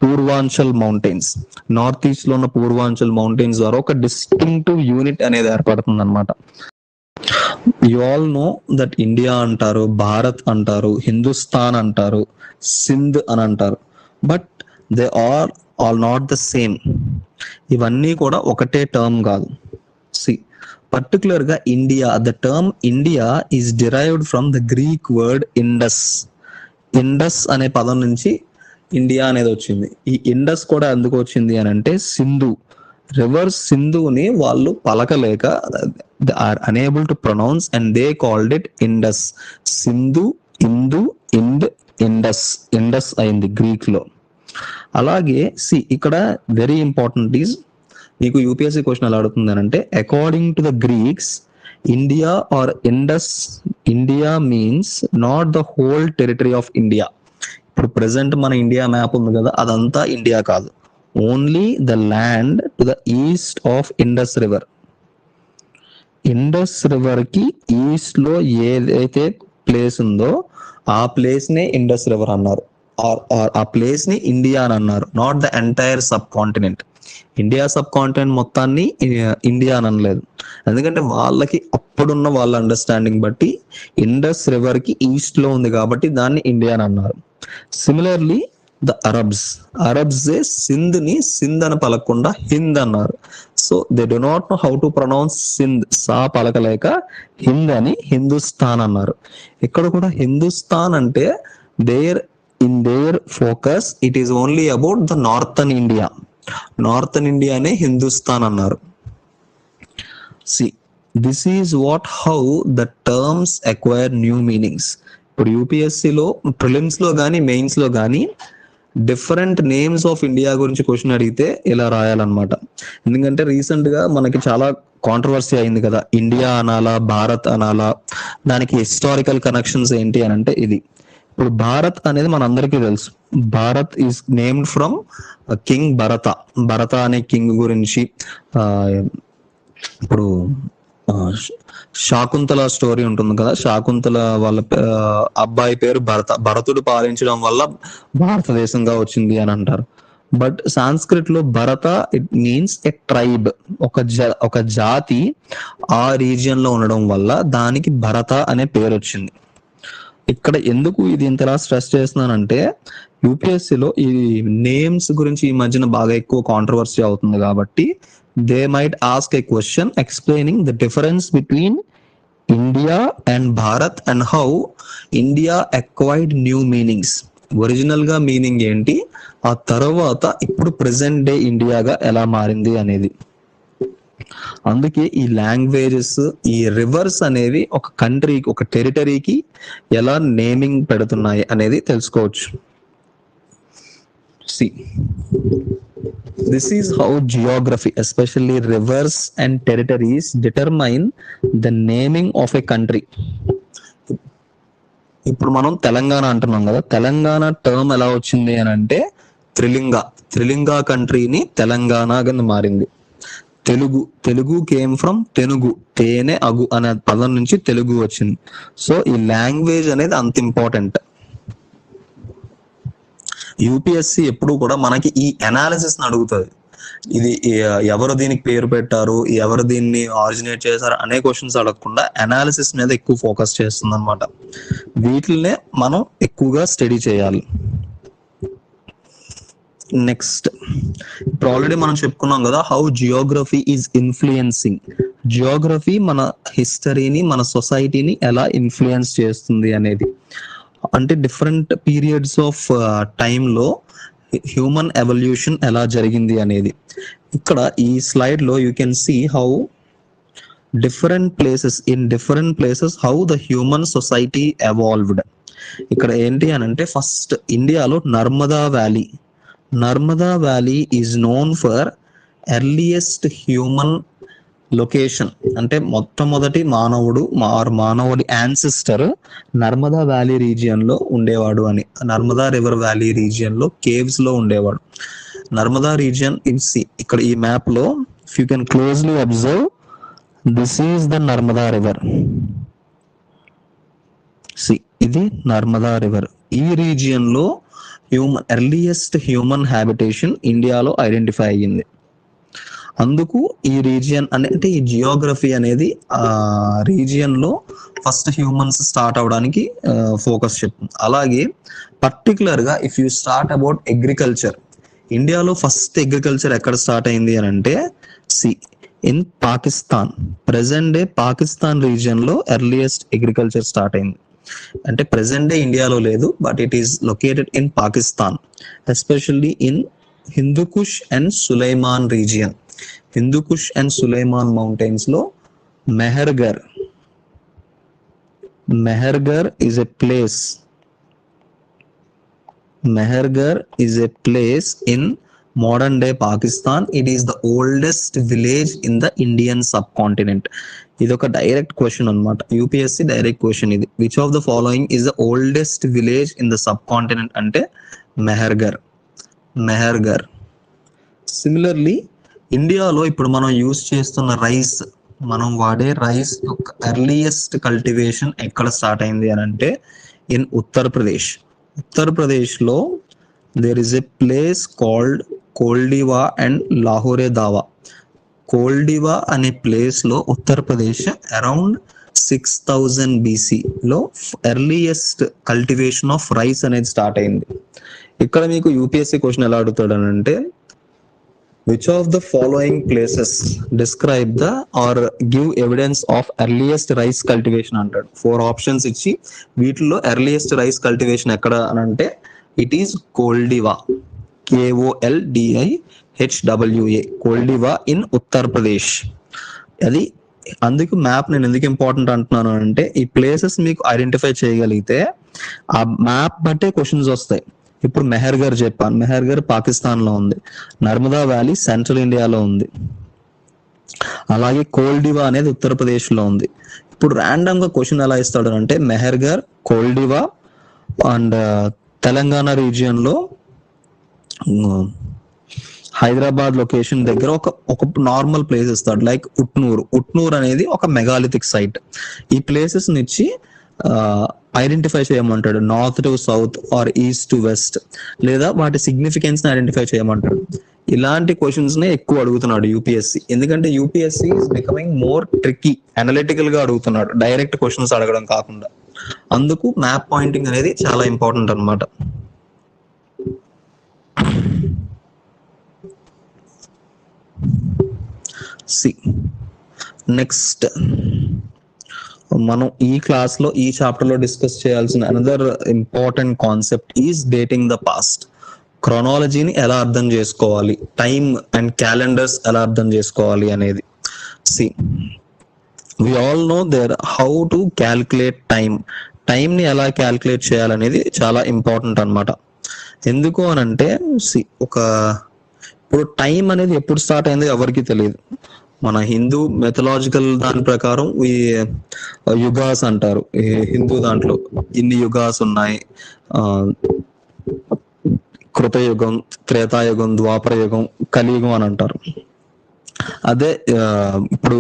[SPEAKER 1] పూర్వాంచల్ మౌంటైన్స్, నార్త్ ఈస్ట్ లో ఉన్న పూర్వాంచల్ మౌంటైన్స్ ద్వారా ఒక డిస్టింక్టివ్ యూనిట్ అనేది ఏర్పడుతుంది అనమాట. You all know that India అంటారు, భారత్ అంటారు, హిందుస్థాన్ అంటారు, సింధ్ అని అంటారు, but they are all not the same. ఇవన్నీ కూడా ఒకటే టర్మ్ కాదు. సి పర్టికులర్ గా India, the term India is derived from the Greek word Indus. Indus అనే పదం నుంచి ఇండియా అనేది వచ్చింది. ఈ ఇండస్ కూడా ఎందుకు వచ్చింది అని అంటే సింధు రివర్ సింధుని వాళ్ళు పలకలేక are unable to pronounce and they called it Indus. Sindhu, Indu, Ind, Indus, Indus అయింది గ్రీక్ లో. అలాగే సి ఇక్కడ వెరీ ఇంపార్టెంట్ ఈజ్, మీకు యూపీఎస్సీ క్వశ్చన్ ఎలా అడుగుతుంది అని అంటే according to the Greeks India are Indus, India means not the whole territory of India. ఇప్పుడు ప్రెసెంట్ మన ఇండియా మ్యాప్ ఉంది కదా, అదంతా ఇండియా కాదు, only the land to the east of Indus river. Indus river కి ఈస్ట్ లో ఏదైతే place ఉందో ఆ ప్లేస్ నే ఇండస్ రివర్ అన్నారు, ఆ ప్లేస్ ని ఇండియా అని అన్నారు, not the entire sub continent. India sub continent మొత్తాన్ని ఇండియా అని అనలేదు, ఎందుకంటే వాళ్ళకి అప్పుడున్న వాళ్ళ అండర్స్టాండింగ్ బట్టి ఇండస్ రివర్ కి ఈస్ట్ లో ఉంది కాబట్టి దాన్ని ఇండియా అని అన్నారు. సిమిలర్లీ ద అరబ్స్ సింధ్ ని సింధ్ అని పలకకుండా హింద్ అన్నారు. So they do not know how to pronounce Sindh, సా పలకలేక హింద్ అని హిందుస్థాన్ అన్నారు. ఇక్కడ కూడా హిందుస్థాన్ అంటే in their focus it is only about the northern India, northern ఇండియానే హిందుస్థాన్ అన్నారు. See this is what how the terms acquire new meanings. ఇప్పుడు యూపీఎస్సీలో ప్రిలిమ్స్ లో కానీ మెయిన్స్ లో కానీ డిఫరెంట్ నేమ్స్ ఆఫ్ ఇండియా గురించి క్వశ్చన్ అడిగితే ఇలా రాయాలన్నమాట. ఎందుకంటే రీసెంట్ గా మనకి చాలా కాంట్రవర్సీ అయింది కదా, ఇండియా అనాలా భారత్ అనాలా, దానికి హిస్టారికల్ కనెక్షన్స్ ఏంటి అని అంటే ఇది. ఇప్పుడు భారత్ అనేది మనందరికీ తెలుసు, Bharat is named from king Bharata. Bharata అనే కింగ్ గురించి ఇప్పుడు శాకుంతల స్టోరీ ఉంటుంది కదా, శాకుంతల వాళ్ళ అబ్బాయి పేరు భరత, భరతుడు పాలించడం వల్ల భారతదేశంగా వచ్చింది అని అంటారు. బట్ సాంస్క్రిట్ లో భరత ఇట్ మీన్స్ ఎ ట్రైబ్, ఒక జాతి ఆ రీజియన్ లో ఉండడం వల్ల దానికి భరత అనే పేరు వచ్చింది. ఇక్కడ ఎందుకు ఇది ఇంతలా స్ట్రెస్ చేస్తున్నానంటే యూపీఎస్సీలో ఈ నేమ్స్ గురించి ఈ మధ్యన బాగా ఎక్కువ కాంట్రవర్సీ అవుతుంది కాబట్టి they might ask a question explaining the difference between India and Bharat and how India acquired new meanings. Original గా మీనింగ్ ఏంటి, ఆ తర్వాత ఇప్పుడు ప్రెసెంట్ డే ఇండియాగా ఎలా మారింది అనేది. అందుకే ఈ లాంగ్వేజెస్, ఈ రివర్స్ అనేవి ఒక కంట్రీకి, ఒక టెరిటరీకి ఎలా నేమింగ్ పెడుతున్నాయి అనేది తెలుసుకోవచ్చు. See, this is how geography, especially rivers and territories, determine the naming of a country. ఇప్పుడు మనం తెలంగాణ అంటున్నాం కదా, తెలంగాణ టర్మ్ ఎలా వచ్చింది అని అంటే త్రిలింగ కంట్రీని తెలంగాణ కింద మారింది. తెలుగు కేమ్ ఫ్రమ్ తెనుగు, తేనె అగు అనే పదం నుంచి తెలుగు వచ్చింది. సో ఈ లాంగ్వేజ్ అనేది అంత ఇంపార్టెంట్. యూపీఎస్సి ఎప్పుడు కూడా మనకి ఈ అనాలిసిస్ అడుగుతుంది. ఇది ఎవరు దీనికి పేరు పెట్టారు, ఎవరు దీన్ని ఆరిజినేట్ చేశారు అనే క్వశ్చన్స్ అడగకుండా అనాలిసిస్ మీద ఎక్కువ ఫోకస్ చేస్తుంది అనమాట. వీటినే మనం ఎక్కువగా స్టడీ చేయాలి. నెక్స్ట్, ఇప్పుడు ఆల్రెడీ మనం చెప్పుకున్నాం కదా, how geography is influencing. Geography మన హిస్టరీని, మన సొసైటీని ఎలా ఇన్ఫ్లుయెన్స్ చేస్తుంది అనేది. అంటే డిఫరెంట్ పీరియడ్స్ ఆఫ్ టైంలో హ్యూమన్ ఎవల్యూషన్ ఎలా జరిగింది అనేది. ఇక్కడ ఈ స్లైడ్ లో you can see how different places how the human society evolved. ఇక్కడ ఏంటి అని అంటే, ఫస్ట్ ఇండియాలో Narmada valley is known for earliest human location. అంటే మొట్టమొదటి మానవుడి యాన్సిస్టర్ నర్మదా వ్యాలీ రీజియన్ లో ఉండేవాడు అని. నర్మదా రివర్ వ్యాలీ రీజియన్ లో కేవ్స్ లో ఉండేవాడు. నర్మదా రీజియన్ ఇక్కడ ఈ మ్యాప్ లో if you can closely observe, this is the Narmada river. ఇది నర్మదా రివర్. ఈ రీజియన్ లో ఎర్లియస్ట్ హ్యూమన్ హ్యాబిటేషన్ ఇండియాలో ఐడెంటిఫై అయ్యింది. అందుకు ఈ రీజియన్ అంటే ఈ జియోగ్రఫీ అనేది ఆ రీజియన్ లో ఫస్ట్ హ్యూమన్స్ స్టార్ట్ అవడానికి ఫోకస్ చెప్తుంది. అలాగే పర్టికులర్ గా if you start about agriculture, ఇండియాలో ఫస్ట్ అగ్రికల్చర్ ఎక్కడ స్టార్ట్ అయింది అని అంటే in Pakistan. Present day Pakistan region లో ఎర్లియస్ట్ అగ్రికల్చర్ స్టార్ట్ అయింది. అంటే ప్రెసెంట్ డే ఇండియాలో లేదు, but it is located in Pakistan, especially in Hindu Kush and Sulaiman region. Hindu Kush and Sulaiman mountains లో Mehrgarh is a place. Mehergar is a place in modern day Pakistan. It is the oldest village in the Indian subcontinent. ఇది ఒక direct question అన్నమాట, UPSC direct question ఇది. Which of the following is the oldest village in the sub continent అంటే Mehrgarh. Similarly ఇండియాలో ఇప్పుడు మనం use చేస్తున్న rice, మనం వాడే రైస్ యొక్క ఎర్లియస్ట్ కల్టివేషన్ ఎక్కడ స్టార్ట్ అయింది అని అంటే ఇన్ ఉత్తరప్రదేశ్ లో there is a place called Koldihwa and Lahuradewa దావా. కోల్డివా అనే ప్లేస్ లో ఉత్తరప్రదేశ్ అరౌండ్ 6000 BC లో ఎర్లియస్ట్ కల్టివేషన్ ఆఫ్ రైస్ అనేది స్టార్ట్ అయింది. ఇక్కడ మీకు యూపీఎస్సీ క్వశ్చన్ ఎలా అడుగుతాడు అని అంటే, which of the following places describe the or give evidence of earliest rice cultivation అంటాడు. 4 ఆప్షన్స్ ఇచ్చి వీటిలో ఎర్లియస్ట్ రైస్ కల్టివేషన్ ఎక్కడ అని అంటే it is Koldihwa, KOLDIHWA, Koldihwa in Uttar Pradesh. అది అందుకు మ్యాప్ నేను ఎందుకు ఇంపార్టెంట్ అంటున్నాను అంటే, ఈ ప్లేసెస్ మీకు ఐడెంటిఫై చేయగలిగితే ఆ మ్యాప్ బట్టే క్వశ్చన్స్ వస్తాయి. ఇప్పుడు మెహర్గర్ చెప్పాను, మెహర్గర్ పాకిస్తాన్ లో ఉంది. నర్మదా వ్యాలీ సెంట్రల్ ఇండియాలో ఉంది. అలాగే కోల్డివా అనేది ఉత్తరప్రదేశ్ లో ఉంది. ఇప్పుడు ర్యాండమ్ గా క్వశ్చన్ ఎలా ఇస్తాడు అంటే, మెహర్గర్, కోల్డివా అండ్ తెలంగాణ రీజియన్ లో హైదరాబాద్ లొకేషన్ దగ్గర ఒక నార్మల్ ప్లేస్ ఇస్తాడు, లైక్ ఉట్నూర్ అనేది ఒక మెగాలిథిక్ సైట్. ఈ ప్లేసెస్ నుంచి ఐడెంటిఫై చేయమంటాడు, north to south or east to west, లేదా వాటి సిగ్నిఫికెన్స్ ని ఐడెంటిఫై చేయమంటాడు. ఇలాంటి క్వశ్చన్స్ నే ఎక్కువ అడుగుతున్నాడు యూపీఎస్సీ. ఎందుకంటే UPSC is becoming more tricky, analytical గా అడుగుతున్నాడు, డైరెక్ట్ క్వశ్చన్స్ అడగడం కాకుండా. అందుకు మ్యాప్ పాయింటింగ్ అనేది చాలా ఇంపార్టెంట్ అన్నమాట. నెక్స్ట్ మనం ఈ క్లాస్ లో ఈ చాప్టర్ లో డిస్కస్ చేయాల్సిన another important concept is dating the past. క్రోనాలజీని ఎలా అర్థం చేసుకోవాలి, టైమ్ అండ్ క్యాలెండర్స్ ఎలా అర్థం చేసుకోవాలి అనేది. We all know there how to calculate time ని ఎలా క్యాల్కులేట్ చేయాలనేది చాలా ఇంపార్టెంట్ అన్నమాట. ఎందుకు అని అంటే ఒక ఇప్పుడు టైం అనేది ఎప్పుడు స్టార్ట్ అయింది ఎవరికి తెలియదు. మన హిందూ మెథలాజికల్ దాని ప్రకారం ఈ యుగాస్ అంటారు. ఈ హిందూ దాంట్లో ఇన్ని యుగాస్ ఉన్నాయి. కృతయుగం, త్రేతాయుగం, ద్వాపర యుగం, కలియుగం అని అంటారు. అదే ఇప్పుడు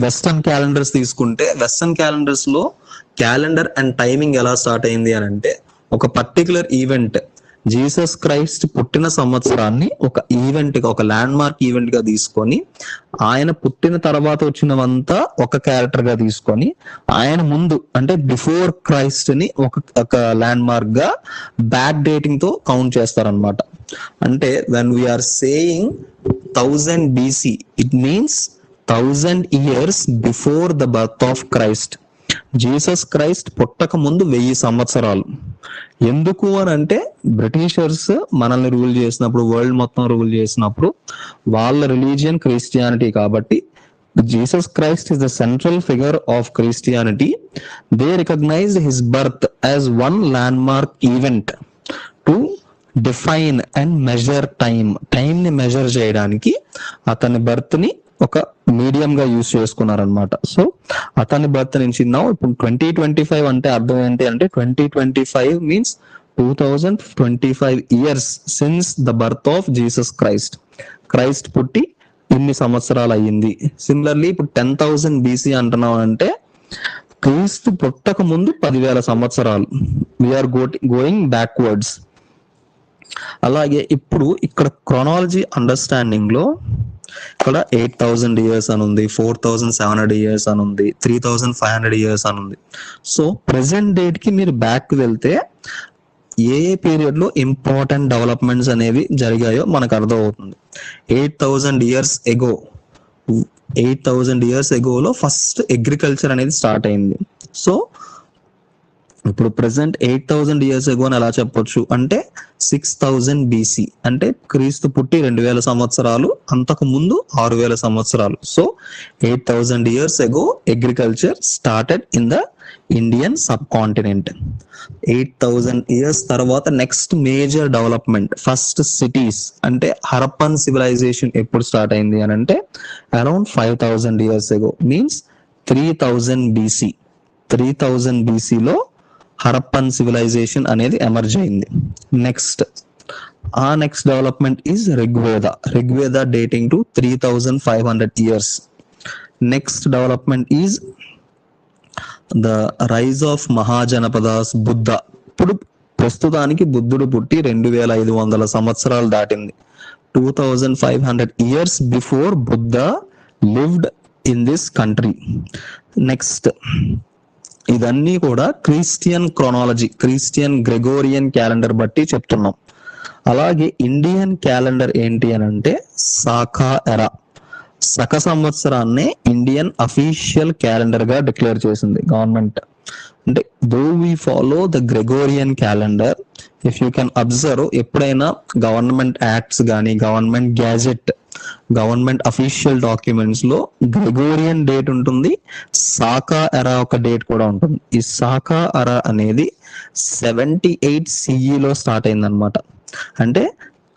[SPEAKER 1] వెస్టర్న్ క్యాలెండర్స్ తీసుకుంటే వెస్టర్న్ క్యాలెండర్స్ లో క్యాలెండర్ అండ్ టైమింగ్ ఎలా స్టార్ట్ అయింది అని అంటే ఒక పర్టికులర్ ఈవెంట్, జీసస్ క్రైస్ట్ పుట్టిన సంవత్సరాన్ని ఒక ఈవెంట్ గా, ఒక ల్యాండ్ మార్క్ ఈవెంట్ గా తీసుకొని, ఆయన పుట్టిన తర్వాత వచ్చినవంతా ఒక క్యారెక్టర్ గా తీసుకొని, ఆయన ముందు అంటే బిఫోర్ క్రైస్ట్ ని ఒక ల్యాండ్ మార్క్ గా బ్యాక్ డేటింగ్ తో కౌంట్ చేస్తారనమాట. అంటే when we're saying 1000 BC, it means 1000 years before the birth of Christ. Jesus Christ పుట్టక ముందు 1000 సంవత్సరాలు. ఎందుకు అని అంటే బ్రిటిషర్స్ మనల్ని రూల్ చేసినప్పుడు, వరల్డ్ మొత్తం రూల్ చేసినప్పుడు వాళ్ళ రిలీజియన్ క్రిస్టియానిటీ కాబట్టి Jesus Christ is the central figure of Christianity. They recognized his birth as one landmark event to define and measure time. Time ని మెజర్ చేయడానికి అతని బర్త్ ని ఒక మీడియం గా యూజ్ చేసుకున్నారనమాట. సో అతని బర్త్ నుంచి ఇప్పుడు 2025 అంటే అర్థం ఏంటి అంటే 2025 means 2025 years since the birth of Jesus Christ. Christ పుట్టి ఇన్ని సంవత్సరాలు అయ్యింది. సిమిలర్లీ ఇప్పుడు 10,000 BC అంటున్నాం అంటే క్రీస్తు పుట్టక ముందు 10,000 సంవత్సరాలు. We're going backwards. అలాగే ఇప్పుడు ఇక్కడ క్రోనాలజీ అండర్స్టాండింగ్ లో ఇక్కడ 8,000 years అని ఉంది, 4,700 years అని ఉంది, 3,500 years అని ఉంది. సో ప్రెసెంట్ డేట్ కి మీరు బ్యాక్ వెళ్తే ఏ పీరియడ్ లో ఇంపార్టెంట్ డెవలప్మెంట్స్ అనేవి జరిగాయో మనకు అర్థం అవుతుంది. 8,000 years ఎగోలో ఫస్ట్ అగ్రికల్చర్ అనేది స్టార్ట్ అయింది. సో ఇప్పుడు ప్రెసెంట్ 8,000 years ఎగో అని ఎలా చెప్పొచ్చు అంటే 6,000 BC అంటే క్రీస్తు పుట్టి 2,000 సంవత్సరాలు, అంతకు ముందు 6,000 సంవత్సరాలు. So 8,000 years ago agriculture started in the Indian subcontinent. 8,000 years తర్వాత next major development first cities అంటే హరప్పన్ సివిలైజేషన్ ఎప్పుడు స్టార్ట్ అయింది అని అంటే around 5,000 years ago means 3,000 BC. 3,000 BC లో హరప్పన్ సివిలైజేషన్ అనేది ఎమర్జ్ అయింది. Next development is Rigveda dating to 3,500 years. Next development is the rise of Mahajanapadas, Buddha. ఇప్పుడు ప్రస్తుతానికి బుద్ధుడు పుట్టి 2,500 సంవత్సరాలు దాటింది. 2,500 years before Buddha lived in this country. Next ఇవన్నీ కూడా Christian chronology, Christian Gregorian calendar బట్టి చెప్తున్నాం. అలాగే ఇండియన్ క్యాలెండర్ ఏంటి అని అంటే సాకా ఎరా. శక సంవత్సరాన్ని ఇండియన్ అఫీషియల్ క్యాలెండర్ గా డిక్లేర్ చేసింది గవర్నమెంట్. అంటే though we follow the Gregorian calendar, if you can observe ఎప్పుడైనా గవర్నమెంట్ యాక్ట్స్ కానీ, government gazette, government official documents లో గ్రెగోరియన్ డేట్ ఉంటుంది, సాకా ఎరా ఒక డేట్ కూడా ఉంటుంది. ఈ సాకా ఎరా అనేది 78 CE లో స్టార్ట్ అయింది అనమాట. అంటే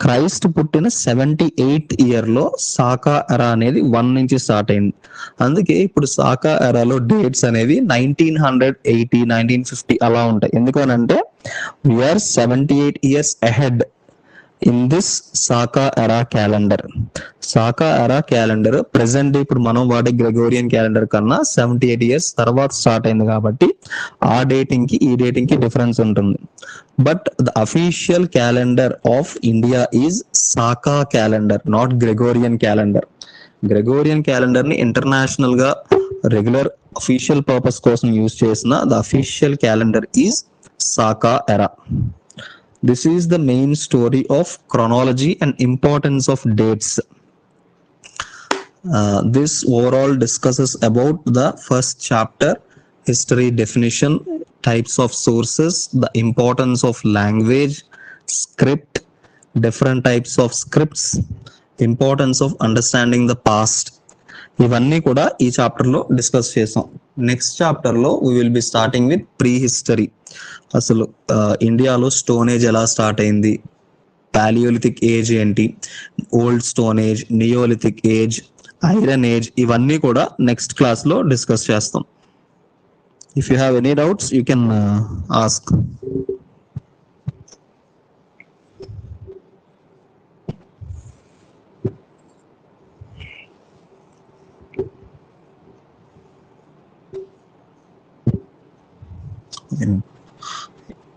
[SPEAKER 1] క్రైస్ట్ పుట్టిన 78th year లో సాకా ఎరా అనేది 1 నుంచి స్టార్ట్ అయింది. అందుకే ఇప్పుడు సాకా ఎరాలో డేట్స్ అనేవి 1980, 1950 అలా ఉంటాయి. ఎందుకనంటే we're 78 years ahead in this Saka era calendar. Saka era calendar present ఇప్పుడు మనం వాడే గ్రెగోరియన్ క్యాలెండర్ కన్నా 78 years తర్వాత స్టార్ట్ అయింది కాబట్టి ఆ డేటింగ్ కి ఈ డేటింగ్ కి డిఫరెన్స్ ఉంటుంది. But the official calendar of India is Saka calendar, not Gregorian calendar. Gregorian calendar ని ఇంటర్నేషనల్ గా రెగ్యులర్ అఫీషియల్ పర్పస్ కోసం యూజ్ చేసిన the official calendar is Saka era. This is the main story of chronology and importance of dates. This overall discusses about the first chapter, history definition, types of sources, the importance of language, script, different types of scripts, importance of understanding the past. ఇవన్నీ కూడా ఈ chapter లో discuss చేసాం. Next chapter లో we will be starting with pre history. అసలు ఇండియాలో stone age ఎలా start అయింది, పాలియోలిథిక్ ఏజ్ ఏంటి, old stone age, neolithic age, iron age, ఇవన్నీ కూడా నెక్స్ట్ క్లాస్ లో డిస్కస్ చేస్తాం. If you have any doubts you can ask.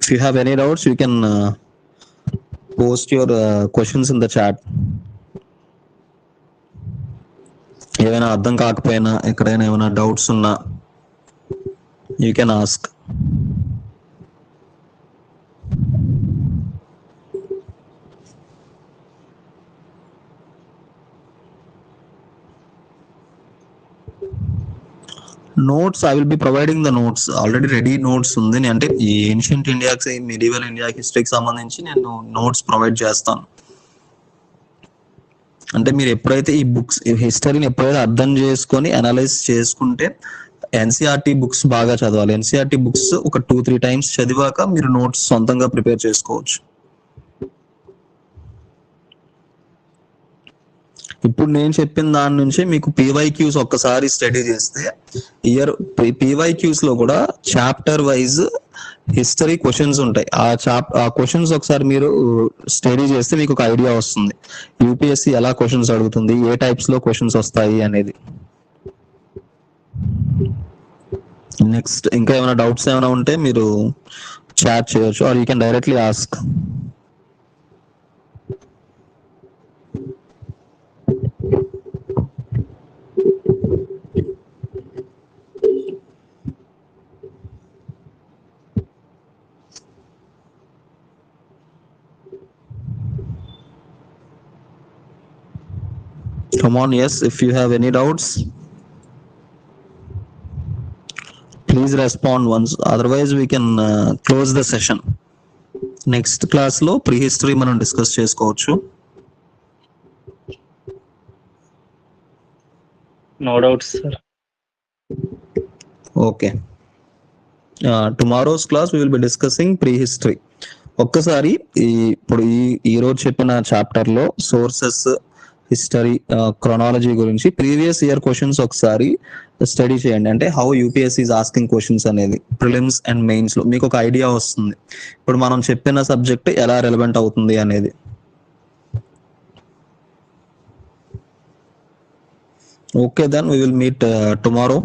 [SPEAKER 1] If you have any doubts, you can post your questions in the chat. ఏమైనా అర్థం కాకపోయినా, ఎక్కడైనా ఏమైనా doubts ఉన్నా you can ask. Notes I will be providing the notes. Already ready notes ఉంది. అంటే ఈ ancient ఇండియాకి, మిడివల్ ఇండియా హిస్టరీకి సంబంధించి నేను నోట్స్ ప్రొవైడ్ చేస్తాను. అంటే మీరు ఎప్పుడైతే ఈ బుక్స్ హిస్టరీని ఎప్పుడైతే అర్థం చేసుకొని అనలైజ్ చేసుకుంటే, ఎన్సీఆర్టీ బుక్స్ బాగా చదవాలి. ఎన్సీఆర్టీ బుక్స్ ఒక 2-3 టైమ్స్ చదివాక మీరు నోట్స్ సొంతంగా ప్రిపేర్ చేసుకోవచ్చు. ఇప్పుడు నేను చెప్పిన దాని నుంచి మీకు పీవైక్యూస్ ఒక్కసారి స్టడీ చేస్తే, పీవైక్యూస్ లో కూడా చాప్టర్ వైజ్ హిస్టరీ క్వశ్చన్స్ ఉంటాయి. ఆ క్వశ్చన్స్ ఒకసారి మీరు స్టడీ చేస్తే మీకు ఒక ఐడియా వస్తుంది యూపీఎస్సీ ఎలా క్వశ్చన్స్ అడుగుతుంది, ఏ టైప్స్ లో క్వశ్చన్స్ వస్తాయి అనేది. నెక్స్ట్ ఇంకా ఏమైనా డౌట్స్ ఏమైనా ఉంటే మీరు చాట్ చేయొచ్చు, or you can directly ask. Come on, yes, if you have any doubts, please respond once. Otherwise, we can close the session. Next class లో prehistory మనం డిస్కస్ చేసుకోవచ్చు.
[SPEAKER 2] No doubts, sir.
[SPEAKER 1] Okay. Tomorrow's class we will be discussing prehistory. ఒక్కసారి ఇప్పుడు ఈ రోజు చెప్పిన chapter లో sources, history, chronology గురించి ప్రీవియస్ ఇయర్ క్వశ్చన్స్ ఒకసారి స్టడీ చేయండి. అంటే how UPSC is asking questions అనేది ప్రిలిమ్స్ అండ్ మెయిన్స్ లో మీకు ఒక ఐడియా వస్తుంది. ఇప్పుడు మనం చెప్పిన సబ్జెక్ట్ ఎలా రెలవెంట్ అవుతుంది అనేది. Okay, then we will meet tomorrow.